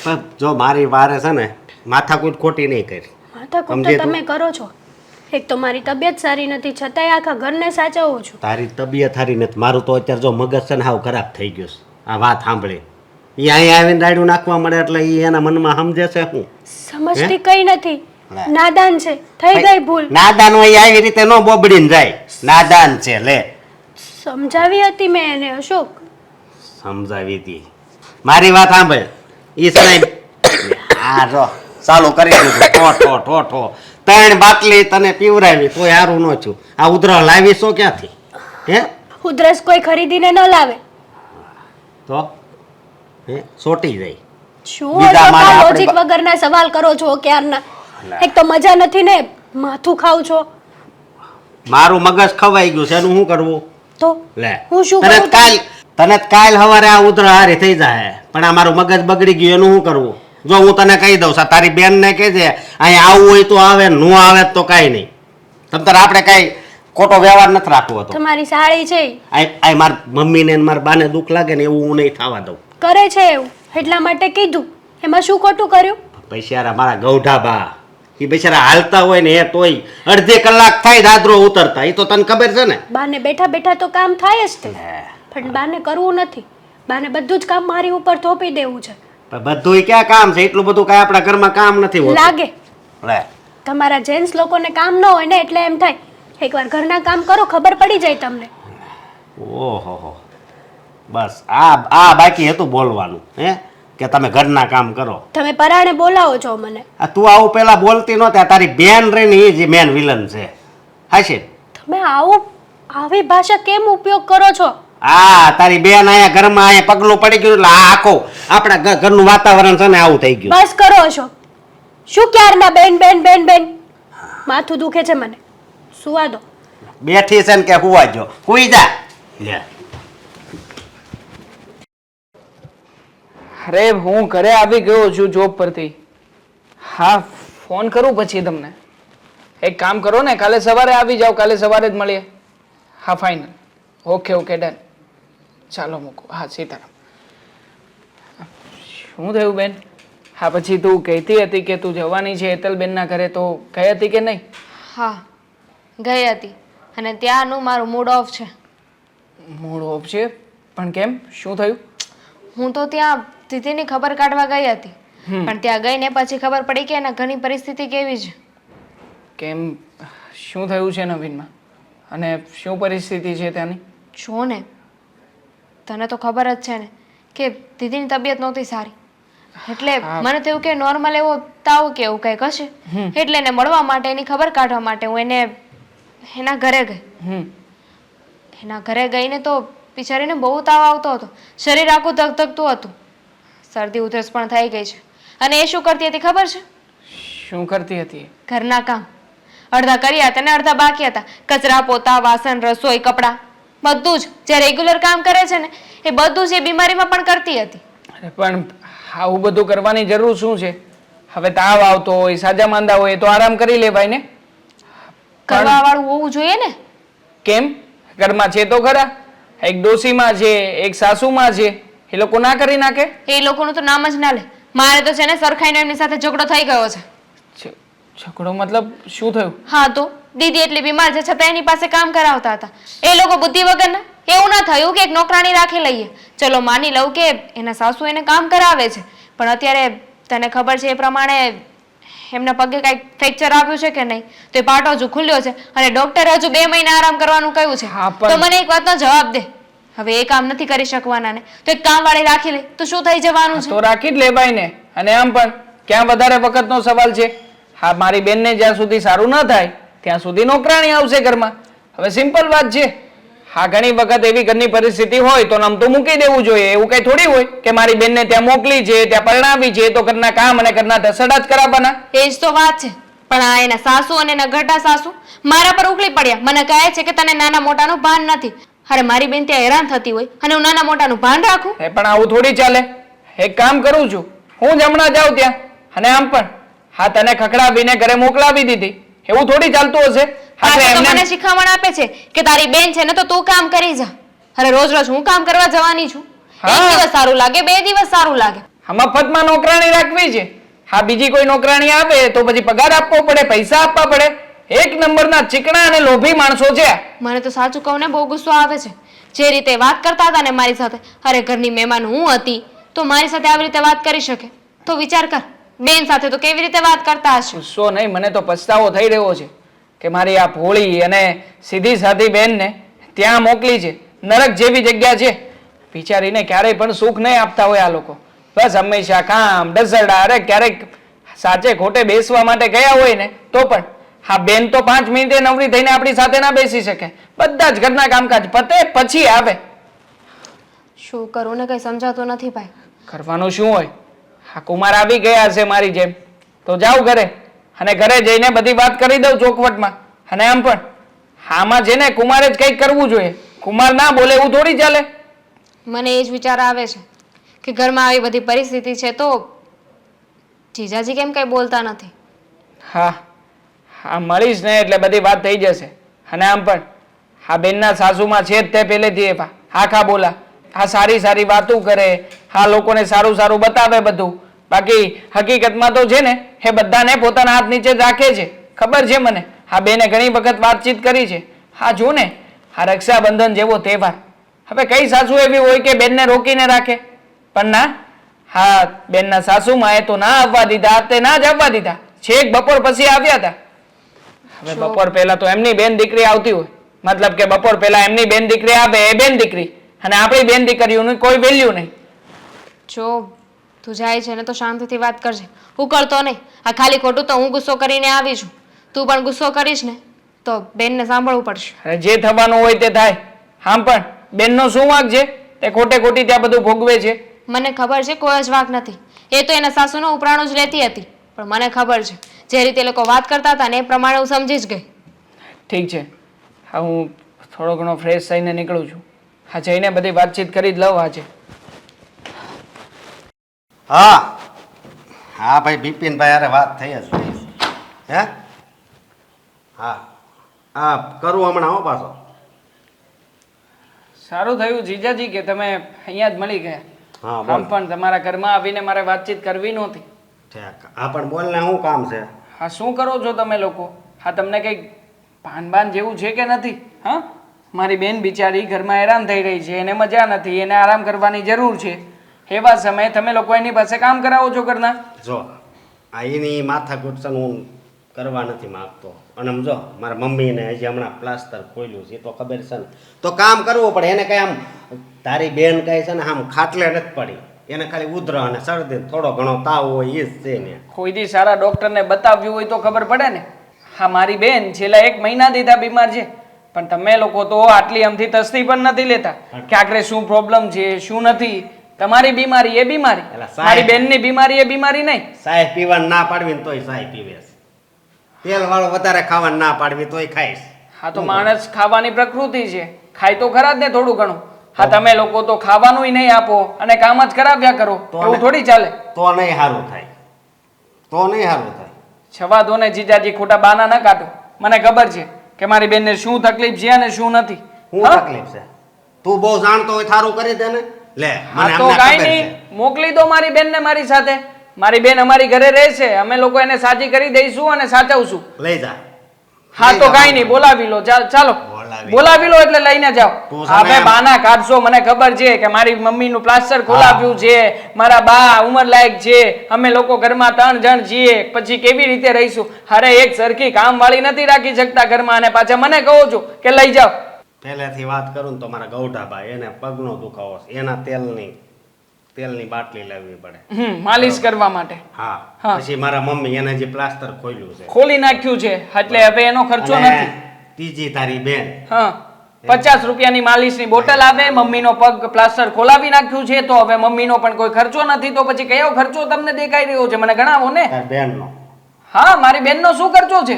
પણ જો મારી વારે છે ને માથાકૂટ ખોટી નહીં કરી. માથાકૂટ સમજે તો તું? તમે કરો છો. એક તો મારી તબિયત સારી નથી છતાંય આખા ઘરને સાચવું છું. તારી તબિયત હારી નથી, મારું તો અત્યારે જો મગજ છે ને હાવ ખરાબ થઈ ગયું છે આ વાત સાંભળે. એ અહીંયા આવીને રાયડું નાખવા મળે એટલે એ એના મનમાં સમજે છે શું? સમજતી કઈ નથી, લે. નાદાન છે, થઈ ગઈ ભૂલ. નાદાન હોય આવી રીતે નો બોબડીને જાય, નાદાન છે. લે સમજાવી હતી મેં એને અશોક. સમજાવી હતી. મારી વાત સાંભળ, ઈ સનાઈ આ જો ચાલુ કરી દીધું ઠો 3 બાટલી તને પીવરાવી તોય હારું ન છું. આ ઉધરા લાવી છો ક્યાંથી? હે ઉધરસ કોઈ ખરીદીને ન લાવે. તો હે સોટી જાય. શું બીજા અશોક મારે આ આપણે લોજિક વગરના સવાલ કરો છો ક્યારના? એક તો મજા નથી ને માથું ખાવ છો મારું મગજ ખવાઈ ગયું છે, એનું શું કરવું? તો લે હું શું તને કરું? કાલ સવારે આ ઉધરા હારી થઈ જાય, પણ આ મારું મગજ બગડી ગયું એનું શું કરવું? જો હું તને કહી દઉં છું, તારી બેનને કહેજે અહીંયા આવવું હોય તો આવે, ન આવે તો કાંઈ નહીં. તમ તારે આપણે કાંઈ ખોટો વ્યવહાર નથી રાખવો હતો. તમારી સાળી છે ઈ આ મારી મમ્મીને ને મારા બાને દુઃખ લાગે ને એવું હું નહીં થવા દઉં. કરે છે એવું એટલા માટે કીધું. એમાં શું ખોટું કર્યું? પૈસા મારા ગૌઢા બા એ બિચારા હાલતા હોય ને એ તોય અડધી કલાક થાય દાદરો ઉતરતા, એ તો તને ખબર છે ને. બાને બેઠા બેઠા તો કામ થાય જ તે, પણ બાને કરવું નથી. બાને બધું જ કામ મારી ઉપર થોપી દેવું છે. પણ બધુંય ક્યાં કામ છે? એટલું બધું કાંઈ આપણા ઘરમાં કામ નથી હોતું. લાગે લે તમારા જેન્ટ્સ લોકોને કામ ન હોય ને એટલે એમ થાય એકવાર ઘરના કામ કરો ખબર પડી જાય તમને. ઓહો બસ આ બાકી હતું બોલવાનું, હે કે તમે ઘરના કામ કરો. તમે પરાણે બોલાવો છો મને. આ તું આવું પેલા બોલતી નહોતી, આ તારી બેન રહીને એ જ મેન વિલન છે. હાશે તમે આવી ભાષા કેમ ઉપયોગ કરો છો? તારી બેન અહીંયા ઘરમાં અહીંયા પગલું પડી ગયું એટલે આ આખો આપણા ઘરનું વાતાવરણ છે ને આવું થઈ ગયું. બસ કરો છો. શું ક્યારના બેન બેન બેન બેન? માથું દુખે છે મને, સુવા દો. બેઠી છે ને કે હુવા જો, હુઈ જા. લે અરે હું ઘરે આવી ગયો છું જોબ પરથી. હા ફોન કરું પછી તમને. એક કામ કરો ને, કાલે સવારે આવી જાઓ, કાલે સવારે જ મળીએ. હા ફાઇનલ, ઓકે ડન. ચાલો મૂકો. હા સીતારામ. શું થયું બેન? હા પછી તું કહેતી હતી કે તું જવાની છે હેતલબેનના ઘરે, તો ગઈ હતી કે નહીં? હા ગઈ હતી અને ત્યાંનું મારું મૂડ ઓફ છે. મૂડ ઓફ છે? પણ કેમ, શું થયું? હું તો ત્યાં તિથિની ખબર કાઢવા ગઈ હતી, પણ ત્યાં ગઈને પછી ખબર પડી કે એના ઘરની પરિસ્થિતિ કેવી છે. કેમ, શું થયું છે નવીનમાં? અને શું પરિસ્થિતિ છે ત્યાંની? જો ને તને તો ખબર જ છે ને કે દીદીની તબિયત નહોતી સારી, એટલે મને તો એવું કે નોર્મલ એવો તાવ કે એવું કંઈક હશે, એટલે એને મળવા માટે એની ખબર કાઢવા માટે હું એના ઘરે ગઈ. એના ઘરે ગઈને તો બિચારીને બહુ તાવ આવતો હતો, શરીર આખું ધગધગતું હતું, શરદી ઉધરસ પણ થઈ ગઈ છે. અને એ શું કરતી હતી ખબર છે? શું કરતી હતી? ઘરના કામ અડધા કર્યા હતા ને અડધા બાકી હતા. કચરા પોતા વાસણ રસોઈ કપડાં બધું જ જે રેગ્યુલર કામ કરે છે ને એ બધું જ એ બીમારીમાં પણ કરતી હતી. અરે પણ આવું બધું કરવાની જરૂર શું છે? હવે તાવ આવતો હોય, સાજા માંદા હોય તો આરામ કરી લેવાય ને. કરવા વાળું હોવું જોઈએ ને. કેમ? ઘરમાં છે તો ખરા. એક ડોશીમાં છે, એક સાસુમાં છે, એ લોકો ના કરી નાખે? એ લોકોનું તો નામ જ ના લે. મારે તો છે ને સરખાઈને એમની સાથે ઝઘડો થઈ ગયો છે. ઝઘડો મતલબ શું થયું? હા તો દીદી એટલી બીમાર છે છતાં એની પાસે કામ કરાવતા હતા. એ લોકો બુદ્ધિ વગરના. એવું ના થયું કે એક નોકરાણી રાખી લઈએ. ચલો માની લઉં કે એના સાસુ એને કામ કરાવે છે, પણ અત્યારે તને ખબર છે એ પ્રમાણે એમના પગે કાંઈક ફ્રેક્ચર આવ્યું છે કે નહીં, તો એ પાટો હજુ ખુલ્યો છે અને ડોક્ટરે હજુ 2 મહિના આરામ કરવાનું કહ્યું છે. હા, પણ- તો મને એક વાતનો જવાબ દે, હવે એ કામ નથી કરી શકવાના ને તો એક કામવાળી રાખી લે તો શું થઈ જવાનું છે? તો રાખી જ લેવાય ને. અને આમ પણ ક્યાં વધારે વખતનો સવાલ છે? હા, મારી બેનને જ્યાં સુધી સારું ન થાય ત્યાં સુધી નોકરાણી આવશે ઘરમાં. હવે સિમ્પલ વાત છે. હા, ઘણી વખત એવી ઘરની પરિસ્થિતિ હોય તો નમતું મૂકી દેવું જોઈએ. એવું કઈ થોડી હોય કે મારી બેનને ત્યાં મોકલી છે, ત્યાં પરણાવી છે તો ઘરના કામ અને ઘરના ધસડા જ કરાવવાના. એ જ તો વાત છે. પણ આ એના સાસુ અને એના ઘરડા સાસુ મારા પર ઉકળી પડ્યા. મને કહે છે કે તને નાના મોટાનું ભાન નથી. અરે મારી બેન ત્યાં હેરાન થતી હોય અને હું નાના મોટાનું ભાન રાખું? એ પણ આવું થોડી ચાલે. એક કામ કરું છું, હું જ હમણાં જાઉં ત્યાં. અને આમ પણ હા, તને ખખડાવીને ઘરે મોકલાવી દીધી, એવું થોડી ચાલતું હશે? હા, પાછો તો એમને મને શીખામણ આપે છે કે તારી બેન છે ને તો તું કામ કરી જા. અરે રોજ રોજ હું કામ કરવા જવાની છું? એક હા. દિવસ સારું લાગે, 2 દિવસ સારું લાગે. મફતમાં નોકરાણી રાખવી છે. હા, બીજી કોઈ નોકરાણી આવે તો પછી પગાર આપવો પડે, પૈસા આપવા પડે. એક નંબરના ચીકણા અને લોભી માણસો છે. મને તો સાચું કહું ને બહુ ગુસ્સો આવે છે. જે રીતે વાત કરતા હતા ને મારી સાથે, અરે ઘરની મહેમાન હું હતી તો મારી સાથે આવી રીતે વાત કરી શકે? તો વિચાર કર બેન સાથે તો કેવી રીતે વાત કરતા હશે. ગુસ્સો નહીં, મને તો પછતાવો થઈ રહ્યો છે કે મારી આ ભોળી અને સીધી સાધી બેનને ત્યાં મોકલી છે. નરક જેવી જગ્યા છે. બિચારીને ક્યારેય પણ સુખ નહીં આપતા હોય આ લોકો. બસ હંમેશા કામ ડસરડા. અરે ક્યારેક સાચે ખોટે બેસવા માટે ગયા હોય ને તો પણ હા, બેન તો 5 મિનિટે નવરી થઈને આપણી સાથે ના બેસી શકે. બધા જ ઘરના કામકાજ પતે પછી આવે. શું કરું ને કઈ સમજાતું નથી ભાઈ. કરવાનું શું હોય? હા, કુમાર આવી ગયા હશે મારી જેમ તો જાઉં ઘરે અને ઘરે જઈને બધી વાત કરી દઉં ચોખવટમાં. અને આમ પણ આમાં છે ને કુમારે જ કંઈક કરવું જોઈએ. કુમાર ના બોલે એવું થોડી ચાલે. મને એ જ વિચાર આવે છે કે ઘરમાં આવી બધી પરિસ્થિતિ છે તો જીજાજી કેમ કઈ બોલતા નથી? હા હા, મળીશ ને એટલે બધી વાત થઈ જશે. અને આમ પણ હા, બેનના સાસુમાં છે જ તે પહેલેથી એવા આખા બોલા. હા, સારી સારી વાતો કરે, હા લોકોને સારું સારું બતાવે બધું. બાકી હકીકતમાં તો છે ને એ બધાને પોતાના હાથ નીચે જ રાખે છે. ખબર છે મને. હા, બેને ઘણી વખત વાતચીત કરી છે. હા જો ને, આ રક્ષાબંધન જેવો તહેવાર, હવે કઈ સાસુ એવી હોય કે બેનને રોકીને રાખે? પણ ના, હા બેનના સાસુમાં એ તો ના આવવા દીધા, તે ના જ આવવા દીધા. છેક બપોર પછી આવ્યા હતા. હવે બપોર પહેલા તો એમની બેન દીકરી આવતી હોય, મતલબ કે બપોર પહેલા એમની બેન દીકરી આવે એ બેન દીકરી, અને આપણી બેન દીકરીઓનું કોઈ વેલ્યુ નહીં. જો તું જાય છે ને તો શાંતિથી વાત કરજે, ઉકળતો નહીં. આ ખાલી ખોટું તો હું ગુસ્સો કરીને આવી છું, તું પણ ગુસ્સો કરીશ ને તો બેનને સાંભળવું પડશે. અરે જે થવાનું હોય તે થાય. આમ પણ બેનનો શું વાંક છે? તે ખોટે ખોટી ત્યાં બધું ભોગવે છે. મને ખબર છે કોઈ જ વાંક નથી. એ તો એના સાસુનું ઉપરાણું જ રહેતી હતી. પણ મને ખબર છે જે રીતે એ લોકો વાત કરતા હતા ને એ પ્રમાણે હું સમજી જ ગઈ. ઠીક છે, હા હું થોડો ઘણો ફ્રેશ થઈને નીકળું છું. હા, જઈને બધી વાતચીત કરી જ લઉં આજે. હા હા ભાઈ બિપિનભાઈ અરે વાત થઈ જ ગઈ. હે હા હા, કરું હમણાં હો પાછો. સારું થયું જીજાજી કે તમે અહીંયા જ મળી ગયા. હા બોલ. આમ પણ તમારા ઘરમાં આવીને મારે વાતચીત કરવી નહોતી. ઠેક. હા પણ બોલ ને, શું કામ છે? હા, શું કરો છો તમે લોકો? હા, તમને કંઈક ભાન જેવું છે કે નથી? હા, મારી બેન બિચારી ઘરમાં હેરાન થઈ રહી છે, એને મજા નથી, એને આરામ કરવાની જરૂર છે. એવા સમયે તમે લોકો એની પાસે કામ કરાવો છો ઘરના. જો આ એની માથાકૂટ છે ને હું કરવા નથી માંગતો. અને આમ જો મારા મમ્મીને હજી હમણાં પ્લાસ્ટર ખોલ્યું છે, એ તો ખબર છે ને, તો કામ કરવું પડે. એને કઈ આમ તારી બેન કઈ છે ને આમ ખાટલે નથી પડી, એને ખાલી ઉધરા અને શરદી થોડો ઘણો તાવ હોય એ જ છે ને. કોઈ દી સારા ડોક્ટરને બતાવ્યું હોય તો ખબર પડે ને. હા, મારી બેન છેલ્લા 1 મહિના દીધા બીમાર છે, પણ તમે લોકો તો આટલી આમથી તસ્તી પણ નથી લેતા કે આખરે શું પ્રોબ્લેમ છે શું નથી. તમારી બીમારી એ બીમારી, એલા સાહેબ. મારી બેનની બીમારી એ બીમારી નહીં. સાહેબ પીવાનું ના પાડવી ને તોય સાહેબ પીવે છે, તેલ વાળું વધારે ખાવાનું ના પાડવી તોય ખાઈશ. હા, તો માણસ ખાવાની પ્રકૃતિ છે, ખાય તો ખરા જ ને થોડું ઘણું. હા, તમે લોકો તો ખાવાનું નહીં આપો અને કામ જ કરાવ્યા કરો, તો એવું અમે- થોડી ચાલે. તો નહીં સારું થાય, તો નહીં સારું થાય. છવા દો ને જીજાજી, ખોટા બાના ન કાઢો. મને ખબર છે કે મારી બેનને શું તકલીફ છે અને શું નથી. શું હા? તકલીફ છે? તું બહુ જાણતો હોય થારું કરી દે ને. લે મને હા, તો હમણાં કાંઈ ખબર નહીં, છે. મોકલી દો મારી બેનને મારી સાથે. મારી બેન અમારી ઘરે રહેશે, અમે લોકો એને સાજી કરી દઈશું અને સાચવશું. લઈ જા. હા, લઈ તો જા. કાંઈ નહીં, બોલાવી લો. ચાલો બોલાવી લો એટલે લઈને જાઓ. તું છે આપણે ને એમ- બાના કાઢશો, મને ખબર છે કે મારી મમ્મીનું પ્લાસ્ટર ખોલાવ્યું છે, મારા બા ઉંમર લાયક છે, અમે લોકો ઘરમાં 3 જણ છીએ, પછી કેવી રીતે રહીશું? અરે એક સરખી કામવાળી નથી રાખી શકતા ઘરમાં, અને પાછા મને કહો છો કે લઈ જાઓ. પહેલેથી વાત કરું ને તો મારા ગૌઢાભાઈ એને પગનો દુખાવો છે, એના તેલની બાટલી લેવી પડે. માલિશ કરવા માટે હા. હા. પછી મારા મમ્મી એને જે પ્લાસ્ટર ખોલ્યું છે. ખોલી નાખ્યું છે, એટલે હવે એનો ખર્ચો અને નથી. ત્રીજી તારી બેન હા, 50 રૂપિયાની માલિશની બોટલ આવે, મમ્મીનો પગ પ્લાસ્ટર ખોલાવી નાખ્યું છે, તો હવે મમ્મીનો પણ કોઈ ખર્ચો નથી. તો પછી કયો ખર્ચો તમને દેખાઈ રહ્યો છે? મને ગણાવો ને. તાર બેનનો હા, મારી બેનનો શું ખર્ચો છે?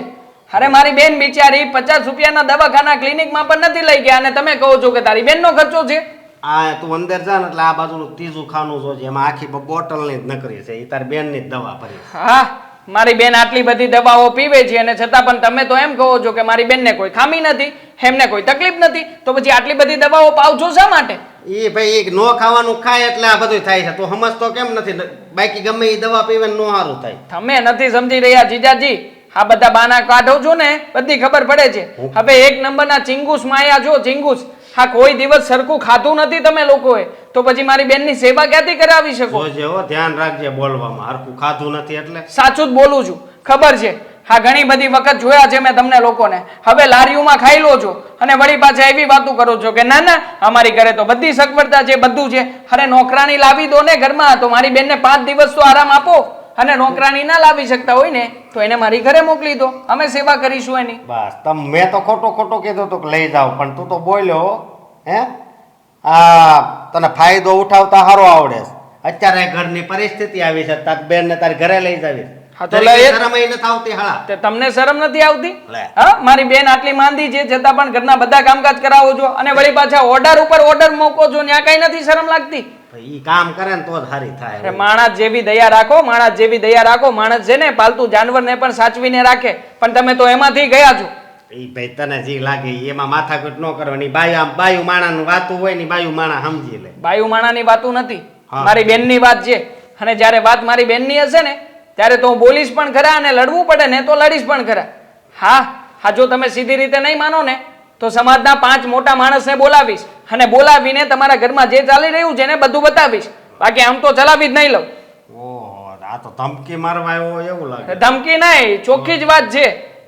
અરે મારી બેન બિચારી 50 રૂપિયાના દવાખાના ક્લિનિકમાં પણ નથી લઈ ગયા, અને તમે કહો છો કે તારી બેનનો ખર્ચો છે. આ તું અંદર જા ને એટલે આ બાજુનું ત્રીજું ખાનું જોજે, એમાં આખી બોટલની જ નકરી છે, એ તાર બેનની જ દવા ભરી છે. હા, મારી બેન આટલી બધી દવાઓ પીવે છે, અને છતાં પણ તમે તો એમ કહો છો કે મારી બેનને કોઈ ખામી નથી, એમને કોઈ તકલીફ નથી. તો પછી આટલી બધી દવાઓ પાવ છો શા માટે? એ ભાઈ એક નો ખાવાનું ખાય એટલે આ બધું થાય છે. તું સમજતો કેમ નથી? બાકી ગમે એ દવા પીવે નો સારું થાય. તમે નથી સમજી રહ્યા જીજાજી. આ બધા બાના કાઢો છો ને, બધી ખબર પડે છે. હવે 1 નંબરના ચિંગુસ માયા છો, ચિંગુસ. હા, કોઈ દિવસ સરખું ખાધું નથી તમે લોકોએ, તો પછી મારી બેનની સેવા ક્યાંથી કરાવી શકો? જોજે હો, ધ્યાન રાખજે બોલવામાં. હરખું ખાધું નથી એટલે સાચું જ બોલું છું, ખબર છે. હા, ઘણી બધી વખત જોયા છે મેં તમને લોકોને. હવે લારીઓમાં ખાઈ લો છો અને વળી પાછા એવી વાતો કરો છો કે ના ના, અમારી ઘરે તો બધી સગવડતા છે, બધું છે. અરે નોકરાણી લાવી દો ને ઘરમાં, તો મારી બેનને 5 દિવસ તો આરામ આપો. અને નોકરાણી ના લાવી શકતા હોય ને તો એને મારી ઘરે મોકલી દો, અમે સેવા કરીશું એની. બસ મેં તો ખોટું કીધું તું કે લઈ જાવ, પણ તું તો બોલ્યો હો. હે આ તને ફાયદો ઉઠાવતા સારો આવડે છે. અત્યારે ઘરની પરિસ્થિતિ આવી છે, તાર બેન ને તારી ઘરે લઈ જાવી. હા, તો લઈ જ. શરમ ય નથી આવતી હાળા. તે તમને શરમ નથી આવતી? લે. હા, મારી બેન આટલી માંદી છે છતાં પણ ઘરના બધા કામકાજ કરાવો છો, અને વળી પાછા ઓર્ડર ઉપર ઓર્ડર મૂકો છો, ત્યાં કઈ નથી શરમ લાગતી? ઈ કામ કરે ને તો જ સારી થાય. અરે માણસ જેવી દયા રાખો, માણસ જેવી દયા રાખો. માણસ છે ને પાલતુ જાનવરને પણ સાચવીને રાખે, પણ તમે તો એમાંથી ગયા છો. ઈ ભાઈ તને જે લાગે ઈ એમાં માથાકૂટ ન કરવાની. બાયુ માણાનું વાતું હોય ને બાયુ માણા સમજી લે. બાયુ માણાની વાતું નથી, હા. મારી બેનની વાત છે. અને જ્યારે વાત મારી બેનની હશે ને ત્યારે તો હું બોલીશ પણ ખરા, અને લડવું પડે ને તો લડીશ પણ ખરા. હા, જો તમે સીધી રીતે નહીં માનો ને તો સમાજના 5 મોટા માણસને બોલાવીશ, અને બોલાવીને તમારા ઘરમાં જે ચાલી રહ્યું છે ને બધું બતાવીશ. બાકી આમ તો ચલાવી જ નહીં લઉં. ઓહો, આ તો ધમકી મારવા આવ્યો એવું લાગે. ધમકી નહીં, ચોખ્ખી જ વાત છે.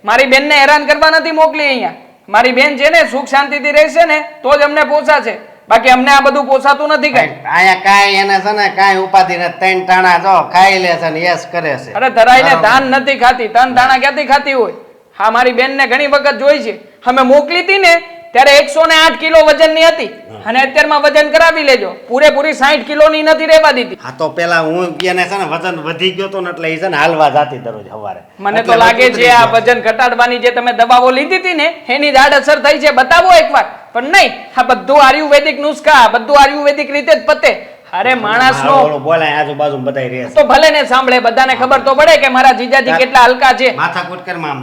મારી બેનને હેરાન કરવા નથી મોકલી અહીંયા. મારી બેન છે ને સુખ શાંતિથી રહેશે ને તો જ અમને પોસાશે, બાકી અમને આ બધું પોસાતું નથી કઈ. આયા કાંઈ એને છે ને કાંઈ ઉપાધિ ને 3 ટાણા જો ખાઈ લે છે ને યસ કરે છે. અરે ધરાઈને ધાન નથી ખાતી, 3 દાણા ક્યાંથી ખાતી હોય? હા, મારી બેનને ઘણી વખત જોઈ છે. અમે મોકલી હતી ને ત્યારે 108 કિલો વજનની હતી, અને અત્યારમાં વજન કરાવી લેજો, પૂરેપૂરી 60 કિલોની નથી રહેવા દીધી. હા, તો પેલા હું એને છે ને વજન વધી ગયો તો ને એટલે ઈ છે ને હાલવા જાતી દરરોજ સવારે. મને તો લાગે છે આ વજન ઘટાડવાની જે તમે દવાઓ લીધી હતી ને એની જ આડઅસર થઈ છે. બતાવો એકવાર. પણ નહીં, આ બધું આયુર્વેદિક નુસ્ખા, બધું આયુર્વેદિક રીતે જ પતે. અરે માણસનો ઓલો બોલાય આજુબાજુ બધાય રહે છે. તો ભલે ને સાંભળે, બધાને ખબર તો પડે કે મારા જીજાજી કેટલા હલકા છે. માથાકૂટ કરમાં આમ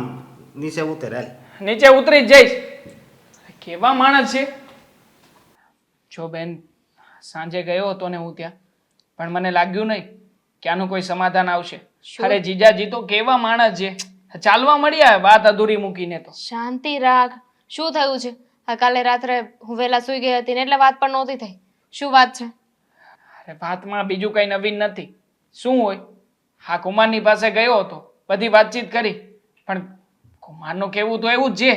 નીચે ઉતરે હાલ. નીચે ઉતરી જ જઈશ. કેવા માણસ છે. જો બેન, સાંજે ગયો હતો ને હું ત્યાં, પણ મને લાગ્યું નહીં કે આનું કોઈ સમાધાન આવશે. અરે જીજાજી તો કેવા માણસ છે, ચાલવા મળ્યા વાત અધૂરી મૂકીને. તો શાંતિ રાખ. શું થયું છે? આ કાલે રાત્રે હું વહેલા સૂઈ ગઈ હતી ને એટલે વાત પણ નહોતી થઈ. શું વાત છે? અરે વાતમાં બીજું કઈ નવીન નથી. શું હોય? હા, કુમારની પાસે ગયો હતો, બધી વાતચીત કરી, પણ કુમારનું કહેવું તો એવું જ છે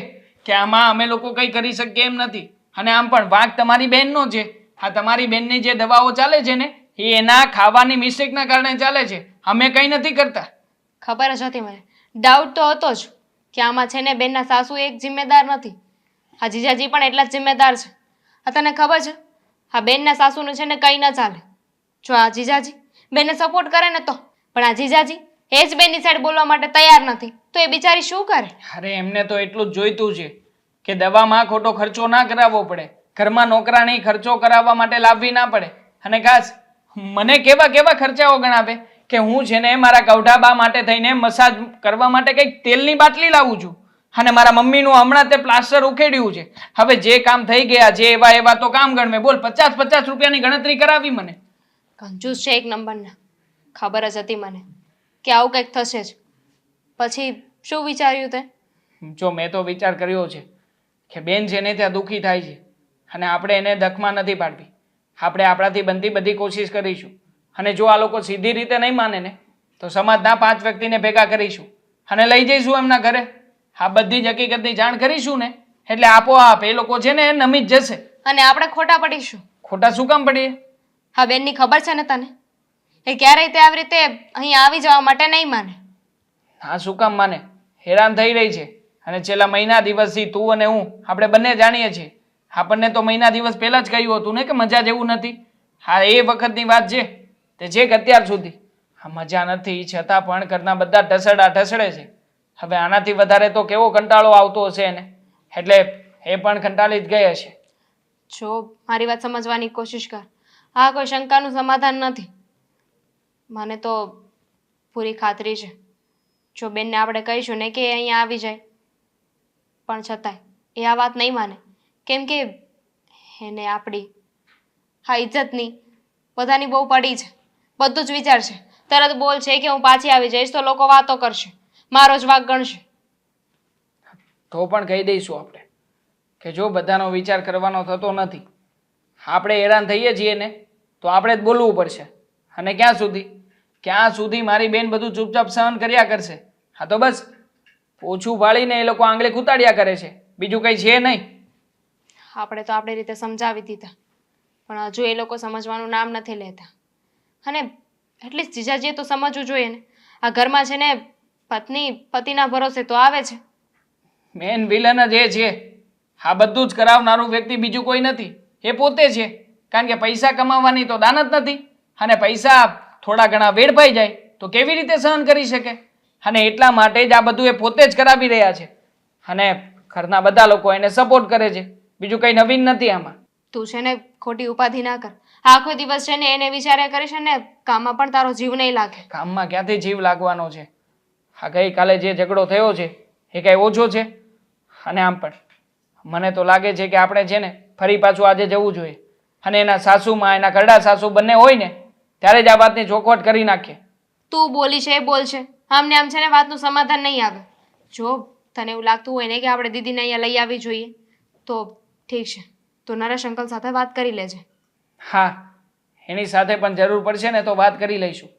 કે આમાં અમે લોકો કંઈ કરી શકીએ એમ નથી. અને આમ પણ વાંક તમારી બહેનનો છે. આ તમારી બહેનની જે દવાઓ ચાલે છે ને એ એના ખાવાની મિસ્ટેકના કારણે ચાલે છે. અમે કંઈ નથી કરતા. ખબર જ હતી મને. ડાઉટ તો હતો જ કે આમાં છે ને બેનના સાસુ એક જિમ્મેદાર નથી, આ જીજાજી પણ એટલા જ જિમ્મેદાર છે. આ તને ખબર છે આ બેનના સાસુનું છે ને કંઈ ન ચાલે. જો આ જીજાજી બેનને સપોર્ટ કરે ને તો, પણ આ જીજાજી એ જ બેનની સાઈડ બોલવા માટે તૈયાર નથી, તો એ બિચારી શું કરે? અરે એમને તો એટલું જ જોઈતું છે કે દવામાં ખોટો ખર્ચો ના કરાવવો પડે, ઘરમાં નોકરાણી ખર્ચો કરાવવા માટે લાવવી ના પડે. અને ખાસ મને કેવા કેવા ખર્ચાઓ ગણાવે કે હું છે ને મારા કૌઢાબા માટે થઈને મસાજ કરવા માટે કંઈક તેલની બાટલી લાવું છું, અને મારા મમ્મીનું હમણાં તે પ્લાસ્ટર ઉખેડ્યું છે. હવે જે કામ થઈ ગયા જે એવા એવા તો કામ ગણવે. બોલ 50-50 રૂપિયાની ગણતરી કરાવી મને. કંજૂસ છે એક નંબરના. ખબર જ હતી મને કે આવું કંઈક થશે જ. પછી શું વિચાર્યું તે? જો મેં તો વિચાર કર્યો છે કે બેન છે ને ત્યાં દુઃખી થાય છે અને આપણે એને દખમાં નથી પાડવી. આપણે આપણાથી બનતી બધી કોશિશ કરીશું. અને જો આ લોકો સીધી રીતે નહીં માને ને તો સમાજના 5 વ્યક્તિને ભેગા કરીશું અને લઈ જઈશું એમના ઘરે. આ બધી જ હકીકતની જાણ કરીશું ને એટલે આપોઆપ એ લોકો છે ને એ નમી જ જશે. અને આપણે ખોટા પડીશું. ખોટા શું કામ પડીએ? હા બેનની ખબર છે ને તને, એ ક્યારેય તે આવી રીતે અહીંયા આવી જવા માટે નહીં માને. હા શું કામ માને? હેરાન થઈ રહી છે અને છેલ્લા મહિના દિવસથી તું અને હું આપણે બંને જાણીએ છીએ. આપણને તો મહિના દિવસ પહેલા જ કહ્યું હતું ને કે મજા જેવું નથી. હા એ વખતની વાત છે તે છેક અત્યાર સુધી. હા મજા નથી છતાં પણ ઘરના બધા ઢસડા ઢસડે છે. હવે આનાથી વધારે તો કેવો કંટાળો આવતો હશે એને, એટલે એ પણ કંટાળી જ ગઈ હશે. જો મારી વાત સમજવાની કોશિશ કર. આ કોઈ શંકાનું સમાધાન નથી. મને તો પૂરી ખાતરી છે જો બેનને આપણે કહીશું ને કે એ અહીંયા આવી જાય, પણ છતાંય એ આ વાત નહીં માને. કેમ કે એને આપણી હા ઇજ્જતની બધાની બહુ પડી છે. બધું જ વિચાર છે. તરત બોલ છે કે હું પાછી આવી જઈશ તો લોકો વાતો કરશે, મારો જ વાંક ગણશે. તો પણ કહી દઈશું આપણે કે જો બધાનો વિચાર કરવાનો થતો નથી, આપણે હેરાન થઈએ છીએ ને તો આપણે જ બોલવું પડશે. અને ક્યાં સુધી મારી બેન બધું ચૂપચાપ સહન કર્યા કરશે? હા તો બસ ઓછું વાળીને એ લોકો આંગળી ખૂતાડ્યા કરે છે, બીજું કંઈ છે નહીં. આપણે તો આપણી રીતે સમજાવી દીધા પણ હજુ એ લોકો સમજવાનું નામ નથી લેતા. અને એટલીસ્ટ જીજાજીએ તો સમજવું જોઈએ ને. આ ઘરમાં છે ને પત્ની પતિના ભરોસે તો આવે છે. મેન વિલન જ એ છે. આ બધું જ કરાવનારું વ્યક્તિ બીજું કોઈ નથી, એ પોતે છે. કારણ કે પૈસા કમાવાની તો દાનત નથી અને પૈસા થોડા ઘણા વેડફાઈ જાય તો કેવી રીતે સહન કરી શકે? અને એટલા માટે જ આ બધું એ પોતે જ કરાવી રહ્યા છે અને ઘરના બધા લોકો એને સપોર્ટ કરે છે. બીજું કંઈ નવીન નથી આમાં. તું છે ને ખોટી ઉપાધિ ના કર. આખો દિવસ છે ને એને વિચાર્યા કરીશ ને કામમાં પણ તારો જીવ નહીં લાગે. કામમાં ક્યાંથી જીવ લાગવાનો છે? આ ગઈકાલે જે ઝઘડો થયો છે એ કાંઈ ઓછો છે? અને આમ પણ મને તો લાગે છે કે આપણે છે ને ફરી પાછું આજે જવું જોઈએ અને એના સાસુમાં એના ઘરડા સાસુ બંને હોય ને ત્યારે જ આ વાતની ચોખવટ કરી નાખીએ. તું બોલી છે એ બોલ છે, આમને આમ છે ને વાતનું સમાધાન નહીં આવે. જો તને એવું લાગતું હોય ને કે આપણે દીદીને અહીંયા લઈ આવી જોઈએ તો ઠીક છે, તો નરેશ અંકલ સાથે વાત કરી લેજે. હા એની સાથે પણ જરૂર પડશે ને તો વાત કરી લઈશું,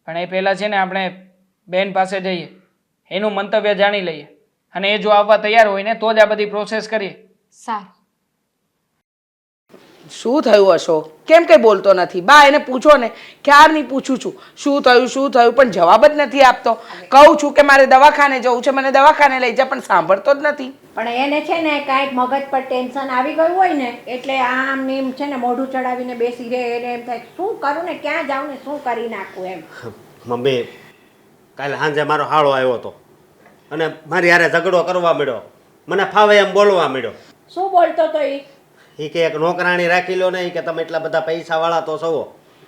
પણ એ પહેલાં છે ને આપણે બેન પાસે જઈએ, એનું મંતવ્ય જાણી લઈએ અને એ જો આવવા તૈયાર હોય ને તો જ આ બધી પ્રોસેસ કરીએ. સારું. શું થયું અશોક? કેમ કંઈ બોલતો નથી? બા એને પૂછો ને, ક્યારની પૂછું છું શું થયું પણ જવાબ જ નથી આપતો. કહું છું કે મારે દવાખાને જવું છે, મને દવાખાને લઈ જા, પણ સાંભળતો જ નથી. પણ એને છે ને કાંઈક મગજ પર ટેન્શન આવી ગયું હોય ને એટલે આમ ને એમ છે ને મોઢું ચડાવીને બેસી રહે. એને એમ થાય શું કરું ને ક્યાં જાઉં ને શું કરી નાખું એમ. મમ્મી કાલે સાંજે મારો હાળો આવ્યો હતો અને મારી હારે ઝઘડો કરવા માંડ્યો, મને ફાવે એમ બોલવા માંડ્યો. શું બોલતો તો એ કે એક નોકરાણી રાખી લો ને, કે તમે એટલા બધા પૈસા વાળા તો છો.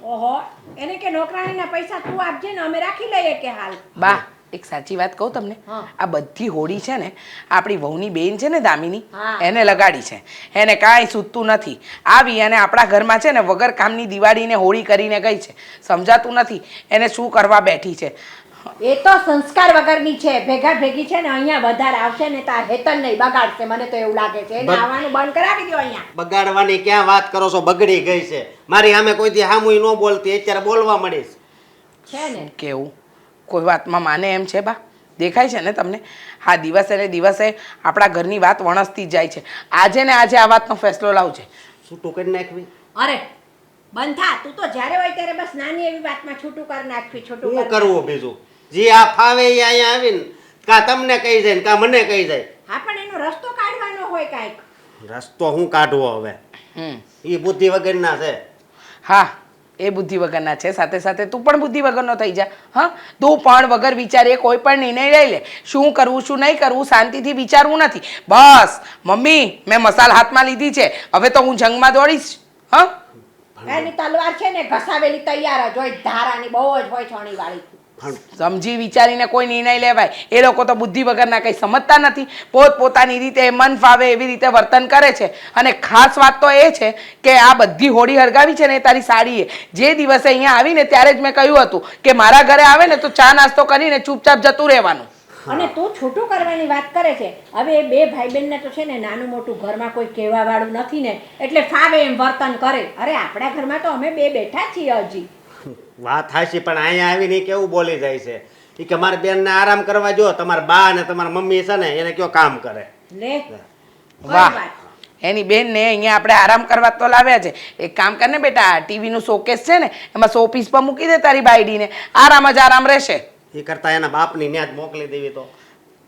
ઓહો, એને કે નોકરાણીના પૈસા તું આપજે ને અમે રાખી લઈએ કે હાલ. બા એક સાચી વાત કહું તમને, આ બધી હોળી છે ને આપણી વહુની બેન છે ને દામિની, એને લગાડી છે. એને કાંઈ સૂતું નથી. આવી અને આપણા ઘરમાં છે ને વગર કામની દિવાળીને હોળી કરીને ગઈ છે. સમજાતું નથી એને શું કરવા બેઠી છે. એ તો સંસ્કાર વગરની છે. ભેગા ભેગી છે ને અહીંયા વધારે આવશે ને તાર હેતન નહીં બગાડશે. મને તો એવું લાગે છે. એને આવવાનું બંધ કરાવી દો અહીંયા. બગાડવાની ક્યાં વાત કરો છો? બગડી ગઈ છે. મારી સામે કોઈથી હામુય ન બોલતી, અત્યારે બોલવા મળીશ છે ને કેવું કોઈ વાતમાં માને એમ છે બા? દેખાય છે ને તમને? હા, દિવસે ને દિવસે આપણા ઘરની વાત વણસતી જ જાય છે. આજે ને આજે આ વાતનો ફેસલો લાવજે. છૂટું કરી નાખવી. અરે બંધ થા, તું તો જ્યારે હોય ત્યારે બસ નાની એવી વાતમાં છૂટું કરી નાખવી, છૂટું શું કરી કરવું બીજું? જે આ ફાવે એ અહીંયા આવીને કા તમને કહી જાય ને કા મને કહી જાય. હા, પણ એનો રસ્તો કાઢવાનો હોય કાંઈક. રસ્તો હું કાઢવો હવે? એ બુદ્ધિ વગરના છે. હા, એ બુદ્ધિ વગરના છે. સાથે સાથે તું પણ બુદ્ધિ વગરનો થઈ જા. હા, તું પણ વગર વિચારે કોઈ પણ નિર્ણય લઈ લે. શું કરવું શું નહીં કરવું શાંતિથી વિચારવું નથી. બસ મમ્મી, મેં મસાલ હાથમાં લીધી છે, હવે તો હું જંગમાં દોડીશ. હા, એની તલવાર છે ને ઘસાવેલી તૈયાર જ હોય, ધારાની બહુ જ હોય છોણી વાળી. સમજી વિચારીને કોઈ નિર્ણય લેવાય. એ લોકો તો બુદ્ધિ વગરના કંઈ સમજતા નથી. પોતપોતાની રીતે મન ફાવે એવી રીતે વર્તન કરે છે. અને ખાસ વાત તો એ છે કે આ બધી હોળી હળગાવી છે ને એ તારી સાડીએ. જે દિવસે અહીંયા આવીને ત્યારે જ મેં કહ્યું હતું કે મારા ઘરે આવે ને તો ચા નાસ્તો કરીને ચૂપચાપ જતું રહેવાનું. અને તું છૂટું કરવાની વાત કરે છે. હવે એ બે ભાઈ બહેનને તો છે ને નાનું મોટું ઘરમાં કોઈ કહેવા વાળું નથી ને, એટલે ફાવે એમ વર્તન કરે. અરે આપણા ઘરમાં તો અમે બે બેઠા છીએ હજી. વાત હાચી, પણ અહીંયા આવીને ઈ કેવું બોલી જાય છે. ઈ કે મારી બેનને આરામ કરવા જો, તમારા બા અને તમારા મમ્મી છે ને એને કયો કામ કરે. લે વાહ, એની બેન ને અહીંયા આપણે આરામ કરવા તો લાવ્યા છે. એક કામ કર ને બેટા, ટીવી નું શોકેસ છે ને એમાં શો પીસ પર મૂકી દે તારી બાયડીને, આરામ જ આરામ રહેશે. એ કરતા એના બાપની ન્યા જ મોકલી દેવી તો.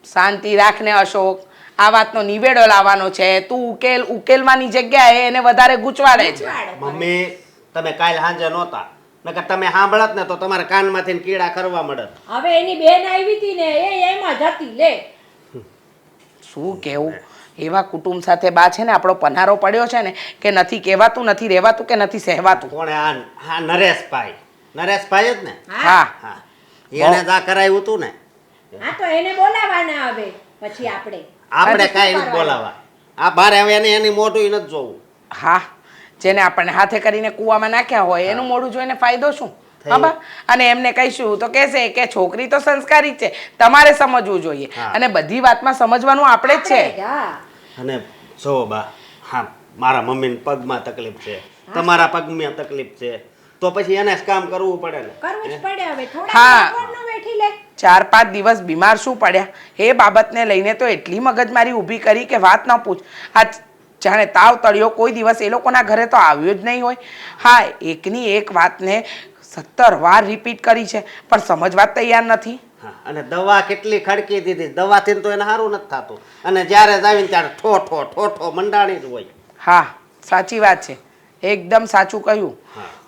શાંતિ રાખને અશોક, આ વાતનો નિવેડો લાવવાનો છે. તું ઉકેલવાની જગ્યાએ એને વધારે ગૂંચવાડે છે. મમ્મી, તમે કાલ સાંજે નહોતા, નકર તમે સાંભળત ને તો તમારા કાનમાંથી કીડા કરવા મળત. હવે એની બેન આવી હતી ને એ એમાં જ હતી. લે શું કેવું, એવા કુટુંબ સાથે બા છે ને આપણો પનારો પડ્યો છે ને કે નથી કહેવાતું, નથી રહેવાતું કે નથી સહેવાતું. કોણે? હા, નરેશભાઈ. નરેશભાઈ જ ને? હા, હા, એને જ આ કરાવ્યું હતું ને. હા, તો એને બોલાવાના હવે પછી આપણે કાંઈ નથી બોલાવા. આ બારે હવે એની મોઢું ઈ નથી જોવું. હા, જેને આપણને હાથે કરીને કૂવામાં નાખ્યા હોય એનું મોઢું જોઈને ફાયદો શું? હા બા, અને એમને કહીશું તો કહેશે કે છોકરી તો સંસ્કારી છે, તમારે સમજવું જોઈએ. અને બધી વાતમાં સમજવાનું આપણે જ છે. અને જો બા, હા, મારા મમ્મીને પગમાં તકલીફ છે, તમારા પગમાં તકલીફ છે, તો પછી એને જ કામ કરવું પડે ને. કરવું જ પડે. હવે હા. થોડા બેઠી લે. 4-5 દિવસ બીમાર શું પડ્યા એ બાબતને લઈને તો એટલી મગજમારી ઊભી કરી કે વાત ન પૂછ. આ જાણે તાવ તળ્યો, કોઈ દિવસ એ લોકોના ઘરે તો આવ્યો જ નહીં હોય. હા, એકની એક વાતને 17 વાર રિપીટ કરી છે પણ સમજવા તૈયાર નથી. હા, અને દવા કેટલી ખડકી દીધી, દવાથી તો એને સારું નથી થતું. અને જ્યારે જ આવીને ત્યારે ઠોઠો મંડાણી જ હોય. હા, સાચી વાત છે, એકદમ સાચું કહ્યું.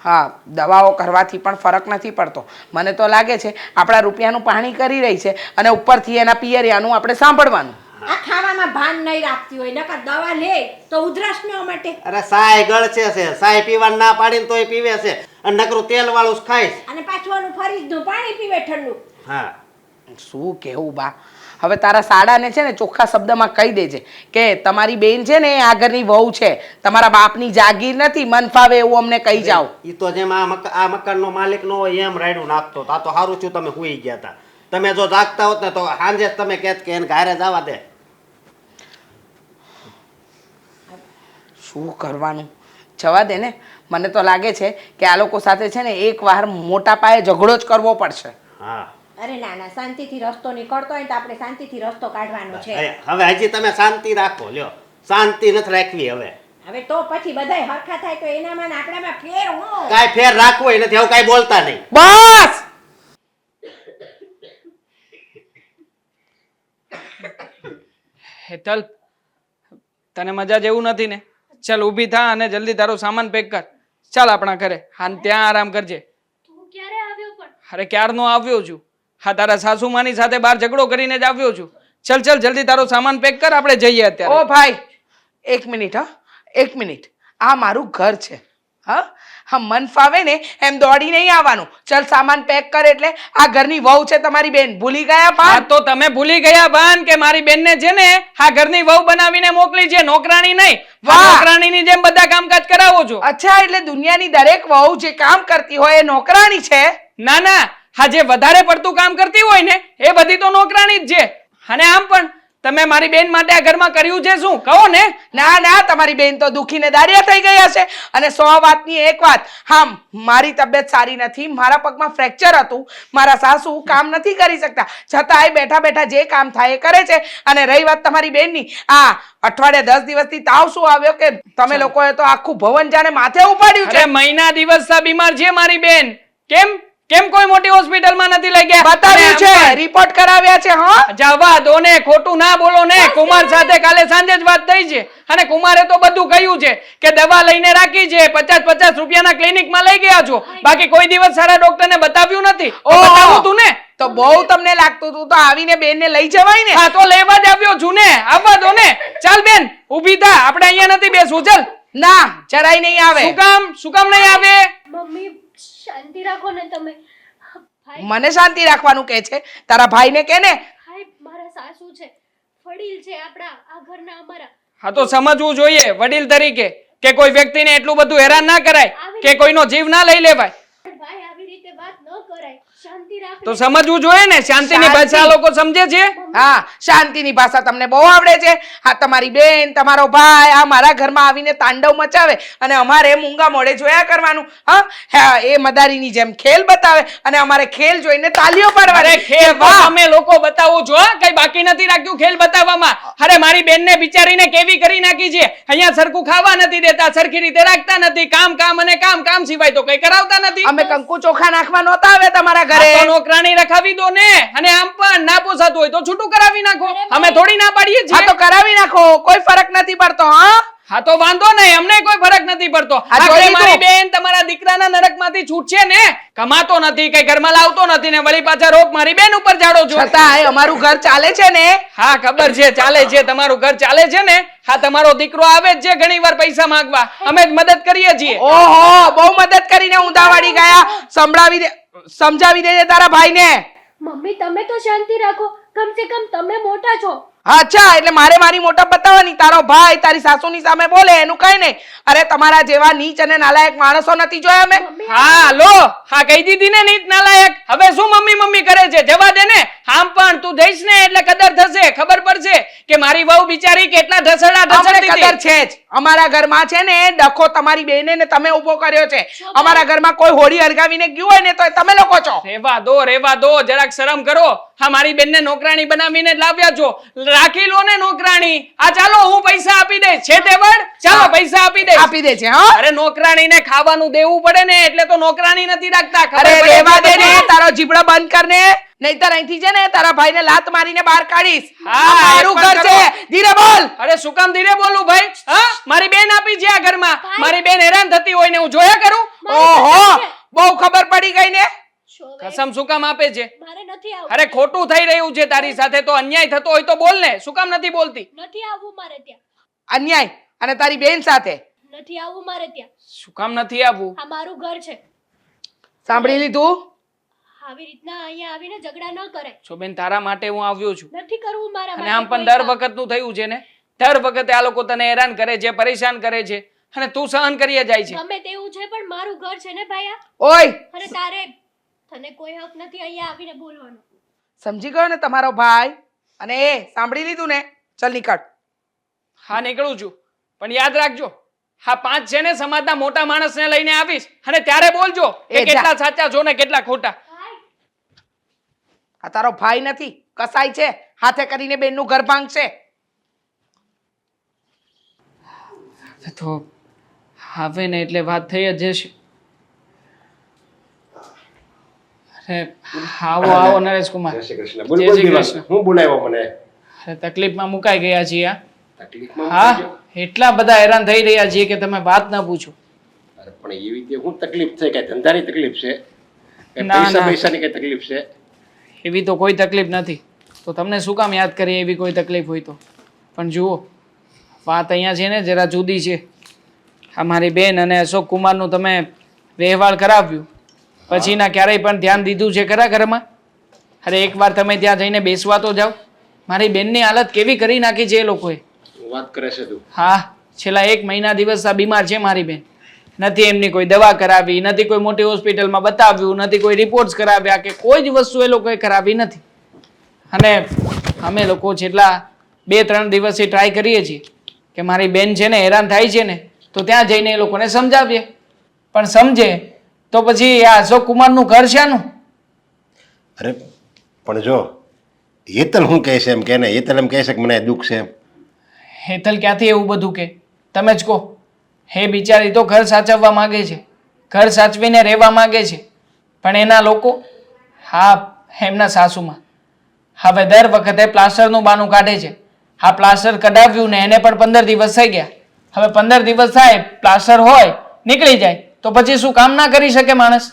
હા, દવાઓ કરવાથી પણ ફરક નથી પડતો. મને તો લાગે છે આપણા રૂપિયાનું પાણી કરી રહી છે અને ઉપરથી એના પિયરિયાનું આપણે સાંભળવાનું. આ ખાવામાં ભાન નહીં રાખતી હોય, નકર દવા લે તો ઉધરસ ન મટે. અરે સાય ગળશે છે, સાય પીવા ના પાડીને તોય પીવે છે, અને નકરું તેલ વાળું જ ખાઈશ. અને પાછું આનું ફરીજનું પાણી પીવે ઠંડુ. હા, શું કેવું બા, હવે તારા સાડાને છે ને ચોખ્ખા શબ્દમાં કહી દેજે કે તમારી બેન છે ને એ આગળની વહુ છે, તમારા બાપની જાગીર નથી, મન ફાવે એવું અમને કહી જાઓ. ઈ તો જેમ આ મકાનનો માલિક નો હોય એમ રાયડું નાખતો. આ તો સારું છું તમે સુઈ ગયા હતા. તમે જો જાગતા હોત ને તો સાંજે જ તમે કહેત કે એને ઘરે જવા દે. શું કરવાનું, જવા દે ને. મને તો લાગે છે કે આ લોકો સાથે છે ને એકવાર મોટા પાયે ઝઘડો જ કરવો પડશે. હા, અરે ના, શાંતિથી રસ્તો નીકળતો હોય તો આપણે શાંતિથી રસ્તો કાઢવાનો છે. હવે હજી તમે શાંતિ રાખો. લ્યો, શાંતિ નથી રાખવી હવે. હવે તો પછી બધાય હરખા થાય તો એનામાં ને આપણામાં ફેર હું. કાંઈ ફેર રાખવો નથી. હવે કાંઈ બોલતા નહીં. બસ. હેતલ, તને મજા જેવું નથી ને? ચાલ ઊભી થા અને જલ્દી તારો સામાન પેક કર. ચાલ આપણા ઘરે. હા, ત્યાં આરામ કરજે. તું ક્યારે આવ્યો પણ? અરે ક્યારનો આવ્યો છું. હા, તારા સાસુમાની સાથે બહાર ઝઘડો કરીને જ આવ્યો છું. ચલ ચલ જલ્દી તારો સામાન પેક કર, આપણે જઈએ અત્યારે. ઓ ભાઈ, 1 મિનિટ. હા, 1 મિનિટ. આ મારું ઘર છે. હા હા, મન ફાવે ને એમ દોડી નહીં આવવાનું. ચલ સામાન પેક કર. એટલે આ ઘરની વહુ છે તમારી બેન, ભૂલી ગયા હા, બા? તો તમે ભૂલી ગયા બાન કે મારી બેનને છે ને આ ઘરની વહુ બનાવીને મોકલી છે, નોકરાણી નહીં. વાહ! નોકરાણીની જેમ બધા કામકાજ કરાવો છો. અચ્છા, એટલે દુનિયાની દરેક વહુ જે કામ કરતી હોય એ નોકરાણી છે? ના ના, હા, જે વધારે પડતું કામ કરતી હોય ને એ બધી તો નોકરાણી જ છે. અને આમ પણ તમે મારી બેન માટે આ ઘરમાં કર્યું છે શું કહો ને? ના ના, તમારી બેન તો દુખીને દાડિયા થઈ ગઈ હશે. અને 100 વાતની એક વાત, હા, મારી તબિયત સારી નથી, મારા પગમાં ફ્રેક્ચર હતું, મારા સાસુ કામ નથી કરી શકતા, છતાંય બેઠા બેઠા જે કામ થાય એ કરે છે. અને રહી વાત તમારી બેનની, આ અઠવાડિયે 10 દિવસથી તાવ શું આવ્યો કે તમે લોકોએ તો આખું ભવન જાણે માથે ઉપાડ્યું છે. અરે મહિના દિવસ બીમાર છે મારી બેન. કેમ કેમ કોઈ મોટી હોસ્પિટલમાં નથી લઈ ગયા? બતાવ્યું છે, રિપોર્ટ કરાવ્યા છે. હા, જવા દો ને, ખોટું ના બોલો ને. કુમાર સાથે કાલે સાંજે જ વાત થઈ છે અને કુમારે તો બધું કહ્યું છે કે દવા લઈને રાખી છે, 50-50 રૂપિયાના ક્લિનિકમાં લઈ ગયા છો, બાકી કોઈ દિવસ સારા ડોક્ટરને બતાવ્યું નથી. તો બતાવું તું ને. તો બહુ તમને લાગતું હતું તો આવીને બેનને લઈ જવાય ને. હા તો લેવા જ આવ્યો છું ને, આવવા દો ને. ચાલ બેન ઊભી થા, આપણે અહીંયા નથી બેસવું. ચાલ. ના, જરાય નહીં આવે. શું કામ નહીં આવે? મમ્મી શાંતિ રાખો ને તમે. ભાઈ મને શાંતિ રાખવાનું કહે છે, તારા ભાઈને કે ને. ભાઈ મારા સાસુ છે, વડીલ છે આપણા આ ઘરના અમારા. હા તો સમજવું જોઈએ વડીલ તરીકે કે કોઈ વ્યક્તિને એટલું બધું હેરાન ના કરાય કે કોઈનો જીવ ના લઈ લેવાય. પણ ભાઈ આવી રીતે વાત ન કરાય, શાંતિ રાખ. તો સમજવું જોઈએ ને, શાંતિની ભાષા આ લોકો સમજે છે. હા, શાંતિની ભાષા તમને બહુ આવડે છે. હા, તમારી બેન, તમારો ભાઈ આ મારા ઘરમાં આવીને તાંડવ મચાવે અને અમારે મૂંગા મોઢે જોયા કરવાનું. હા, એ મદારીની જેમ ખેલ બતાવે અને અમારે ખેલ જોઈને તાલીઓ પાડવાની. અરે ખેલ તો અમે લોકો બતાવું છો, હા? કઈ બાકી નથી રાખ્યું ખેલ બતાવવામાં. અરે મારી બેનને બિચારીને કેવી કરી નાખી છે. અહીંયા સરખું ખાવા નથી દેતા, સરખી રીતે રાખતા નથી, કામ કામ અને કામ સિવાય તો કઈ કરાવતા નથી. અમે કંકુ ચોખા નાખવા નહોતા આવે તમારા ઘરે. આ તો નોકરાણી રખાવી દો ને, અને આમ પણ ના પોસાતું હોય તો છૂટું કરાવી નાખો. અમે થોડી ના પાડીએ હા, છીએ. તો કરાવી નાખો, કોઈ ફરક નથી પડતો. હા તો વાંધો નહીં, અમને કોઈ ફરક નથી પડતો. આ જોઈ આખરે લીધું. મારી બેન તમારા દીકરાના નરકમાંથી છૂટશે ને. કમાતો નથી, કઈ ઘરમાં લાવતો નથી ને વળી પાછા રોગ મારી બેન ઉપર જાડો છો. છતાંય અમારું ઘર ચાલે છે ને. હા ખબર છે, ચાલે છે, તમારું ઘર ચાલે છે ને. હા, તમારો દીકરો આવે જ છે ઘણી વાર પૈસા માંગવા, અમે જ મદદ કરીએ છીએ. ઓહો, બહુ મદદ કરીને ઊંધાવાડી ગયા. સમજાવી દે તારા ભાઈને. મમ્મી તમે તો શાંતિ રાખો, કમ સે કમ તમે મોટા છો. અચ્છા, એટલે મારે મારી મોટા બતાવવાની. તારો ભાઈ તારી સાસુની સામે બોલે એનું કઈ નહીં. અરે તમારા જેવા નીચ અને નાલાયક માણસો નથી જોયા મેં. હા લો, હા કહી દીધી ને નીત નાલાયક. હવે શું મમ્મી કરે છે? જવા દે ને. આમ પણ તું જઈશ ને એટલે કદર થશે, ખબર પડશે કે મારી વહુ બિચારી કેટલા ઢસડા અમને ઢસડતી કદર છે જ. અમારા ઘરમાં છે ને ડખો તમારી બેને ને તમે ઉભો કર્યો છે. અમારા ઘરમાં કોઈ હોળી હરગાવીને ગયું હોય ને તો એ તમે લોકો છો. રેવા દો, જરાક શરમ કરો. હા, મારી બેનને નોકરાણી બનાવીને લાવ્યા છો, રાખી લો ને નોકરાણી. આ ચાલો હું પૈસા આપી દઈશ. છે તે વડ? ચાલો પૈસા આપી દઈશ. આપી દે છે. હા, અરે નોકરાણીને ખાવાનું દેવું પડે ને, એટલે તો નોકરાણી નથી રાખતા. ખબર અરે પડે રેવા છે દે ને, તમને? તારો જીભડો બંધ કર ને, નહીતર અહીંથી છે ને તારા ભાઈને લાત મારીને બહાર કાઢીશ. હા, આ મારું એક ઘર પણ છે, ધીરે બોલ. અરે શું કામ ધીરે બોલું ભાઈ? હા, મારી બેન આપી છે આ ઘરમાં. મારી બેન હેરાન થતી હોય ને હું જોયા કરું. ઓહો, બહુ ખબર પડી ગઈ ને. કસમ શું કામ આપે છે? મારે નથી આવવું. અરે ખોટું થઈ રહ્યું છે તારી સાથે, તો અન્યાય થતો હોય તો બોલ ને. શું કામ નથી બોલતી? નથી આવવું મારે ત્યાં. અન્યાય અને તારી બેન સાથે નથી આવવું મારે ત્યાં. શું કામ નથી આવવું? આ મારું ઘર છે. સાંભળી લીધું? આવી રીતના અહીંયા આવીને ઝઘડા ન કરે. છો બેન, તારા માટે હું આવ્યો છું. નથી કરવું મારા અને માટે આમ પણ કોઈ દર કામ. વખતનું થયું છે ને, દર વખતે આ લોકો તને હેરાન કરે છે, પરેશાન કરે છે અને તું સહન કરીએ જાય છે. ગમે તેવું છે પણ મારું ઘર છે ને ભાઈ આ. ઓય, અને તને કોઈ હક નથી અહીંયા આવીને બોલવાનો. સમજી ગયો ને તમારો ભાઈ? અને એ સાંભળી લીધું ને? ચલ નીકળ. હા નીકળું છું, પણ યાદ રાખજો, હા 5 છે ને સમાજના મોટા માણસને લઈને આવીશ અને ત્યારે બોલજો કે એ જા. કેટલા સાચા છો ને કેટલા ખોટા. આ તારો ભાઈ નથી, કસાઈ છે, હાથે કરીને બેનનું ઘર ભાંગશે. તો હવે ને એટલે વાત થઈ જ જશે. અરે આવો નરેશ કુમાર. જય શ્રી કૃષ્ણ. જય બોલ શ્રી બોલ કૃષ્ણ. હું બોલાવ્યો મને? અરે તકલીફમાં મુકાઈ ગયા છીએ આ. તકલીફમાં હા, મુકાઈ ગયો? એટલા બધા હેરાન થઈ રહ્યા છીએ કે તમે વાત ના પૂછો. અરે પણ એવી રીતે હું તકલીફ થઈ? કઈ ધંધાની તકલીફ છે? કઈ ના, ના. પૈસાની કઈ તકલીફ છે? એવી તો કોઈ તકલીફ નથી, તો તમને શું કામ યાદ કરીએ એવી કોઈ તકલીફ હોય તો. પણ જુઓ, વાત અહીંયા છે ને જરા જુદી છે. આ મારી બેન અને અશોક કુમારનું તમે વ્યવહાર કરાવ્યું પછીના ક્યારેય પણ ધ્યાન દીધું છે ખરા ઘરમાં? અરે એકવાર તમે ત્યાં જઈને બેસવા તો જાઓ. મારી બેનની હાલત કેવી કરી નાખી છે એ લોકોએ. શું વાત કરે છે તું? હા, છેલ્લા 1 મહિના દિવસ આ બીમાર છે મારી બેન. નથી એમની કોઈ દવા કરાવી, નથી કોઈ મોટી હોસ્પિટલમાં બતાવ્યું, નથી કોઈ રિપોર્ટ્સ કરાવ્યા કે કોઈ જ વસ્તુ એ લોકોએ કરાવી નથી. અને અમે લોકો જેટલા 2-3 દિવસથી ટ્રાય કરીએ છીએ કે મારી બેન છે ને હેરાન થાય છે ને તો ત્યાં જઈને એ લોકોને સમજાવીએ, પણ સમજે તો પછી આ અશોક કુમારનું ઘર શાનું? અરે પણ જો હેતલ શું કહે છે એમ કે ને, હેતલ એમ કહે છે કે મને દુઃખ છે એમ. હેતલ ક્યાંથી એવું બધું કે? તમે જ કહો. હે બિચારી તો ઘર સાચવવા માંગે છે, ઘર સાચવીને રહેવા માંગે છે, પણ એના લોકો, હા એમના સાસુમાં હવે દર વખતે પ્લાસ્ટરનું બાનું કાઢે છે. આ પ્લાસ્ટર કઢાવ્યું ને એને પણ 15 દિવસ થઈ ગયા. હવે 15 દિવસ થાય, પ્લાસ્ટર હોય નીકળી જાય તો પછી શું કામ ના કરી શકે માણસ?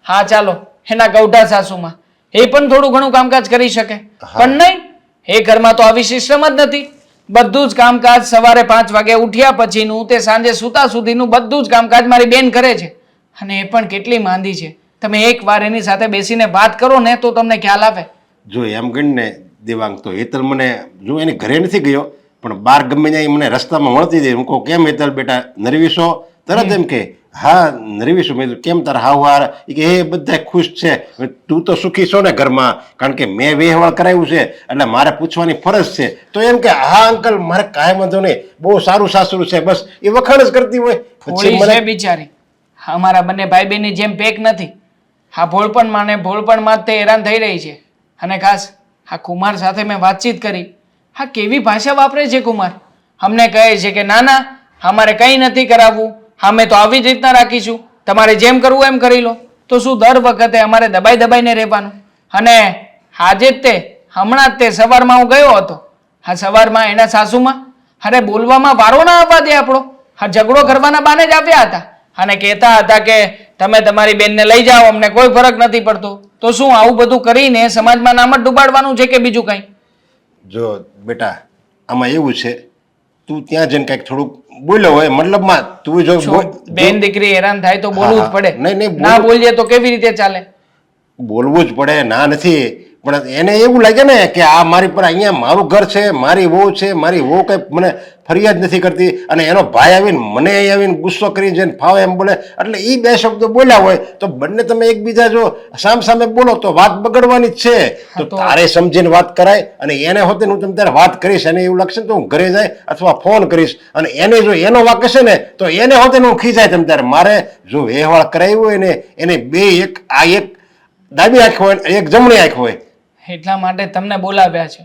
હા ચાલો એના ગૌઢા સાસુમાં એ પણ થોડું ઘણું કામકાજ કરી શકે, પણ નહીં, એ ઘરમાં તો આવી સિસ્ટમ જ નથી. બધું જ કામકાજ સવારે 5 વાગે ઉઠ્યા પછીનું તે સાંજે સૂતા સુધીનું બધું જ કામકાજ મારી બેન કરે છે, અને એ પણ કેટલી માંદી છે. તમે એકવાર એની સાથે બેસીને વાત કરો ને તો તમને ખ્યાલ આવે. જો એમ ગણને દેવાંગ, તો હેતલ મને જો એની ઘરે નથી ગયો પણ બહાર ગમે ત્યાં મને રસ્તામાં મળતી હતી. હું કહું કેમ હેતલ બેટા નરવીસો? તરત એમ કે હા નરવીશું. મેં કીધું કેમ તારા હાવહાર? એ કે એ બધા ખુશ છે, તું તો સુખી છો ને ઘરમાં, કારણ કે મેં વેહવાળ કરાવ્યું છે એટલે મારે પૂછવાની ફરજ છે. તો એમ કે હા અંકલ મારે કાંઈ વાંધો નહીં, બહુ સારું સાસરું છે, બસ એ વખાણ જ કરતી હોય. ભોળી છે બિચારી. અમારા બંને ભાઈ બહેનની જેમ પેક નથી. હા ભોળપણમાં ને ભોળપણમાં જ તે હેરાન થઈ રહી છે. અને ખાસ આ કુમાર સાથે મેં વાતચીત કરી. હા કેવી ભાષા વાપરે છે કુમાર. અમને કહે છે કે ના ના અમારે કંઈ નથી કરાવવું, અમે તો આવી જ રીતના રાખીશું, તમારે જેમ કરવું એમ કરી લો. તો શું દર વખતે અમારે દબાઈ દબાઈને રહેવાનું? અને આજે જ તે હમણાં જ તે સવારમાં હું ગયો હતો, હા સવારમાં એના સાસુમાં, અરે બોલવામાં વારો ના આવવા દે આપણો, હા ઝઘડો કરવાના બાને જ આવ્યા હતા અને કહેતા હતા કે તમે તમારી બેનને લઈ જાઓ, અમને કોઈ ફરક નથી પડતો. તો શું આવું બધું કરીને સમાજમાં નામ જ ડૂબાડવાનું છે કે બીજું કંઈ? જો બેટા આમાં એવું છે, તું ત્યાં જઈને કંઈક થોડુંક બોલ્યો હોય, મતલબમાં તું જો બેન દીકરી હેરાન થાય તો બોલવું જ હા, પડે. નહીં, ના બોલીએ તો કેવી રીતે ચાલે? બોલવું જ પડે, ના નથી, પણ એને એવું લાગે ને કે આ મારી પર અહીંયા મારું ઘર છે, મારી વહુ છે, મારી વહુ કંઈ મને ફરિયાદ નથી કરતી, અને એનો ભાઈ આવીને મને અહીં આવીને ગુસ્સો કરીને જઈને ફાવે એમ બોલે, એટલે એ 2 શબ્દો બોલ્યા હોય તો બંને તમે એકબીજા જો સામ સામે બોલો તો વાત બગડવાની જ છે. તો તારે સમજીને વાત કરાય, અને એને હોતે હું તમે ત્યારે વાત કરીશ, એને એવું લાગશે ને તો હું ઘરે જાય અથવા ફોન કરીશ, અને એને જો એનો વાક હશે ને તો એને હોતે હું ખીજાય તમે ત્યારે. મારે જો વ્યવહાર કરાવ્યો હોય ને એને બે એક ડાબી આંખ હોય એક જમણી આંખ હોય. એટલા માટે તમને બોલાવ્યા છે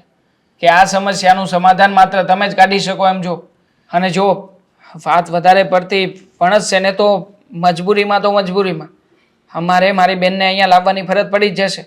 કે આ સમસ્યાનું સમાધાન માત્ર તમે જ કાઢી શકો એમ જો. અને જો વાત વધારે પડતી ભણશે ને તો મજબૂરીમાં તો મજબૂરીમાં અમારે મારી બેનને અહીંયા લાવવાની ફરજ પડી જ જશે.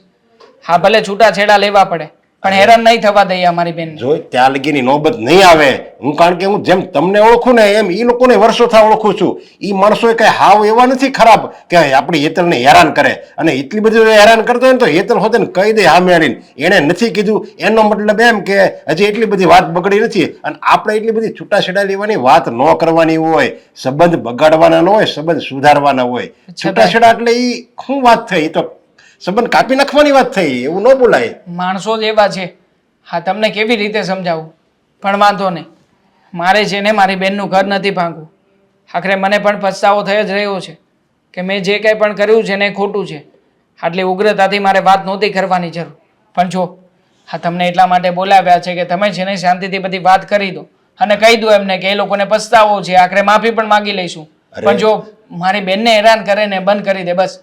હા ભલે છૂટાછેડા લેવા પડે પણ હેરાન નહીં થવા દઈએ અમારી બેનને. જો ત્યાં લગીની નોબત નહીં આવે, હું કારણ કે હું જેમ તમને ઓળખું ને એમ એ લોકોને વર્ષોથી ઓળખું છું. એ માણસો કઈ હાવ એવા નથી ખરાબ કે આપણી હેતલને હેરાન કરે, અને એટલી બધી હેરાન કરતો હોય ને તો હેતલ હોતે ને કહી દે સામે આવીને એને નથી કીધું એનો મતલબ એમ કે હજી એટલી બધી વાત બગડી નથી. અને આપણે એટલી બધી છૂટાછેડા લેવાની વાત ન કરવાની હોય, સંબંધ બગાડવાના ન હોય, સંબંધ સુધારવાના હોય. છૂટાછેડા એટલે એ શું વાત થઈ? તો સંબંધ કાપી નાખવાની વાત થઈ, એવું ન બોલાય. માણસો જ એવા છે. હા તમને કેવી રીતે સમજાવું, પણ વાંધો નહીં, મારે છે ને મારી બેનનું ઘર નથી ભાંગવું. આખરે મને પણ પછતાવો થઈ જ રહ્યો છે કે મેં જે કંઈ પણ કર્યું છે ને એ ખોટું છે. આટલી ઉગ્રતાથી મારે વાત નહોતી કરવાની જરૂર, પણ જો હા તમને એટલા માટે બોલાવ્યા છે કે તમે છે ને શાંતિથી બધી વાત કરી દો અને કહી દો એમને કે એ લોકોને પછતાવો છે, આખરે માફી પણ માંગી લઈશું. પણ જો મારી બેનને હેરાન કરે ને બંધ કરી દે બસ.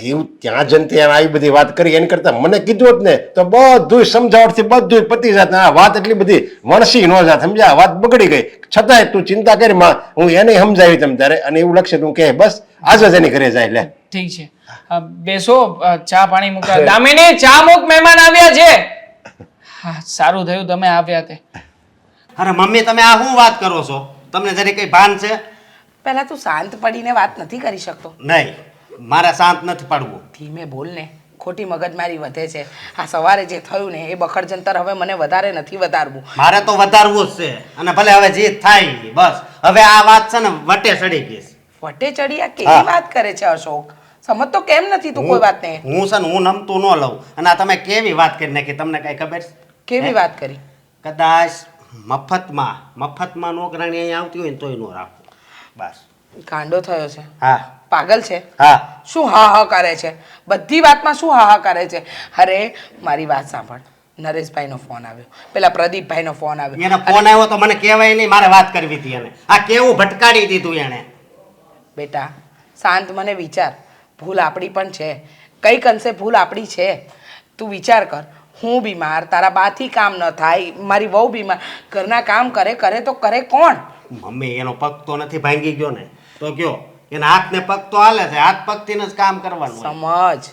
એવું ત્યાં જન ત્યાં આવી બધી વાત કરી એની કરતા મને કીધું હોત ને તો બધું સમજાવટથી બધું પતી જાત. આ વાત એટલી બધી વણસી ન જાત, સમજ્યા? વાત બગડી ગઈ. છતાંય તું ચિંતા કરી માં, હું એને સમજાવી તમે ત્યારે, અને એવું લખશે તું કે બસ આજે જ એની ઘરે જાય. લે ઠીક છે, બેસો, ચા પાણી મૂકા. દામિની ચા મૂક, મહેમાન આવ્યા છે. હા સારું થયું તમે આવ્યા તે. અરે મમ્મી તમે આ શું વાત કરો છો? તમને જરી કઈ ભાન છે? પહેલા તું શાંત પડીને વાત નથી કરી શકતો? નહીં, મારે શાંત નથી પાડવું. ધીમે બોલ ને, ખોટી મગજમારી વધે છે. આ સવારે જે થયું ને એ બખડ જંતર હવે મને વધારે નથી વધારવું. મારે તો વધારવું જ છે, અને ભલે હવે જે થાય બસ. હવે આ વાત છે ને વટે ચડી ગઈ. વટે ચડી આ કેવી વાત કરે છે અશોક? સમજતો કેમ નથી તું કોઈ વાતને? હું છે ને હું નમતું ન લઉં, અને આ તમે કેવી વાત કરી નાખી, તમને કઈ ખબર છે? કેવી વાત કરી? કદાચ મફતમાં નોકરાણી અહીંયા આવતી હોય ને તોય ન રાખવું. બસ ગાંડો થયો છે? હા. પાગલ છે? હા. શું હા હા કરે છે? બધી વાતમાં શું હા હા કરે છે? અરે મારી વાત સાંભળ, નરેશભાઈનો ફોન આવ્યો, પેલા પ્રદીપભાઈનો ફોન આવ્યો. એને ફોન આવ્યો તો મને કહેવાય નહીં, મારે વાત કરવી હતી એને. આ કેવું ભટકાડી દીધું એને. બેટા શાંત મને વિચાર, ભૂલ આપણી પણ છે, કંઈક અંશે ભૂલ આપણી છે. તું વિચાર કર, હું બીમાર, તારા બાથી કામ ન થાય, મારી વહુ બીમાર, ઘરના કામ કરે તો કરે કોણ? મમ્મી એનો પગ તો નથી ભાંગી ગયો ને, તો કયો એના હાથ ને પગ તો હાલે છે, હાથ પગથી જ કામ કરવાનું હોય. સમજ,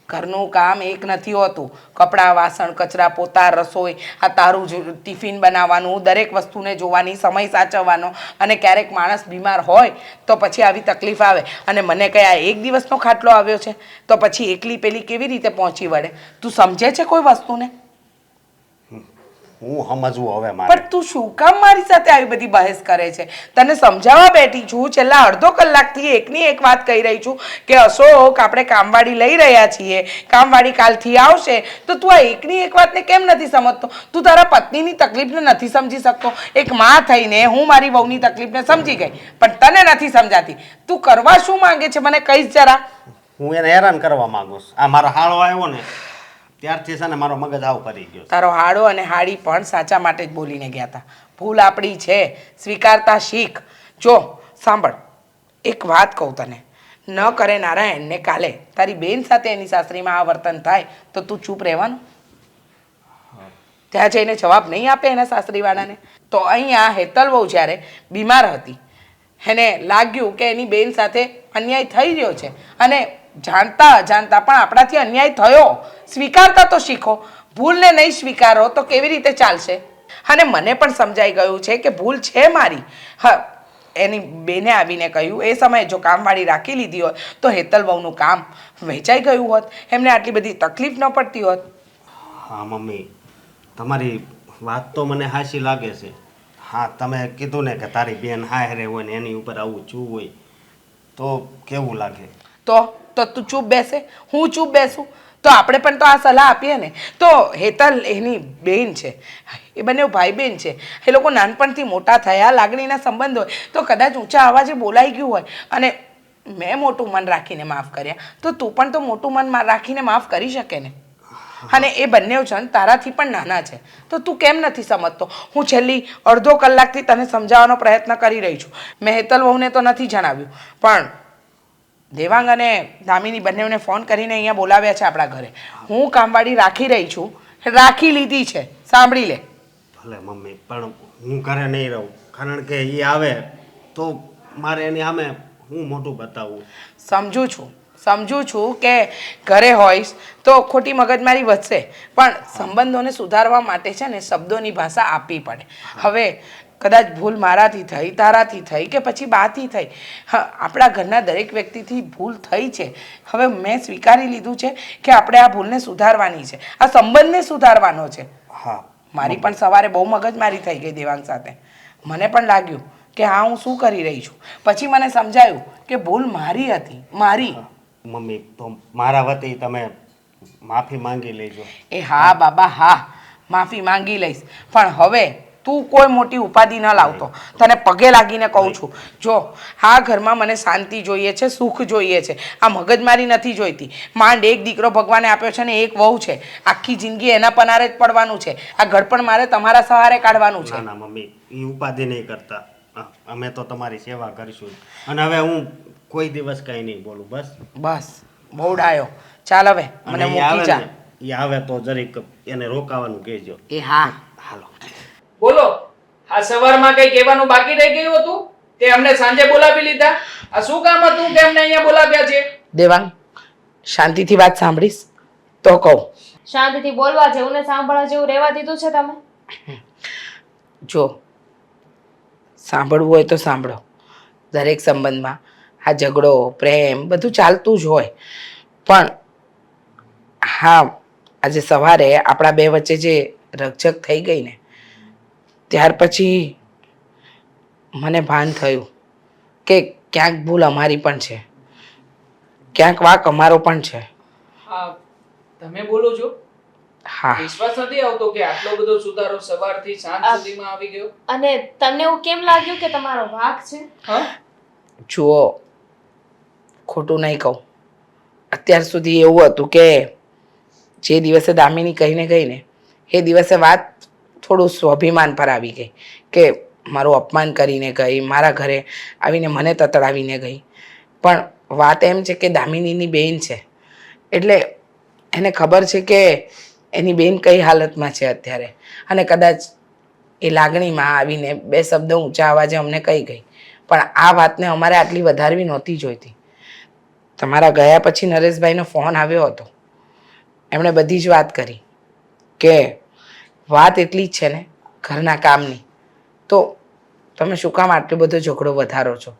ઘરનું કામ એક નથી હોતું. કપડાં, વાસણ, કચરા, પોતા, રસોઈ, આ તારું ટિફિન બનાવવાનું, દરેક વસ્તુને જોવાની, સમય સાચવવાનો, અને ક્યારેક માણસ બીમાર હોય તો પછી આવી તકલીફ આવે. અને મને કયા એક દિવસનો ખાટલો આવ્યો છે તો પછી એકલી પેલી કેવી રીતે પહોંચી વળે? તું સમજે છે કોઈ વસ્તુને? હું સમજવું હવે મારે. પણ તું શું કામ મારી સાથે આવી બધી બહેસ કરે છે? તને સમજાવવા બેઠી છું, છેલ્લા અડધો કલાકથી એકની એક વાત કહી રહી છું કે અશોક આપણે કામવાળી લઈ રહ્યા છીએ, કામવાળી કાલથી આવશે. તો તું આ એકની એક વાતને કેમ નથી સમજતો? તું તારા પત્નીની તકલીફને નથી સમજી શકતો? એક માં થઈને હું મારી વહુની તકલીફને સમજી ગઈ, પણ તને નથી સમજાતી. તું કરવા શું માંગે છે મને કહીશ જરા? હું એને હેરાન કરવા માંગુ છું. આ મારો હાળો આવ્યો ને ત્યારથી છે ને મારો મગજ આવ કરી ગયો. તારો હાડો અને હાડી પણ સાચા માટે જ બોલીને ગયા હતા. ભૂલ આપણી છે, સ્વીકારતા શીખ. જો સાંભળ, એક વાત કહું તને, ન કરે નારાયણને કાલે તારી બેન સાથે એની સાસરીમાં આ વર્તન થાય તો તું ચૂપ રહેવાનું? ત્યાં જઈને જવાબ નહીં આપે એના સાસરીવાળાને? તો અહીંયા હેતલ વહુ જ્યારે બીમાર હતી, એને લાગ્યું કે એની બેન સાથે અન્યાય થઈ રહ્યો છે, અને જાણતા અજાણતા પણ આપણાથી અન્યાય થયો, સ્વીકારતા તો શીખો. ભૂલને નહીં સ્વીકારો તો કેવી રીતે ચાલશે? અને મને પણ સમજાઈ ગયું છે કે ભૂલ છે મારી. હા, એની બેને આવીને કહ્યું એ સમયે જો કામવાળી રાખી લીધી હોત તો હેતલ વહુનું કામ વહેંચાઈ ગયું હોત, એમને આટલી બધી તકલીફ ન પડતી હોત. હા મમ્મી, તમારી વાત તો મને હાચી લાગે છે. હા, તમે કીધું ને કે તારી બેન હારે હોય ને એની ઉપર આવું ચૂ હોય તો કેવું લાગે? તો તું ચૂપ બેસે, હું ચૂપ બેસું? તો આપણે પણ તો આ સલાહ આપીએ ને. તો હેતલ એની બેન છે, એ બંને ભાઈ બેન છે, એ લોકો નાનપણથી મોટા થયા, લાગણીના સંબંધ હોય તો કદાચ ઊંચા અવાજે બોલાઈ ગયું હોય, અને મેં મોટું મન રાખીને માફ કર્યા, તો તું પણ તો મોટું મન રાખીને માફ કરી શકે ને. અને એ બંને જણ તારાથી પણ નાના છે, તો તું કેમ નથી સમજતો? હું છેલ્લી અડધો કલાકથી તને સમજાવવાનો પ્રયત્ન કરી રહી છું. મેં હેતલ વહુને તો નથી જણાવ્યું, પણ દેવાંગ અને દામિની બંનેને ફોન કરીને અહીંયા બોલાવ્યા છે આપણા ઘરે. હું કામવાળી રાખી રહી છું, રાખી લીધી છે, સાંભળી લે. ભલે મમ્મી, પણ હું ઘરે નહીં રહું, કારણ કે એ આવે તો મારે એની સામે હું મોટું બતાવું. સમજું છું કે ઘરે હોઈશ તો ખોટી મગજમારી વધશે, પણ સંબંધોને સુધારવા માટે છે ને શબ્દોની ભાષા આપવી પડે. હવે કદાચ ભૂલ મારાથી થઈ, તારાથી થઈ, કે પછી બાથી થઈ, હા, આપણા ઘરના દરેક વ્યક્તિથી ભૂલ થઈ છે. હવે મેં સ્વીકારી લીધું છે કે આપણે આ ભૂલને સુધારવાની છે, આ સંબંધને સુધારવાનો છે. હા, મારી પણ સવારે બહુ મગજમારી થઈ ગઈ દેવાંગ સાથે. મને પણ લાગ્યું કે હા હું શું કરી રહી છું. પછી મને સમજાયું કે ભૂલ મારી હતી, મારી. મમ્મી, તો મારા વતી તમે માફી માંગી લેજો. એ હા બાબા હા, માફી માંગી લઈશ, પણ હવે તું કોઈ મોટી ઉપાધિ ન લાવતો. તને પગે લાગીને કહું છું, જો આ ઘરમાં મને શાંતિ જોઈએ છે, સુખ જોઈએ છે, આ મગજમારી નથી જોઈતી. માંડ એક દીકરો ભગવાને આપ્યો છે ને એક વહુ છે, આખી જિંદગી એના પનારે જ પડવાનું છે. આ ઘડપણ મારે તમારા સહારે કાઢવાનું છે. ના મમ્મી, એ ઉપાધિ નહીં કરતા. અમે તો તમારી સેવા કરીશું. અને હવે હું કોઈ દિવસ કંઈ નહીં બોલું. બસ બહુ ડાયો. ચાલ હવે મને મૂકી જા. એ આવે તો જરીક એને રોકાવાનું કહેજો. એ હા, હાલો. બોલો, આ સવારમાં કઈ કહેવાનું બાકી રહી ગયું હતું તે અમને સાંજે બોલાવી લીધા? આ શું કામ હતું કે અમને અહીંયા બોલાવ્યા છે? દેવાંગ, શાંતિથી વાત સાંભળીશ તો કહું. શાંતિથી બોલવા જેવું ને સાંભળવા જેવું રહેવા દીધું છે તમે? જો સાંભળવું હોય તો સાંભળો. દરેક સંબંધમાં આ ઝઘડો, પ્રેમ બધું ચાલતું જ હોય, પણ હા, આજે સવારે આપણા બે વચ્ચે જે રકઝક થઈ ગઈ ને, ત્યાર પછી મને ભાન થયું કે ક્યાંક ભૂલ અમારી પણ છે, ક્યાંક વાંક અમારો પણ છે. હા, તમે બોલો છો? હા, વિશ્વાસ નથી આવતો કે આટલો બધો સુધારો સવારથી સાંજ સુધીમાં આવી ગયો. અને તમને એવું કેમ લાગ્યું કે તમારો વાંક છે? હા, જુઓ, ખોટું નહીં કહું, અત્યાર સુધી એવું હતું કે જે દિવસે દામિની કહીને ગઈ ને એ દિવસે વાત થોડું સ્વાભિમાન પર આવી ગઈ કે મારું અપમાન કરીને ગઈ, મારા ઘરે આવીને મને તતડાવીને ગઈ. પણ વાત એમ છે કે દામિનીની બેન છે એટલે એને ખબર છે કે એની બેન કઈ હાલતમાં છે અત્યારે, અને કદાચ એ લાગણીમાં આવીને 2 શબ્દો ઊંચા અવાજે અમને કહી ગઈ. પણ આ વાતને અમારે આટલી વધારવી નહોતી જોઈતી. તમારા ગયા પછી નરેશભાઈનો ફોન આવ્યો હતો. એમણે બધી જ વાત કરી કે વાત એટલી જ છે ને ઘરના કામની, તો તમે શું કામ આટલો બધો ઝઘડો વધારો છો?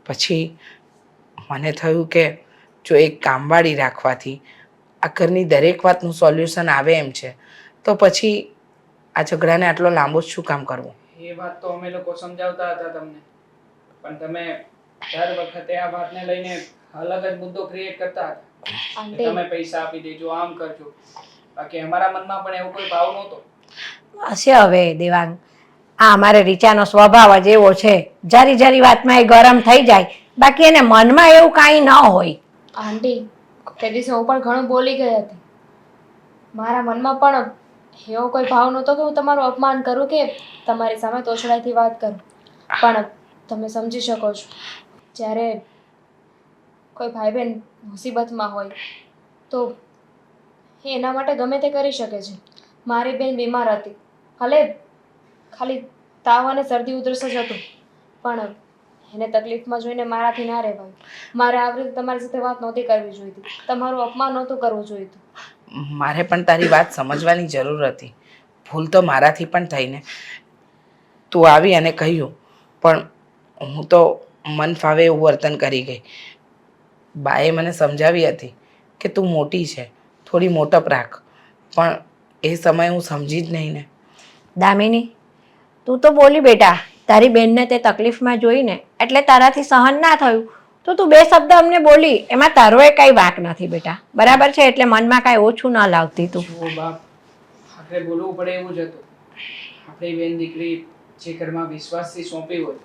પછી મને થયું કે જો એક કામવાળી રાખવાથી આ ઘરની દરેક વાતનું સોલ્યુશન આવે એમ છે, તો પછી આ ઝઘડાને આટલો લાંબો શું કામ કરવો? એ વાત તો અમે લોકો સમજાવતા હતા તમને, પણ તમે દર વખતે આ વાતને લઈને અલગ જ મુદ્દો ક્રિએટ કરતા હતા કે તમે પૈસા આપી દેજો, આમ કરજો. બાકી અમારા મનમાં પણ એવો કોઈ ભાવ નહોતો. હશે હવે દેવાંગ, આ અમારે રીચાનો સ્વભાવ જ એવો છે, જારી જારી વાતમાં એ ગરમ થઈ જાય, બાકી એને મનમાં એવું કાંઈ ન હોય. આંટી, તે દિવસે હું પણ ઘણું બોલી ગઈ હતી. મારા મનમાં પણ એવો કોઈ ભાવ નહોતો કે હું તમારું અપમાન કરું કે તમારી સામે તોછડાઈથી વાત કરું. પણ તમે સમજી શકો છો, જ્યારે કોઈ ભાઈ બહેન મુસીબતમાં હોય તો એ એના માટે ગમે તે કરી શકે છે. મારી બેન બીમાર હતી, ભલે ખાલી તાવ અને શરદી ઉધરસ જ હતું, પણ એને તકલીફમાં જોઈને મારાથી ના રહેવાય. મારે આવી રીતે તમારી સાથે વાત નહોતી કરવી જોઈતી, તમારું અપમાન નહોતું કરવું જોઈતું. મારે પણ તારી વાત સમજવાની જરૂર હતી. ભૂલ તો મારાથી પણ થઈને તું આવી અને કહ્યું, પણ હું તો મન ફાવે એવું વર્તન કરી ગઈ. બાએ મને સમજાવી હતી કે તું મોટી છે, થોડી મોટપ રાખ, પણ એ સમયે હું સમજી જ નહીં ને. દામિની, તું તો બોલી બેટા, તારી બેનને તે તકલીફમાં જોઈને એટલે તારાથી સહન ના થયું તો તું 2 શબ્દ અમને બોલી, એમાં તારો એ કાંઈ વાંક નથી બેટા, બરાબર છે? એટલે મનમાં કાંઈ ઓછું ન લાવતી તું. જુઓ બાપ, આપણે બોલવું પડે એવું જ હતું. આપણી બેન દીકરી જે ઘરમાં વિશ્વાસથી સોંપી હોય,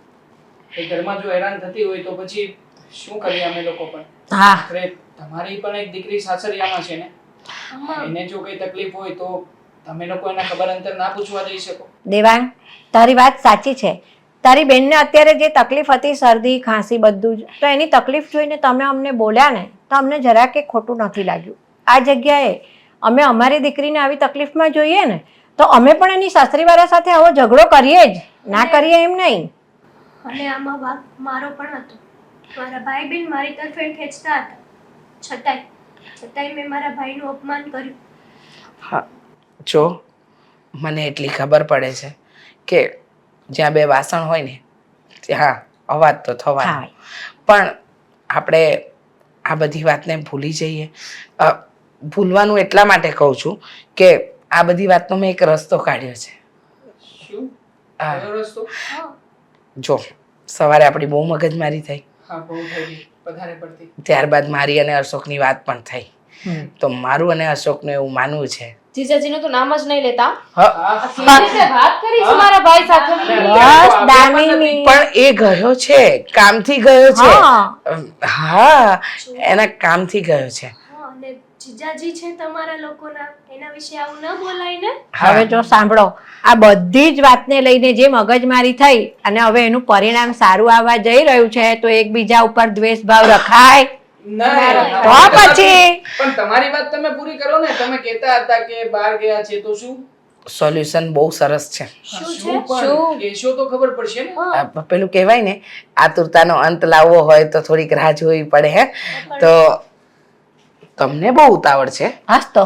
એ ઘરમાં જો હેરાન થતી હોય તો પછી શું કરીએ અમે લોકો પણ? હા, આખરે તમારી પણ એક દીકરી સાસરિયામાં છે ને, એને જો કઈ તકલીફ હોય તો તમે લોકો એના ખબર અંતર ના પૂછવા દઈ શકો? દેવાંગ, તારી વાત સાચી છે. તારી બેનને અત્યારે જે તકલીફ હતી, શરદી ખાંસી બધું જ, તો એની તકલીફ જોઈને તમે અમને બોલ્યા ને તો અમને જરાક એ ખોટું નથી લાગ્યું. આ જગ્યાએ અમે અમારી દીકરીને આવી તકલીફમાં જોઈએ ને તો અમે પણ એની સાસરીવાળા સાથે આવો ઝઘડો કરીએ જ, ના કરીએ એમ નહીં. અને આમાં વાંક મારો પણ હતો. મારા ભાઈ બહેન મારી તરફેણ ખેંચતા હતા, છતાંય મેં મારા ભાઈનું અપમાન કર્યું. હા, જો મને એટલી ખબર પડે છે કે જ્યાં 2 વાસણ હોય ને ત્યાં અવાજ તો થવાનો, પણ આપણે આ બધી વાતને ભૂલી જઈએ. ભૂલવાનું એટલા માટે કહું છું કે આ બધી વાતનો મેં એક રસ્તો કાઢ્યો છે. શું હા. કયો રસ્તો? જો સવારે આપણી બહુ મગજમારી થઈ, હા, બહુ થઈ ગઈ, વધારે પડતી. ત્યારબાદ મારી અને અશોકની વાત પણ થઈ. તો મારું અને અશોકનું એવું માનવું છે. જીજાજીનું તો નામ જ નહીં લેતા. હા, કેવી રીતે વાત કરી છે મારા ભાઈ સાથે? બસ દામિની, પણ એ ગયો છે, કામથી ગયો છે. હા. હા, એના કામથી ગયો છે. હા, અને જીજાજી છે તમારા લોકોના, એના વિશે આવું ન બોલાય ને. હવે જો સાંભળો, આ બધી જ વાતને લઈને જે મગજમારી થઈ અને હવે એનું પરિણામ સારું આવવા જઈ રહ્યું છે, તો એકબીજા ઉપર દ્વેષ ભાવ રખાય ના, તો પછી પણ તમારી વાત તમે પૂરી કરો ને. તમે કહેતા હતા કે બહાર ગયા છે તો શું? સોલ્યુશન બહુ સરસ છે. શું પણ કહેશો તો ખબર પડશે ને. પેલું કહેવાય ને, આતુરતાનો અંત લાવવો હોય તો થોડીક રાહ જોવી પડે. હે તો તમને બહુ ઉતાવળ છે. હાસ તો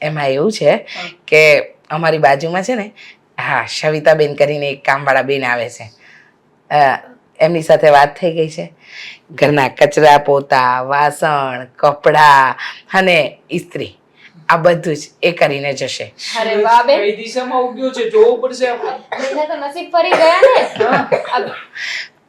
એમાં એવું છે કે અમારી બાજુમાં છે ને, હા, સવિતાબેન કરીને એક કામવાળા બેન આવે છે. એમની સાથે વાત થઈ ગઈ છે. ઘરના કચરા પોતા, વાસણ, કપડાં અને ઇસ્ત્રી આ બધું જ એ કરીને જશે. અરે વાહ બેન, કઈ દિશામાં ઉગ્યો છે જોવું પડશે આપણે. એને તો નસીબ ફરી ગયા ને.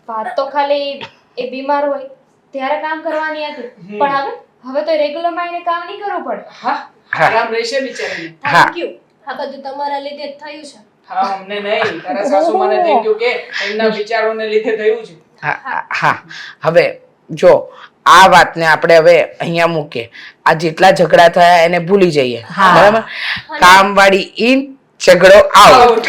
વાત તો ખાલી એ બીમાર હોય ત્યારે કામ કરવાની હતી, પણ હવે તો રેગ્યુલરમાં એને કામ નહીં કરવું પડે. હા, આરામ રહેશે બિચારાને. હા. થેન્ક યુ, આ બધું તમારા લીધે જ થયું છે. હા, અમને નહીં, તારા સાસુમાને થેન્ક યુ કે એમના વિચારોને લીધે થયું છે. હા, હવે જો આ વાતને આપણે હવે અહીંયા મૂકીએ. આ જેટલા ઝઘડા થયા એને ભૂલી જઈએ. બરાબર? કામવાળી ઇન, ઝઘડો આઉટ.